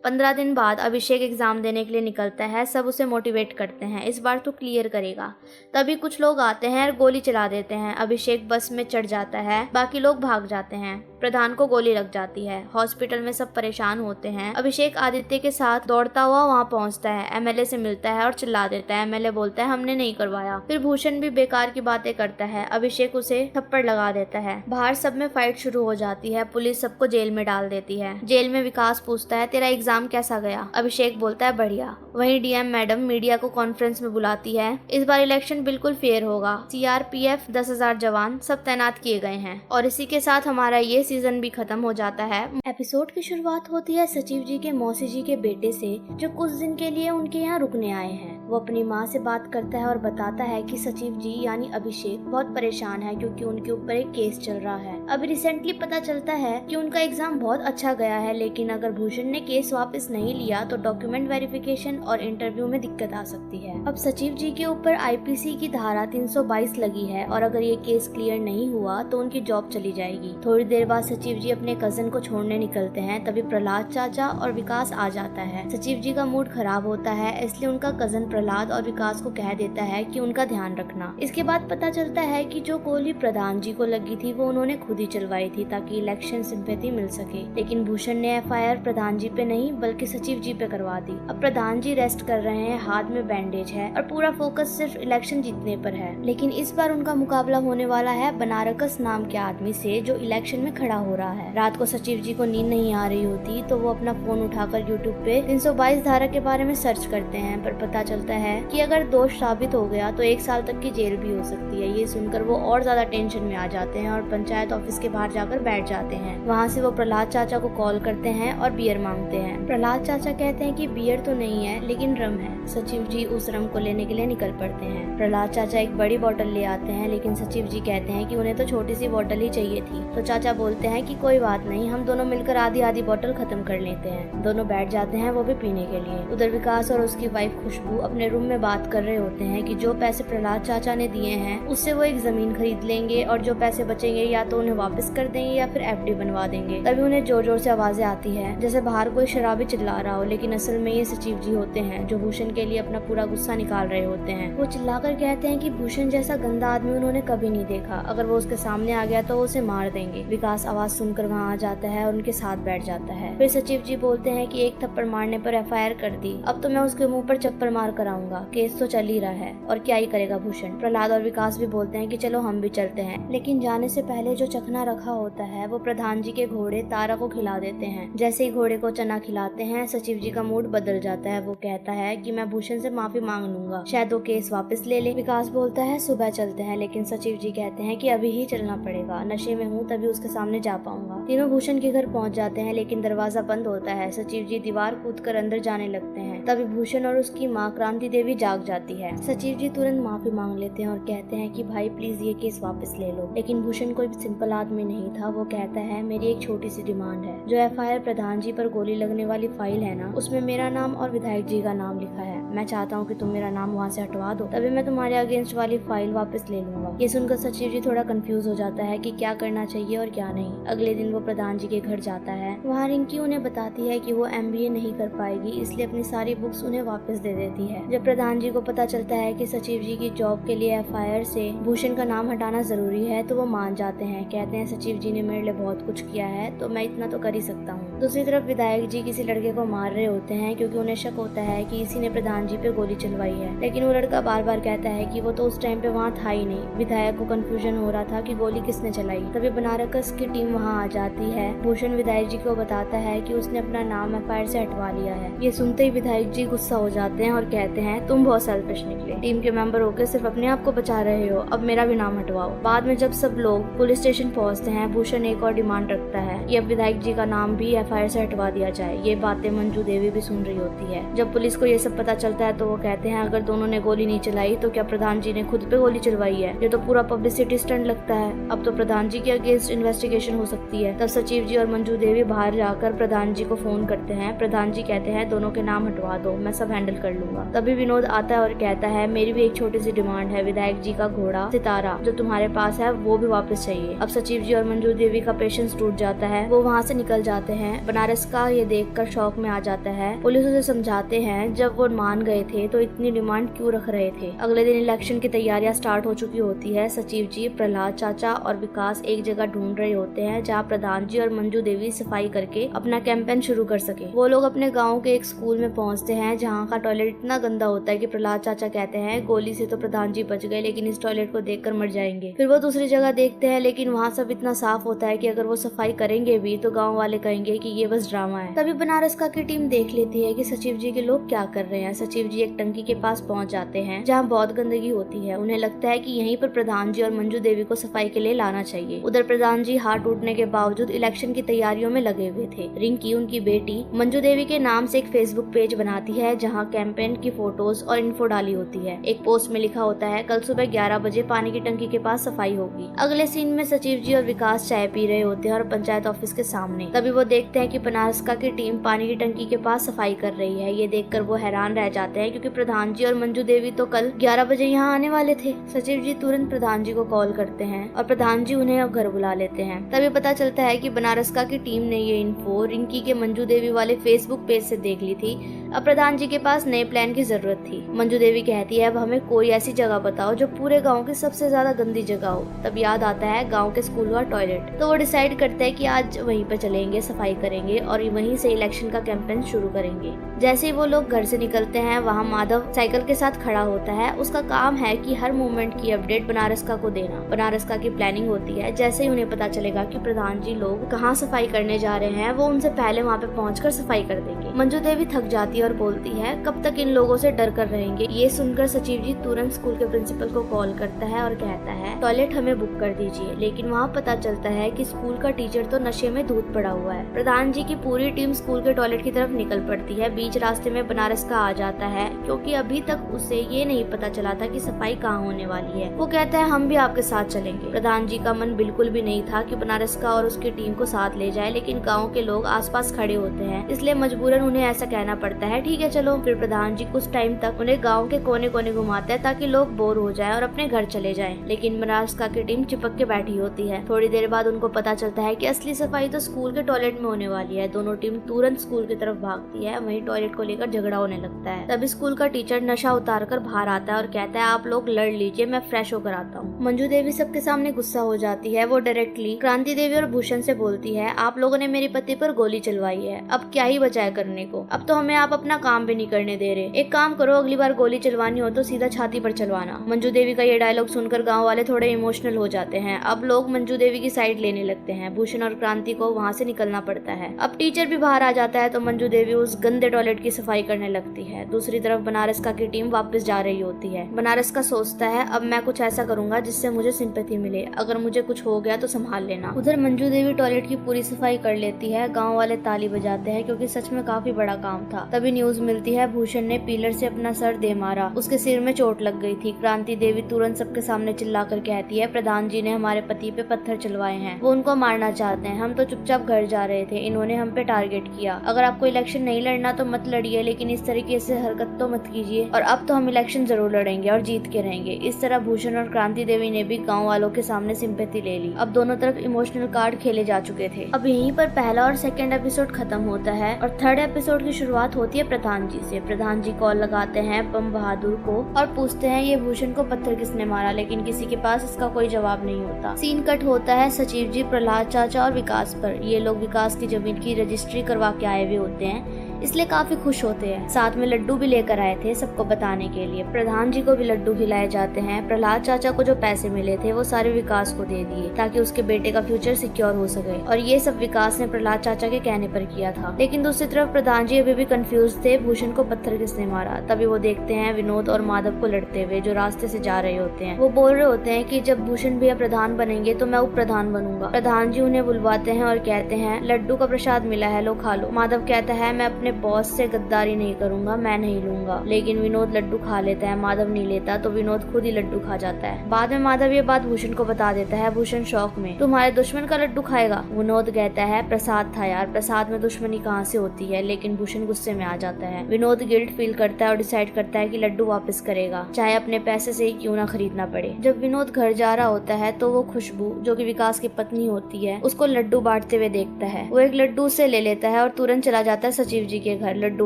Speaker 2: 15 दिन बाद अभिषेक एग्जाम देने के लिए निकलता है। सब उसे मोटिवेट करते हैं, इस बार तो क्लियर करेगा। तभी कुछ लोग आते हैं और गोली चला देते हैं। अभिषेक बस में चढ़ जाता है, बाकी लोग भाग जाते हैं। प्रधान को गोली लग जाती है। हॉस्पिटल में सब परेशान होते हैं। अभिषेक आदित्य के साथ दौड़ता हुआ वहाँ पहुँचता है। एमएलए से मिलता है और चिल्ला देता है। एमएलए बोलता है, हमने नहीं करवाया। फिर भूषण भी बेकार की बातें करता है। अभिषेक उसे थप्पड़ लगा देता है। बाहर सब में फाइट शुरू हो जाती है। पुलिस सबको जेल में डाल देती है। जेल में विकास पूछता है, तेरा एग्जाम कैसा गया? अभिषेक बोलता है, बढ़िया। वहीं डीएम मैडम मीडिया को कॉन्फ्रेंस में बुलाती है। इस बार इलेक्शन बिल्कुल फेयर होगा। सीआरपीएफ 10,000 जवान सब तैनात किए गए हैं। और इसी के साथ हमारा ये सीजन भी खत्म हो जाता है। एपिसोड की शुरुआत होती है सचिव जी के मौसी जी के बेटे से, जो कुछ दिन के लिए उनके यहाँ रुकने आए हैं। वो अपनी माँ से बात करता है और बताता है कि सचिव जी यानी अभिषेक बहुत परेशान है, क्योंकि उनके ऊपर एक केस चल रहा है। अभी रिसेंटली पता चलता है कि उनका एग्जाम बहुत अच्छा गया है, लेकिन अगर भूषण ने केस वापस नहीं लिया तो डॉक्यूमेंट वेरिफिकेशन और इंटरव्यू में दिक्कत आ सकती है। अब सचिव जी के ऊपर आईपीसी की धारा 322 लगी है, और अगर ये केस क्लियर नहीं हुआ तो उनकी जॉब चली जाएगी। थोड़ी देर बाद सचिव जी अपने कजन को छोड़ने निकलते हैं। तभी प्रहलाद चाचा और विकास आ जाता है। सचिव जी का मूड खराब होता है, इसलिए उनका कजन प्रहलाद और विकास को कह देता है कि उनका ध्यान रखना। इसके बाद पता चलता है कि जो गोली प्रधान जी को लगी थी वो उन्होंने खुद ही चलवाई थी, ताकि इलेक्शन सिंपैथी मिल सके। लेकिन भूषण ने एफआईआर प्रधान जी पे नहीं बल्कि सचिव जी पे करवा दी। अब प्रधान जी रेस्ट कर रहे हैं, हाथ में बैंडेज है और पूरा फोकस सिर्फ इलेक्शन जीतने पर है। लेकिन इस बार उनका मुकाबला होने वाला है बनारकस नाम के आदमी से, जो इलेक्शन में खड़ा हो रहा है। रात को सचिव जी को नींद नहीं आ रही होती, तो वो अपना फोन उठाकर यूट्यूब पे 322 धारा के बारे में सर्च करते हैं। पर पता चलता है कि अगर दोष साबित हो गया तो 1 साल तक की जेल भी हो सकती है। ये सुनकर वो और ज्यादा टेंशन में आ जाते हैं और पंचायत ऑफिस के बाहर जाकर बैठ जाते हैं। वहाँ से वो प्रहलाद चाचा को कॉल करते हैं और बियर मांगते हैं। प्रहलाद चाचा कहते हैं कि बियर तो नहीं है, लेकिन रम है। सचिव जी उस रम को लेने के लिए निकल पड़ते हैं। प्रहलाद चाचा एक बड़ी बोतल ले आते हैं, लेकिन सचिव जी कहते हैं कि उन्हें तो छोटी सी बोतल ही चाहिए थी। तो चाचा बोलते हैं कि कोई बात नहीं, हम दोनों मिलकर आधी आधी बोतल खत्म कर लेते हैं। दोनों बैठ जाते हैं, वो भी पीने के लिए। उधर विकास और उसकी वाइफ खुशबू अपने रूम में बात कर रहे होते हैं कि जो पैसे प्रहलाद चाचा ने दिए हैं उससे वो एक जमीन खरीद लेंगे, और जो पैसे बचेंगे या तो उन्हें वापस कर देंगे या फिर एफडी बनवा देंगे। तभी उन्हें जोर जोर से आवाजें आती है, जैसे बाहर कोई शराबी चिल्ला रहा हो, लेकिन असल में ये सचिव जी होते हैं, जो भूषण के लिए अपना पूरा गुस्सा निकाल रहे होते हैं। वो चिल्लाकर कहते हैं कि भूषण जैसा गंदा आदमी उन्होंने कभी नहीं देखा, अगर वो उसके सामने आ गया तो वो उसे मार देंगे। विकास आवाज सुनकर वहाँ आ जाता है और उनके साथ बैठ जाता है। फिर सचिव जी बोलते हैं कि एक थप्पड़ मारने पर एफआईआर कर दी, अब तो मैं उसके मुंह पर चप्पल मार कर आऊंगा, केस तो चल ही रहा है और क्या ही करेगा भूषण। प्रहलाद और विकास भी बोलते हैं कि चलो हम भी चलते हैं, लेकिन जाने से पहले जो चखना रखा होता है वो प्रधान जी के घोड़े तारा को खिला देते हैं। जैसे ही घोड़े को चना खिलाते हैं, सचिव जी का मूड बदल जाता है। वो कहता है कि मैं भूषण से माफी मांग लूंगा, शायद वो केस वापस ले ले। विकास बोलता है सुबह चलते हैं, लेकिन सचिव जी कहते हैं कि अभी ही चलना पड़ेगा, नशे में हूँ तभी उसके सामने जा पाऊंगा। तीनों भूषण के घर पहुँच जाते हैं, लेकिन दरवाजा बंद होता है। सचिव जी दीवार कूदकर अंदर जाने लगते हैं। तभी भूषण और उसकी माँ क्रांति देवी जाग जाती है। सचिव जी तुरंत माफी मांग लेते हैं और कहते हैं कि भाई प्लीज ये केस वापस ले लो। लेकिन भूषण कोई सिंपल आदमी नहीं था। वो कहता है मेरी एक छोटी सी डिमांड है, जो एफआईआर प्रधान जी पर गोली लगने वाली फाइल है ना, उसमें मेरा नाम और विधायक जी का नाम लिखा है। मैं चाहता हूँ कि तुम मेरा नाम वहाँ से हटवा दो, तभी मैं तुम्हारे अगेंस्ट वाली फाइल वापस ले लूंगा। ये सुनकर सचिव जी थोड़ा कंफ्यूज हो जाता है कि क्या करना चाहिए और क्या नहीं। नहीं। अगले दिन वो प्रधान जी के घर जाता है। वहाँ रिंकी उन्हें बताती है कि वो MBA नहीं कर पाएगी, इसलिए अपनी सारी बुक्स उन्हें वापस दे देती है। जब प्रधान जी को पता चलता है कि सचिव जी की जॉब के लिए FIR से भूषण का नाम हटाना जरूरी है तो वो मान जाते हैं। कहते हैं सचिव जी ने मेरे लिए बहुत कुछ किया है तो मैं इतना तो कर ही सकता हूँ। दूसरी तरफ विधायक जी किसी लड़के को मार रहे होते हैं क्योंकि उन्हें शक होता है कि इसी ने प्रधान जी पे गोली चलवाई है, लेकिन वो लड़का बार बार कहता है कि वो तो उस टाइम पे वहाँ था ही नहीं। विधायक को कंफ्यूजन हो रहा था कि गोली किसने चलाई। तभी बनारस की टीम वहाँ आ जाती है। भूषण विधायक जी को बताता है कि उसने अपना नाम FIR से हटवा लिया है। ये सुनते ही विधायक जी गुस्सा हो जाते हैं और कहते हैं तुम बहुत सेल्फिश निकले, टीम के मेंबर होकर सिर्फ अपने आप को बचा रहे हो, अब मेरा भी नाम हटवाओ। बाद में जब सब लोग पुलिस स्टेशन पहुँचते हैं, भूषण एक और डिमांड रखता है कि अब विधायक जी का नाम भी FIR से हटवा दिया जाए। ये बातें मंजू देवी भी सुन रही होती है। जब पुलिस को ये सब पता चलता है तो वो कहते हैं अगर दोनों ने गोली नहीं चलाई तो क्या प्रधान जी ने खुद पे गोली चलवाई है? ये तो पूरा पब्लिसिटी स्टंट लगता है। अब तो प्रधान जी के अगेंस्ट इन्वेस्टिगेशन हो सकती है। तब सचिव जी और मंजू देवी बाहर जाकर प्रधान जी को फोन करते हैं। प्रधान जी कहते हैं दोनों के नाम हटवा दो, मैं सब हैंडल कर लूंगा। तभी विनोद आता है और कहता है मेरी भी एक छोटी सी डिमांड है, विधायक जी का घोड़ा सितारा जो तुम्हारे पास है वो भी वापस चाहिए। अब सचिव जी और मंजू देवी का पेशेंस टूट जाता है, वो वहाँ से निकल जाते हैं। बनारस का ये देखकर शौक में आ जाता है। पुलिस उसे समझाते हैं जब वो मान गए थे तो इतनी डिमांड क्यों रख रहे थे। अगले दिन इलेक्शन की तैयारियां स्टार्ट हो चुकी होती है। सचिव जी, प्रहलाद चाचा और विकास एक जगह ढूंढ रहे होते हैं जहाँ प्रधान जी और मंजू देवी सफाई करके अपना कैंपेन शुरू कर सके। वो लोग अपने गाँव के एक स्कूल में पहुँचते हैं जहाँ का टॉयलेट इतना गंदा होता है कि प्रहलाद चाचा कहते हैं गोली से तो प्रधान जी बच गए लेकिन इस टॉयलेट को देखकर मर जाएंगे। फिर वो दूसरी जगह देखते हैं लेकिन वहाँ सब इतना साफ होता है कि अगर वो सफाई करेंगे भी तो गाँव वाले कहेंगे कि ये बस ड्रामा है। तभी बनारस का की टीम देख लेती है कि सचिव जी के लोग क्या कर रहे हैं। सचिव जी एक टंकी के पास पहुंच जाते हैं जहां बहुत गंदगी होती है। उन्हें लगता है कि यहीं पर प्रधान जी और मंजू देवी को सफाई के लिए लाना चाहिए। उधर प्रधान जी हाथ टूटने के बावजूद इलेक्शन की तैयारियों में लगे हुए थे। रिंकी, उनकी बेटी, मंजू देवी के नाम से एक फेसबुक पेज बनाती है जहाँ कैंपेन की फोटोज और इन्फो डाली होती है। एक पोस्ट में लिखा होता है कल सुबह 11 बजे पानी की टंकी के पास सफाई होगी। अगले सीन में सचिव जी और विकास चाय पी रहे होते हैं और पंचायत ऑफिस के सामने। तभी वो देखते हैं कि बनारस की टीम पानी की टंकी के पास सफाई कर रही है। ये देखकर वो हैरान रह जाते हैं क्योंकि प्रधान जी और मंजू देवी तो कल 11 बजे यहाँ आने वाले थे। सचिव जी तुरंत प्रधान जी को कॉल करते हैं और प्रधान जी उन्हें अब घर बुला लेते हैं। तभी पता चलता है कि बनारस की टीम ने ये इन्फो रिंकी के मंजू देवी वाले फेसबुक पेज से देख ली थी। अब प्रधान जी के पास नए प्लान की जरूरत थी। मंजू देवी कहती है अब हमें कोई ऐसी जगह बताओ जो पूरे गाँव की सबसे ज्यादा गंदी जगह हो। तब याद आता है गाँव के स्कूल का टॉयलेट। तो वो डिसाइड करते हैं कि आज वहीं पर चलेंगे, सफाई करेंगे और वहीं से इलेक्शन का कैंपेन शुरू करेंगे। जैसे ही वो लोग घर से निकलते हैं वहाँ माधव साइकिल के साथ खड़ा होता है। उसका काम है कि हर मूवमेंट की अपडेट बनारस को देना। बनारस की प्लानिंग होती है। जैसे ही उन्हें पता चलेगा कि प्रधान जी लोग कहाँ सफाई करने जा रहे हैं वो उनसे पहले वहाँ पे पहुँचकर सफाई कर देंगे। मंजू देवी थक जाती है और बोलती है कब तक इन लोगों से डर कर रहेंगे। ये सुनकर सचिव जी तुरंत स्कूल के प्रिंसिपल को कॉल करता है और कहता है टॉयलेट हमें बुक कर दीजिए। लेकिन वहाँ पता चलता है कि स्कूल का टीचर तो नशे में धूत पड़ा हुआ है। प्रधान जी की पूरी टीम स्कूल के टॉयलेट की तरफ निकल पड़ती है। बीच रास्ते में बनारस का आ जाता है क्योंकि अभी तक उसे ये नहीं पता चला था कि सफाई कहाँ होने वाली है। वो कहता है हम भी आपके साथ चलेंगे। प्रधान जी का मन बिल्कुल भी नहीं था कि बनारस का और उसकी टीम को साथ ले जाए, लेकिन गाँव के लोग आसपास खड़े होते हैं इसलिए मजबूरन उन्हें ऐसा कहना पड़ता है ठीक है चलो। फिर प्रधान जी कुछ टाइम तक उन्हें गाँव के कोने कोने घुमाते हैं ताकि लोग बोर हो जाए और अपने घर चले जाए। लेकिन बनारस की टीम चिपक के बैठी होती है। थोड़ी देर बाद उनको पता चलता है कि असली सफाई तो स्कूल के टॉयलेट में होने वाली है। दोनों टीम तुरंत स्कूल की तरफ भागती है। वहीं टॉयलेट को लेकर झगड़ा होने लगता है। तभी स्कूल का टीचर नशा उतार कर बाहर आता है और कहता है आप लोग लड़ लीजिए, मैं फ्रेश होकर आता हूँ। मंजू देवी सबके सामने गुस्सा हो जाती है। वो डायरेक्टली क्रांति देवी और भूषण से बोलती है आप लोगों ने मेरे पति पर गोली चलवाई है, अब क्या ही बचा है करने को। अब तो हमें आप अपना काम भी नहीं करने दे रहे। एक काम करो, अगली बार गोली चलवानी हो तो सीधा छाती पर चलवाना। मंजू देवी का ये डायलॉग सुनकर गाँव वाले थोड़े इमोशनल हो जाते हैं। अब लोग मंजू देवी की साइड लेने लगते हैं। भूषण और क्रांति को वहाँ से निकलना पड़ता है। अब टीचर भी बाहर आ जाता है तो मंजू देवी उस गंदे टॉयलेट की सफाई करने लगती है। दूसरी तरफ बनारस की टीम वापस जा रही होती है। बनारस का सोचता है अब मैं कुछ ऐसा करूंगा जिससे मुझे सिंपैथी मिले, अगर मुझे कुछ हो गया तो संभाल लेना। उधर मंजू देवी टॉयलेट की पूरी सफाई कर लेती है। गाँव वाले ताली बजाते हैं क्योंकि सच में काफी बड़ा काम था। तभी तभी न्यूज मिलती है भूषण ने पिलर से अपना सर दे मारा, उसके सिर में चोट लग गई थी। क्रांति देवी तुरंत सबके सामने चिल्लाकर कहती है, प्रधान जी ने हमारे पति पे पत्थर चलवाए हैं, वो उनको मारना चाहते हैं, हम तो चुपचाप घर जा रहे थे, इन्होंने हम पे टारगेट किया। अगर आपको इलेक्शन नहीं लड़ना तो मत लड़िए, लेकिन इस तरीके से हरकत तो मत कीजिए, और अब तो हम इलेक्शन जरूर लड़ेंगे और जीत के रहेंगे। इस तरह भूषण और क्रांति देवी ने भी गाँव वालों के सामने सिंपैथी ले ली। अब दोनों तरफ इमोशनल कार्ड खेले जा चुके थे। अब यहीं पर पहला और सेकंड एपिसोड खत्म होता है और थर्ड एपिसोड की शुरुआत होती है प्रधान जी से। प्रधान जी कॉल लगाते हैं बम बहादुर को और पूछते हैं ये भूषण को पत्थर किसने मारा, लेकिन किसी के पास इसका कोई जवाब नहीं होता। सीन कट होता है सचिव जी, प्रहलाद चाचा और विकास पर। ये लोग विकास की जमीन की रजिस्ट्री करवा के आए हुए होते हैं, इसलिए काफी खुश होते हैं। साथ में लड्डू भी लेकर आए थे सबको बताने के लिए। प्रधान जी को भी लड्डू खिलाए जाते हैं। प्रहलाद चाचा को जो पैसे मिले थे वो सारे विकास को दे दिए ताकि उसके बेटे का फ्यूचर सिक्योर हो सके, और ये सब विकास ने प्रहलाद चाचा के कहने पर किया था। लेकिन दूसरी तरफ प्रधान जी अभी भी कंफ्यूज थे भूषण को पत्थर किसने मारा। तभी वो देखते हैं विनोद और माधव को लड़ते हुए जो रास्ते से जा रहे होते हैं। वो बोल रहे होते हैं कि जब भूषण भैया प्रधान बनेंगे तो मैं उप प्रधान बनूंगा। प्रधान जी उन्हें बुलवाते हैं और कहते हैं लड्डू का प्रसाद मिला है, लो खा लो। माधव कहता है मैं अपने बॉस से गद्दारी नहीं करूंगा, मैं नहीं लूंगा। लेकिन विनोद लड्डू खा लेता है, माधव नहीं लेता, तो विनोद खुद ही लड्डू खा जाता है। बाद में माधव ये बात भूषण को बता देता है। भूषण शौक में, तुम्हारे दुश्मन का लड्डू खाएगा? विनोद कहता है प्रसाद था यार, प्रसाद में दुश्मनी कहाँ से होती है। लेकिन भूषण गुस्से में आ जाता है। विनोद गिल्ट फील करता है और डिसाइड करता है कि लड्डू वापस करेगा, चाहे अपने पैसे से ही क्यों ना खरीदना पड़े। जब विनोद घर जा रहा होता है तो वो खुशबू जो कि विकास की पत्नी होती है उसको लड्डू बांटते हुए देखता है। वो एक लड्डू से ले लेता है और तुरंत चला जाता है सचिव जी के घर लड्डू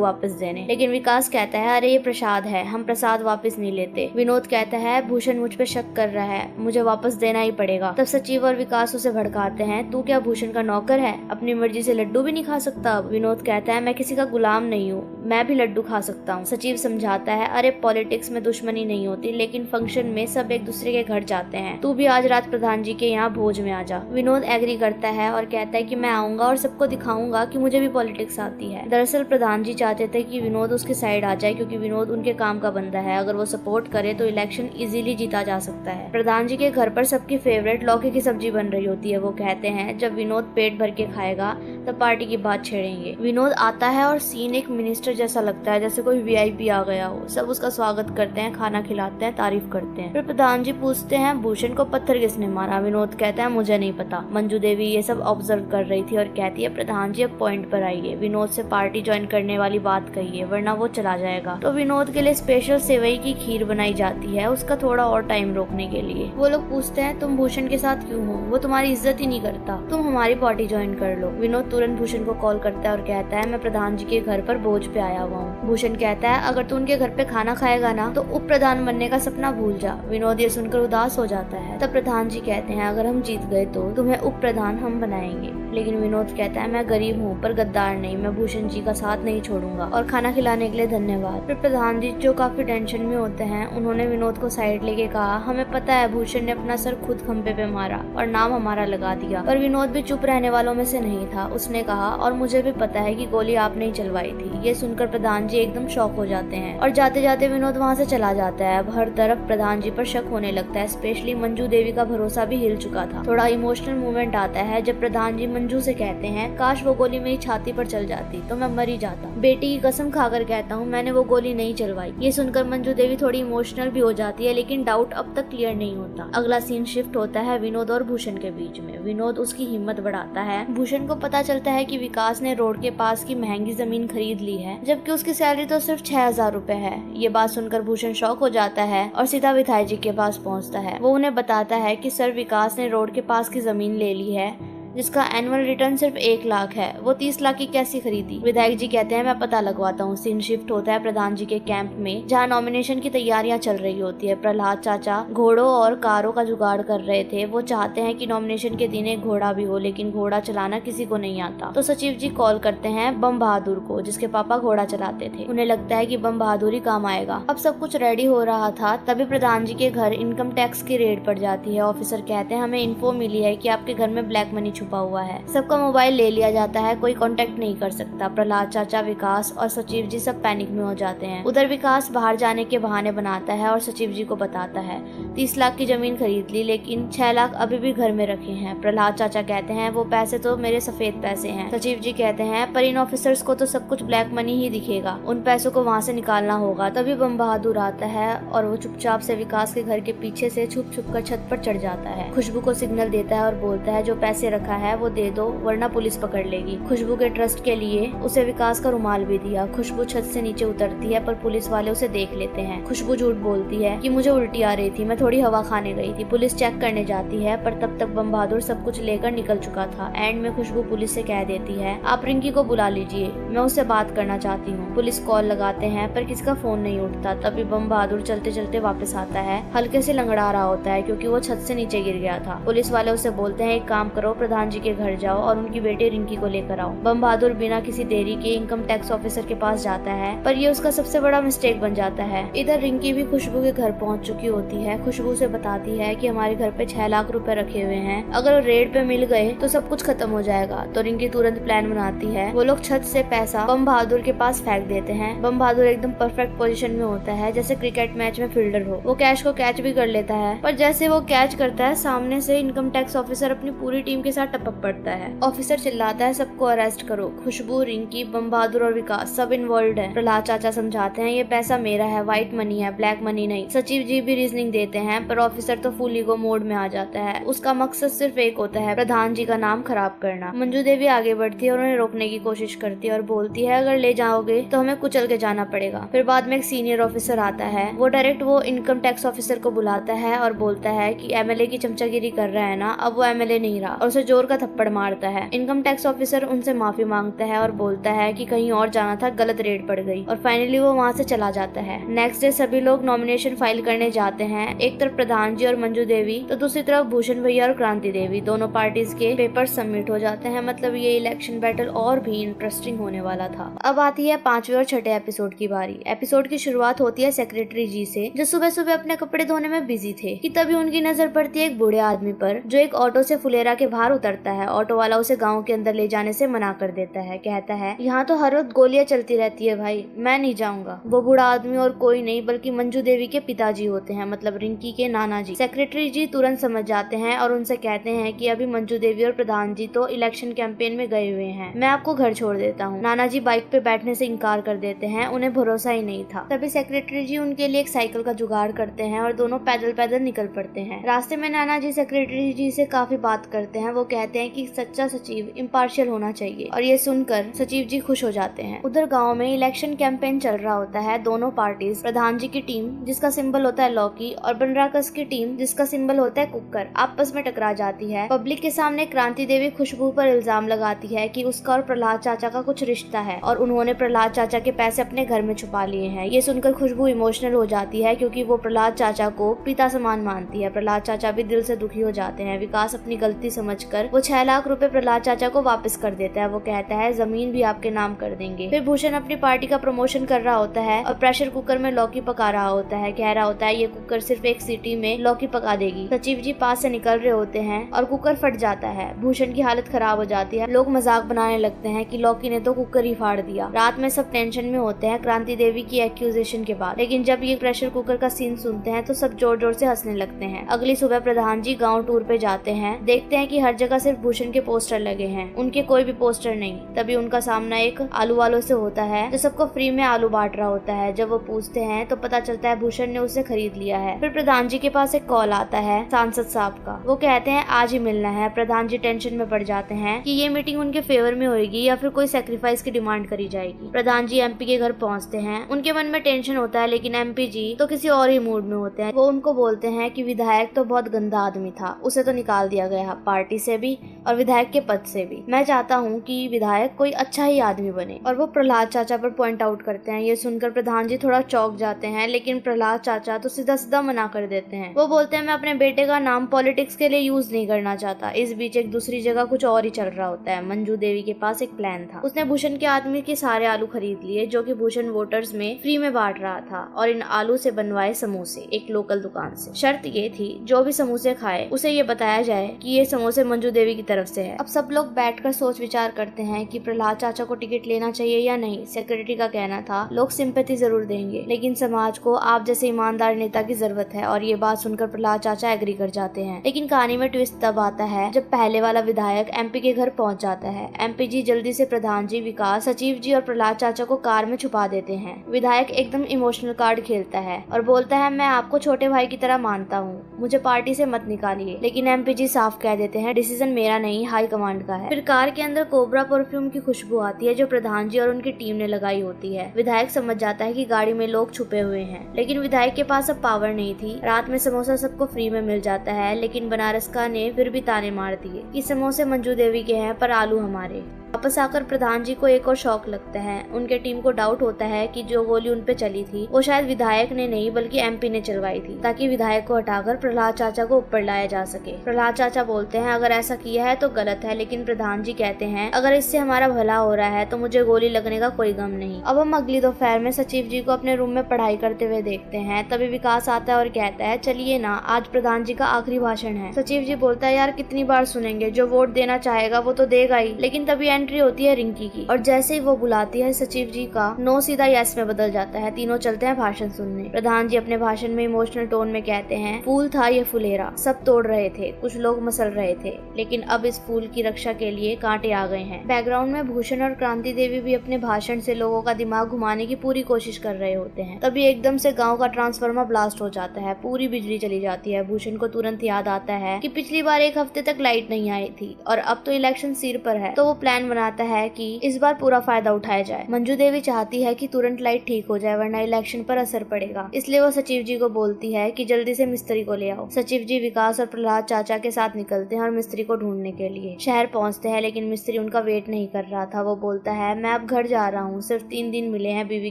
Speaker 2: वापस देने। लेकिन विकास कहता है अरे ये प्रसाद है, हम प्रसाद वापस नहीं लेते। विनोद कहता है भूषण मुझ पे शक कर रहा है, मुझे वापस देना ही पड़ेगा। तब सचिव और विकास उसे भड़काते हैं, तू क्या भूषण का नौकर है, अपनी मर्जी से लड्डू भी नहीं खा सकता? विनोद कहता है मैं किसी का गुलाम नहीं हूँ, मैं भी लड्डू खा सकता हूँ। सचिव समझाता है अरे पॉलिटिक्स में दुश्मनी नहीं होती, लेकिन फंक्शन में सब एक दूसरे के घर जाते हैं, तू भी आज रात प्रधान जी के यहाँ भोज में आ जा। विनोद एग्री करता है और कहता है कि मैं आऊंगा और सबको दिखाऊंगा कि मुझे भी पॉलिटिक्स आती है। दरअसल प्रधान जी चाहते थे कि विनोद उसके साइड आ जाए, क्योंकि विनोद उनके काम का बंदा है। अगर वो सपोर्ट करे तो इलेक्शन इजीली जीता जा सकता है। प्रधान जी के घर पर सबकी फेवरेट लौकी की सब्जी बन रही होती है। वो कहते हैं जब विनोद पेट भर के खाएगा तब पार्टी की बात छेड़ेंगे। विनोद आता है और सीन एक मिनिस्टर जैसा लगता है, जैसे कोई वीआईपी आ गया हो। सब उसका स्वागत करते हैं, खाना खिलाते हैं, तारीफ करते हैं। फिर प्रधान जी पूछते हैं भूषण को पत्थर किसने मारा? विनोद कहता है मुझे नहीं पता। मंजू देवी ये सब ऑब्जर्व कर रही थी और कहती है प्रधान जी अब पॉइंट पर आइए, विनोद से पार्टी ज्वाइन करने वाली बात कहिए वरना वो चला जाएगा। तो विनोद के लिए स्पेशल सेवई की खीर बनाई जाती है उसका थोड़ा और टाइम रोकने के लिए। वो लोग पूछते हैं तुम भूषण के साथ क्यों हो, वो तुम्हारी इज्जत ही नहीं करता, तुम हमारी पार्टी ज्वाइन कर लो। विनोद तुरंत भूषण को कॉल करता है और कहता है मैं प्रधान जी के घर पर भोज पे आया हुआ हूँ। भूषण कहता है अगर तू उनके घर पे खाना खाएगा ना तो उप प्रधान बनने का सपना भूल जा। विनोद ये सुनकर उदास हो जाता है। तब प्रधान जी कहते हैं अगर हम जीत गए तो तुम्हें उप प्रधान हम बनाएंगे। लेकिन विनोद कहता है मैं गरीब हूँ पर गद्दार नहीं, मैं भूषण जी का साथ नहीं छोड़ूंगा और खाना खिलाने के लिए धन्यवाद। फिर प्रधान जी जो काफी टेंशन में होते हैं उन्होंने विनोद को साइड लेके कहा हमें पता है भूषण ने अपना सर खुद खंभे पे मारा और नाम हमारा लगा दिया। पर विनोद भी चुप रहने वालों में से नहीं था। उसने कहा और मुझे भी पता है कि गोली आपने ही चलवाई थी। ये सुनकर प्रधान जी एकदम शॉक हो जाते हैं और जाते जाते विनोद वहाँ से चला जाता है। अब हर तरफ प्रधान जी पर शक होने लगता है, स्पेशली मंजू देवी का भरोसा भी हिल चुका था। थोड़ा इमोशनल मोमेंट आता है जब प्रधान जी मंजू से कहते हैं काश वो गोली मेरी छाती पर चल जाती तो मैं मर ही जाता। बेटी की कसम खाकर कहता हूँ मैंने वो गोली नहीं चलवाई। ये सुनकर मंजू देवी थोड़ी इमोशनल भी हो जाती है, लेकिन डाउट अब तक क्लियर नहीं होता। अगला सीन शिफ्ट होता है विनोद और भूषण के बीच में। विनोद उसकी हिम्मत बढ़ाता है। भूषण को पता चलता है कि विकास ने रोड के पास की महंगी जमीन खरीद ली है, जबकि उसकी सैलरी तो सिर्फ 6000 रुपए है। ये बात सुनकर भूषण शॉक हो जाता है और सीधा विधायक जी के पास पहुंचता है। वो उन्हें बताता है कि सर विकास ने रोड के पास की जमीन ले ली है जिसका एनुअल रिटर्न सिर्फ 1 लाख है, वो 30 लाख की कैसी खरीदी? विधायक जी कहते हैं मैं पता लगवाता हूँ। सीन शिफ्ट होता है प्रधान जी के कैंप में जहाँ नॉमिनेशन की तैयारियां चल रही होती है। प्रहलाद चाचा घोड़ों और कारों का जुगाड़ कर रहे थे। वो चाहते हैं कि नॉमिनेशन के दिन एक घोड़ा भी हो, लेकिन घोड़ा चलाना किसी को नहीं आता। तो सचिव जी कॉल करते हैं बम बहादुर को जिसके पापा घोड़ा चलाते थे। उन्हें लगता है कि बम बहादुर ही काम आएगा। अब सब कुछ रेडी हो रहा था तभी प्रधान जी के घर इनकम टैक्स की रेड पड़ जाती है। ऑफिसर कहते हैं हमें इन्फो मिली है कि आपके घर में ब्लैक मनी छुपा हुआ है। सबका मोबाइल ले लिया जाता है, कोई कांटेक्ट नहीं कर सकता। प्रहलाद चाचा, विकास और सचिव जी सब पैनिक में हो जाते हैं। उधर विकास बाहर जाने के बहाने बनाता है और सचिव जी को बताता है 30 लाख की जमीन खरीद ली, लेकिन 6 लाख अभी भी घर में रखे हैं। प्रहलाद चाचा कहते हैं वो पैसे तो मेरे सफेद पैसे हैं। सचिव जी कहते हैं पर इन ऑफिसर्स को तो सब कुछ ब्लैक मनी ही दिखेगा, उन पैसों को वहाँ से निकालना होगा। तभी बम बहादुर आता है और वो चुपचाप से विकास के घर के पीछे से छुप छुप कर छत पर चढ़ जाता है। खुशबू को सिग्नल देता है और बोलता है जो पैसे रखा है वो दे दो वरना पुलिस पकड़ लेगी। खुशबू के ट्रस्ट के लिए उसे विकास का रुमाल भी दिया। खुशबू छत से नीचे उतरती है पर पुलिस वाले उसे देख लेते हैं। खुशबू झूठ बोलती है कि मुझे उल्टी आ रही थी, मैं थोड़ी हवा खाने गई थी। पुलिस चेक करने जाती है पर तब तक बम बहादुर सब कुछ लेकर निकल चुका था। एंड में खुशबू पुलिस से कह देती है आप रिंकी को बुला लीजिए, मैं उससे बात करना चाहती हूँ। पुलिस कॉल लगाते हैं पर किसका फोन नहीं उठता। तभी बम बहादुर चलते चलते वापस आता है, हल्के से लंगड़ा रहा होता है क्योंकि वो छत से नीचे गिर गया था। पुलिस वाले उसे बोलते हैं एक काम करो, प्रधान जी के घर जाओ और उनकी बेटी रिंकी को लेकर आओ। बम बहादुर बिना किसी देरी के इनकम टैक्स ऑफिसर के पास जाता है पर ये उसका सबसे बड़ा मिस्टेक बन जाता है। इधर रिंकी भी खुशबू के घर पहुंच चुकी होती है। खुशबू से बताती है कि हमारे घर पे 6 लाख रुपए रखे हुए हैं, अगर वो रेड पे मिल गए तो सब कुछ खत्म हो जाएगा। तो रिंकी तुरंत प्लान बनाती है, वो लोग छत से पैसा बम बहादुर के पास फेंक देते हैं। बम बहादुर एकदम परफेक्ट पोजीशन में होता है जैसे क्रिकेट मैच में फील्डर हो। वो कैच को कैच भी कर लेता है पर जैसे वो कैच करता है सामने से इनकम टैक्स ऑफिसर अपनी पूरी टीम के साथ टपक पड़ता है। ऑफिसर चिल्लाता है सबको अरेस्ट करो। खुशबू, रिंकी, बम बहादुर और विकास सब इन्वॉल्व है। प्रहलाद चाचा समझाते हैं ये पैसा मेरा है, व्हाइट मनी है, ब्लैक मनी नहीं। सचिव जी भी रीजनिंग देते हैं पर ऑफिसर तो फुल ईगो मोड में आ जाता है। उसका मकसद सिर्फ एक होता है, प्रधान जी का नाम खराब करना। मंजू देवी आगे बढ़ती है और उन्हें रोकने की कोशिश करती है और बोलती है अगर ले जाओगे तो हमें कुचल के जाना पड़ेगा। फिर बाद में एक सीनियर ऑफिसर आता है, वो डायरेक्ट वो इनकम टैक्स ऑफिसर को बुलाता है और बोलता है कि एमएलए की चमचागिरी कर रहा है ना, अब वो एमएलए नहीं रहा और उसे जोर का थप्पड़ मारता है। इनकम टैक्स ऑफिसर उनसे माफी मांगता है और बोलता है कि कहीं और जाना था, गलत रेड पड़ गई और फाइनली वो वहाँ से चला जाता है। नेक्स्ट डे सभी लोग नॉमिनेशन फाइल करने जाते हैं। एक तरफ प्रधान जी और मंजू देवी तो दूसरी तरफ भूषण भैया और क्रांति देवी, दोनों पार्टीज के पेपर सबमिट हो जाते हैं। मतलब ये इलेक्शन बैटल और भी इंटरेस्टिंग होने वाला था। अब आती है 5वें और 6ठे एपिसोड की बारी। एपिसोड की शुरुआत होती है सेक्रेटरी जी से जो सुबह सुबह अपने कपड़े धोने में बिजी थे कि तभी उनकी नजर पड़ती है एक बूढ़े आदमी पर जो एक ऑटो से फुलेरा के बाहर उतरता है। ऑटो वाला उसे गाँव के अंदर ले जाने से मना कर देता है, कहता है यहाँ तो हर रोज गोलियां चलती रहती है भाई, मैं नहीं जाऊंगा। वो बूढ़ा आदमी और कोई नहीं बल्कि मंजू देवी के पिताजी होते हैं, मतलब रिंकी के नाना जी। सेक्रेटरी जी तुरंत समझ जाते हैं और उनसे कहते हैं कि अभी मंजू देवी और प्रधान जी तो इलेक्शन कैंपेन में गए हुए हैं, मैं आपको घर छोड़ देता हूँ। नाना जी बाइक पे बैठने से इनकार कर देते हैं, उन्हें भरोसा ही नहीं था। तभी सेक्रेटरी जी उनके लिए एक साइकिल का जुगाड़ करते हैं और दोनों पैदल पैदल निकल पड़ते हैं। रास्ते में नाना जी सेक्रेटरी जी से काफी बात करते हैं। वो कहते हैं कि सच्चा सचिव इम्पार्शियल होना चाहिए और ये सुनकर सचिव जी खुश हो जाते हैं। उधर गाँव में इलेक्शन कैंपेन चल रहा होता है। दोनों पार्टीज, प्रधान जी की टीम जिसका सिंबल होता है लौकी और बनराकस की टीम जिसका सिंबल होता है कुकर, आपस में टकरा जाती है। पब्लिक के सामने क्रांति देवी खुशबू पर इल्जाम लगाती है कि उसका और प्रहलाद चाचा का कुछ रिश्ता है और उन्होंने प्रहलाद चाचा के पैसे अपने घर में छुपा लिए हैं। ये सुनकर खुशबू इमोशनल हो जाती है क्योंकि वो प्रहलाद चाचा को पिता समान मानती है। प्रहलाद चाचा भी दिल से दुखी हो जाते हैं। विकास अपनी गलती समझकर वो 6 लाख रुपए प्रहलाद चाचा को वापस कर देता है। वो कहता है जमीन भी आपके नाम कर देंगे। फिर भूषण अपनी पार्टी का प्रमोशन कर रहा होता है और प्रेशर कुकर में लौकी पका रहा होता है। कह रहा होता है ये कुकर सिर्फ एक सीटी में लौकी पका देगी। सचिव जी पास से निकल रहे होते हैं और कुकर फट जाता है। भूषण की हालत खराब हो जाती है। लोग मजाक बनाने लगते हैं कि लौकी ने तो कुकर ही फाड़ दिया। रात में सब टेंशन में होते हैं क्रांति देवी की एक्यूजेशन के बाद, लेकिन जब ये प्रेशर कुकर का सीन सुनते हैं तो सब जोर जोर से हंसने लगते हैं। अगली सुबह प्रधान जी गाँव टूर पे जाते हैं। देखते हैं कि हर जगह सिर्फ भूषण के पोस्टर लगे हैं, उनके कोई भी पोस्टर नहीं। तभी उनका सामना एक आलू वालों से होता है जो सबको फ्री में आलू बांट रहा होता है। जब वो पूछते हैं तो पता चलता है भूषण ने उसे खरीद लिया है। फिर प्रधान जी के पास एक कॉल आता है सांसद साहब का। वो कहते हैं आज ही मिलना है। प्रधान जी टेंशन में पड़ जाते हैं कि ये मीटिंग उनके फेवर में होगी या फिर कोई सेक्रीफाइस की डिमांड करी जाएगी। प्रधान जी एमपी के घर पहुंचते हैं। उनके मन में टेंशन होता है लेकिन एमपी जी तो किसी और ही मूड में होते हैं। वो उनको बोलते हैं कि विधायक तो बहुत गंदा आदमी था, उसे तो निकाल दिया गया पार्टी से भी और विधायक के पद से भी। मैं चाहता हूँ कि विधायक कोई अच्छा ही आदमी बने। और वो प्रहलाद चाचा पर पॉइंट आउट करते हैं। ये सुनकर प्रधान जी थोड़ा चौंक जाते हैं लेकिन प्रहलाद चाचा तो सीधा सीधा मना कर देते हैं। वो बोलते हैं मैं अपने बेटे का नाम पॉलिटिक्स के लिए यूज नहीं करना चाहता। इस बीच एक दूसरी जगह कुछ और ही चल रहा होता है। मंजू देवी के पास एक प्लान था। उसने भूषण के आदमी के सारे आलू खरीद लिए जो कि भूषण वोटर्स में फ्री में बांट रहा था और इन आलू से बनवाए समोसे एक लोकल दुकान से। शर्त ये थी जो भी समोसे खाए उसे ये बताया जाए कि ये समोसे मंजू मंजू देवी की तरफ से है। अब सब लोग बैठकर सोच विचार करते हैं कि प्रहलाद चाचा को टिकट लेना चाहिए या नहीं। सेक्रेटरी का कहना था लोग सिंपैथी जरूर देंगे, लेकिन समाज को आप जैसे ईमानदार नेता की जरूरत है, और ये बात सुनकर प्रहलाद चाचा एग्री कर जाते हैं। लेकिन कहानी में ट्विस्ट तब आता है जब पहले वाला विधायक एमपी के घर पहुंच जाता है। एमपी जी जल्दी से प्रधान जी, विकास, सचिव जी और प्रहलाद चाचा को कार में छुपा देते हैं। विधायक एकदम इमोशनल कार्ड खेलता है और बोलता है मैं आपको छोटे भाई की तरह मानता हूँ, मुझे पार्टी से मत निकालिए। लेकिन एमपी जी साफ कह देते हैं डिसीजन मेरा नहीं, हाई कमांड का है। फिर कार के अंदर कोबरा परफ्यूम की खुशबू आती है जो प्रधान जी और उनकी टीम ने लगाई होती है। विधायक समझ जाता है कि गाड़ी में लोग छुपे हुए हैं, लेकिन विधायक के पास अब पावर नहीं थी। रात में समोसा सबको फ्री में मिल जाता है, लेकिन बनारस का ने फिर भी ताने मार दिए कि समोसे मंजू देवी के हैं पर आलू हमारे। वापस आकर प्रधान जी को एक और शौक लगता है। उनके टीम को डाउट होता है कि जो गोली उन पे चली थी वो शायद विधायक ने नहीं बल्कि एमपी ने चलवाई थी, ताकि विधायक को हटाकर प्रहलाद चाचा को ऊपर लाया जा सके। प्रहलाद चाचा बोलते हैं अगर ऐसा किया है तो गलत है, लेकिन प्रधान जी कहते हैं अगर इससे हमारा भला हो रहा है तो मुझे गोली लगने का कोई गम नहीं। अब हम अगली दोपहर में सचिव जी को अपने रूम में पढ़ाई करते हुए देखते हैं। तभी विकास आता है और कहता है चलिए ना, आज प्रधान जी का आखिरी भाषण है। सचिव जी बोलता है यार कितनी बार सुनेंगे, जो वोट देना चाहेगा वो तो देगा ही। लेकिन तभी एंट्री होती है रिंकी की, और जैसे ही वो बुलाती है सचिव जी का नो सीधा यस में बदल जाता है। तीनों चलते हैं भाषण सुनने। प्रधान जी अपने भाषण में इमोशनल टोन में कहते हैं फूल था ये फुलेरा, सब तोड़ रहे थे, कुछ लोग मसल रहे थे, लेकिन अब इस फूल की रक्षा के लिए कांटे आ गए हैं। बैकग्राउंड में भूषण और क्रांति देवी भी अपने भाषण से लोगों का दिमाग घुमाने की पूरी कोशिश कर रहे होते हैं। तभी एकदम से गाँव का ट्रांसफार्मर ब्लास्ट हो जाता है, पूरी बिजली चली जाती है। भूषण को तुरंत याद आता है कि पिछली बार एक हफ्ते तक लाइट नहीं आई थी और अब तो इलेक्शन सिर पर है, तो वो प्लान बनाता है कि इस बार पूरा फायदा उठाया जाए। मंजू देवी चाहती है कि तुरंत लाइट ठीक हो जाए वरना इलेक्शन पर असर पड़ेगा, इसलिए वो सचिव जी को बोलती है कि जल्दी से मिस्त्री को ले आओ। सचिव जी विकास और प्रहलाद चाचा के साथ निकलते हैं और मिस्त्री को ढूंढने के लिए शहर पहुंचते हैं, लेकिन मिस्त्री उनका वेट नहीं कर रहा था। वो बोलता है मैं अब घर जा रहा हूँ, सिर्फ 3 दिन मिले हैं बीवी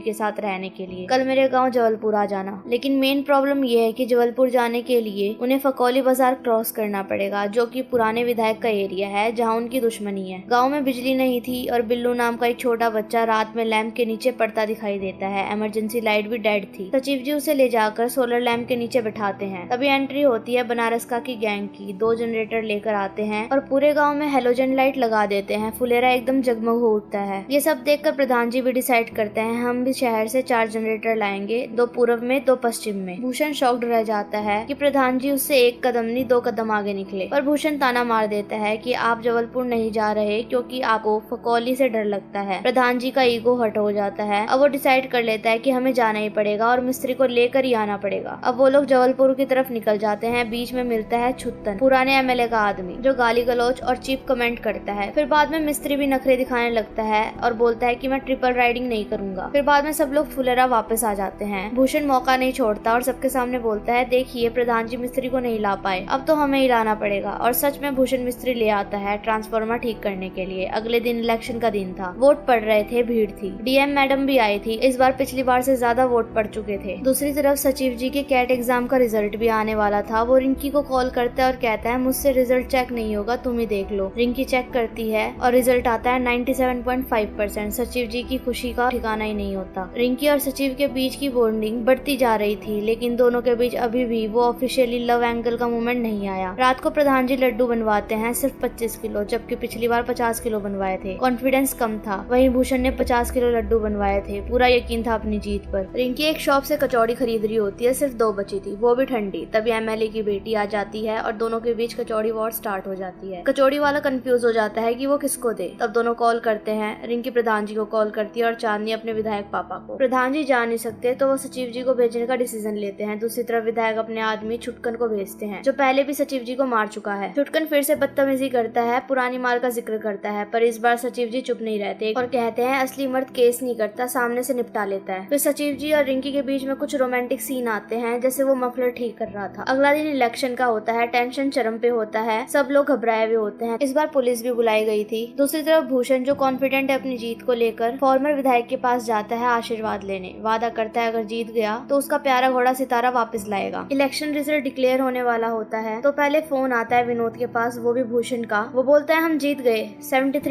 Speaker 2: के साथ रहने के लिए, कल मेरे गाँव जबलपुर आ जाना। लेकिन मेन प्रॉब्लम ये है कि जबलपुर जाने के लिए उन्हें फकौली बाजार क्रॉस करना पड़ेगा, जो कि पुराने विधायक का एरिया है जहाँ उनकी दुश्मनी है। गाँव में बिजली नहीं थी और बिल्लू नाम का एक छोटा बच्चा रात में लैंप के नीचे पड़ता दिखाई देता है। इमरजेंसी लाइट भी डेड थी। सचिव जी उसे ले जाकर सोलर लैंप के नीचे बिठाते हैं। तभी एंट्री होती है बनारस का की गैंग की। 2 जनरेटर लेकर आते हैं और पूरे गांव में हेलोजन लाइट लगा देते हैं। फुलेरा एकदम जगमग हो उठता है। ये सब देखकर प्रधान जी भी डिसाइड करते हैं हम भी शहर से 4 जनरेटर लाएंगे, 2 पूर्व में 2 पश्चिम में। भूषण शॉक्ड रह जाता है कि प्रधान जी उससे 1 कदम नहीं 2 कदम आगे निकले, पर भूषण ताना मार देता है कि आप जबलपुर नहीं जा रहे क्योंकि आपको फकौली से डर लगता है। प्रधान जी का ईगो हट हो जाता है। अब वो डिसाइड कर लेता है कि हमें जाना ही पड़ेगा और मिस्त्री को लेकर ही आना पड़ेगा। अब वो लोग जबलपुर की तरफ निकल जाते हैं। बीच में मिलता है छुत्तन, पुराने एमएलए का आदमी, जो गाली गलौज और चीप कमेंट करता है। फिर बाद में मिस्त्री भी नखरे दिखाने लगता है और बोलता है कि मैं ट्रिपल राइडिंग नहीं करूंगा। फिर बाद में सब लोग फुलेरा वापस आ जाते हैं। भूषण मौका नहीं छोड़ता और सबके सामने बोलता है देखिए प्रधान जी मिस्त्री को नहीं ला पाए, अब तो हमें ही लाना पड़ेगा। और सच में भूषण मिस्त्री ले आता है ट्रांसफार्मर ठीक करने के लिए। अगले दिन इलेक्शन का दिन था, वोट पड़ रहे थे, भीड़ थी। डीएम मैडम भी आई थी। इस बार पिछली बार से ज्यादा वोट पड़ चुके थे। दूसरी तरफ सचिव जी के कैट एग्जाम का रिजल्ट भी आने वाला था। वो रिंकी को कॉल करता है और कहता है मुझसे रिजल्ट चेक नहीं होगा, तुम ही देख लो। रिंकी चेक करती है और रिजल्ट आता है 97.5%। सचिव जी की खुशी का ठिकाना ही नहीं होता। रिंकी और सचिव के बीच की बॉन्डिंग बढ़ती जा रही थी, लेकिन दोनों के बीच अभी भी वो ऑफिशियली लव एंगल का मूवमेंट नहीं आया। रात को प्रधान जी लड्डू बनवाते हैं, सिर्फ 25 किलो, जबकि पिछली बार 50 किलो बनवाए थे। कॉन्फिडेंस कम था। वहीं भूषण ने 50 किलो लड्डू बनवाए थे। पूरा यकीन था अपनी जीत पर। रिंकी एक शॉप से कचौड़ी खरीद रही होती है, सिर्फ 2 बची थी, वो भी ठंडी। तभी एमएलए की बेटी आ जाती है और दोनों के बीच कचौड़ी वॉर स्टार्ट हो जाती है। कचौड़ी वाला कंफ्यूज हो जाता है कि वो किसको दे। तब दोनों कॉल करते हैं। रिंकी प्रधान जी को कॉल करती है और चांदनी अपने विधायक पापा को। प्रधान जी जा नहीं सकते तो वो सचिव जी को भेजने का डिसीजन लेते हैं। दूसरी तरफ विधायक अपने आदमी छुटकन को भेजते हैं, जो पहले भी सचिव जी को मार चुका है। छुटकन फिर से बदतमीजी करता है, पुरानी मार का जिक्र करता है, पर इस बार सचिव जी चुप नहीं रहते और कहते हैं असली मर्द केस नहीं करता, सामने से निपटा लेता है। फिर सचिव जी और रिंकी के बीच में कुछ रोमांटिक सीन आते हैं, जैसे वो मफलर ठीक कर रहा था। अगला दिन इलेक्शन का होता है। टेंशन चरम पे होता है, सब लोग घबराए हुए होते हैं। इस बार पुलिस भी बुलाई गई थी। दूसरी तरफ भूषण, जो कॉन्फिडेंट है अपनी जीत को लेकर, फॉर्मर विधायक के पास जाता है आशीर्वाद लेने। वादा करता है अगर जीत गया तो उसका प्यारा घोड़ा सितारा वापस लाएगा। इलेक्शन रिजल्ट डिक्लेयर होने वाला होता है तो पहले फोन आता है विनोद के पास, वो भी भूषण का। वो बोलता है हम जीत गए,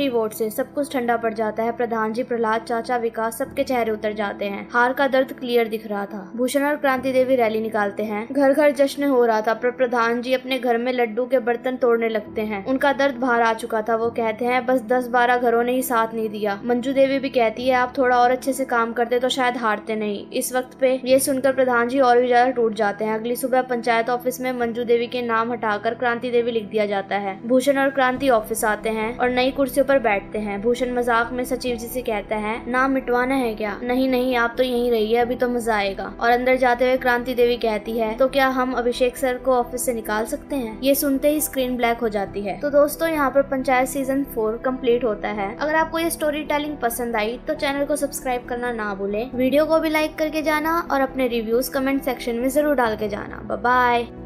Speaker 2: अपनी वोट से सब कुछ ठंडा पड़ जाता है। प्रधान जी, प्रहलाद, चाचा, विकास सबके चेहरे उतर जाते हैं। हार का दर्द क्लियर दिख रहा था। भूषण और क्रांति देवी रैली निकालते हैं। घर घर जश्न हो रहा था, पर प्रधान जी अपने घर में लड्डू के बर्तन तोड़ने लगते हैं। उनका दर्द बाहर आ चुका था। वो कहते हैं बस 10-12 घरों ने ही साथ नहीं दिया। मंजू देवी भी कहती है आप थोड़ा और अच्छे से काम करते तो शायद हारते नहीं। इस वक्त पे ये सुनकर प्रधान जी और भी ज्यादा टूट जाते हैं। अगली सुबह पंचायत ऑफिस में मंजू देवी के नाम हटाकर क्रांति देवी लिख दिया जाता है। भूषण और क्रांति ऑफिस आते हैं और नई कुर्सियों पर बैठते हैं। भूषण मजाक में सचिव जी से कहता है नाम मिटवाना है क्या? नहीं नहीं, आप तो यहीं रहिए, अभी तो मजा आएगा। और अंदर जाते हुए क्रांति देवी कहती है तो क्या हम अभिषेक सर को ऑफिस से निकाल सकते हैं? ये सुनते ही स्क्रीन ब्लैक हो जाती है। तो दोस्तों, यहाँ पर पंचायत सीजन 4 कंप्लीट होता है। अगर आपको ये स्टोरी टेलिंग पसंद आई तो चैनल को सब्सक्राइब करना ना भूलें। वीडियो को भी लाइक करके जाना और अपने रिव्यूज कमेंट सेक्शन में जरूर डाल के जाना। Bye bye.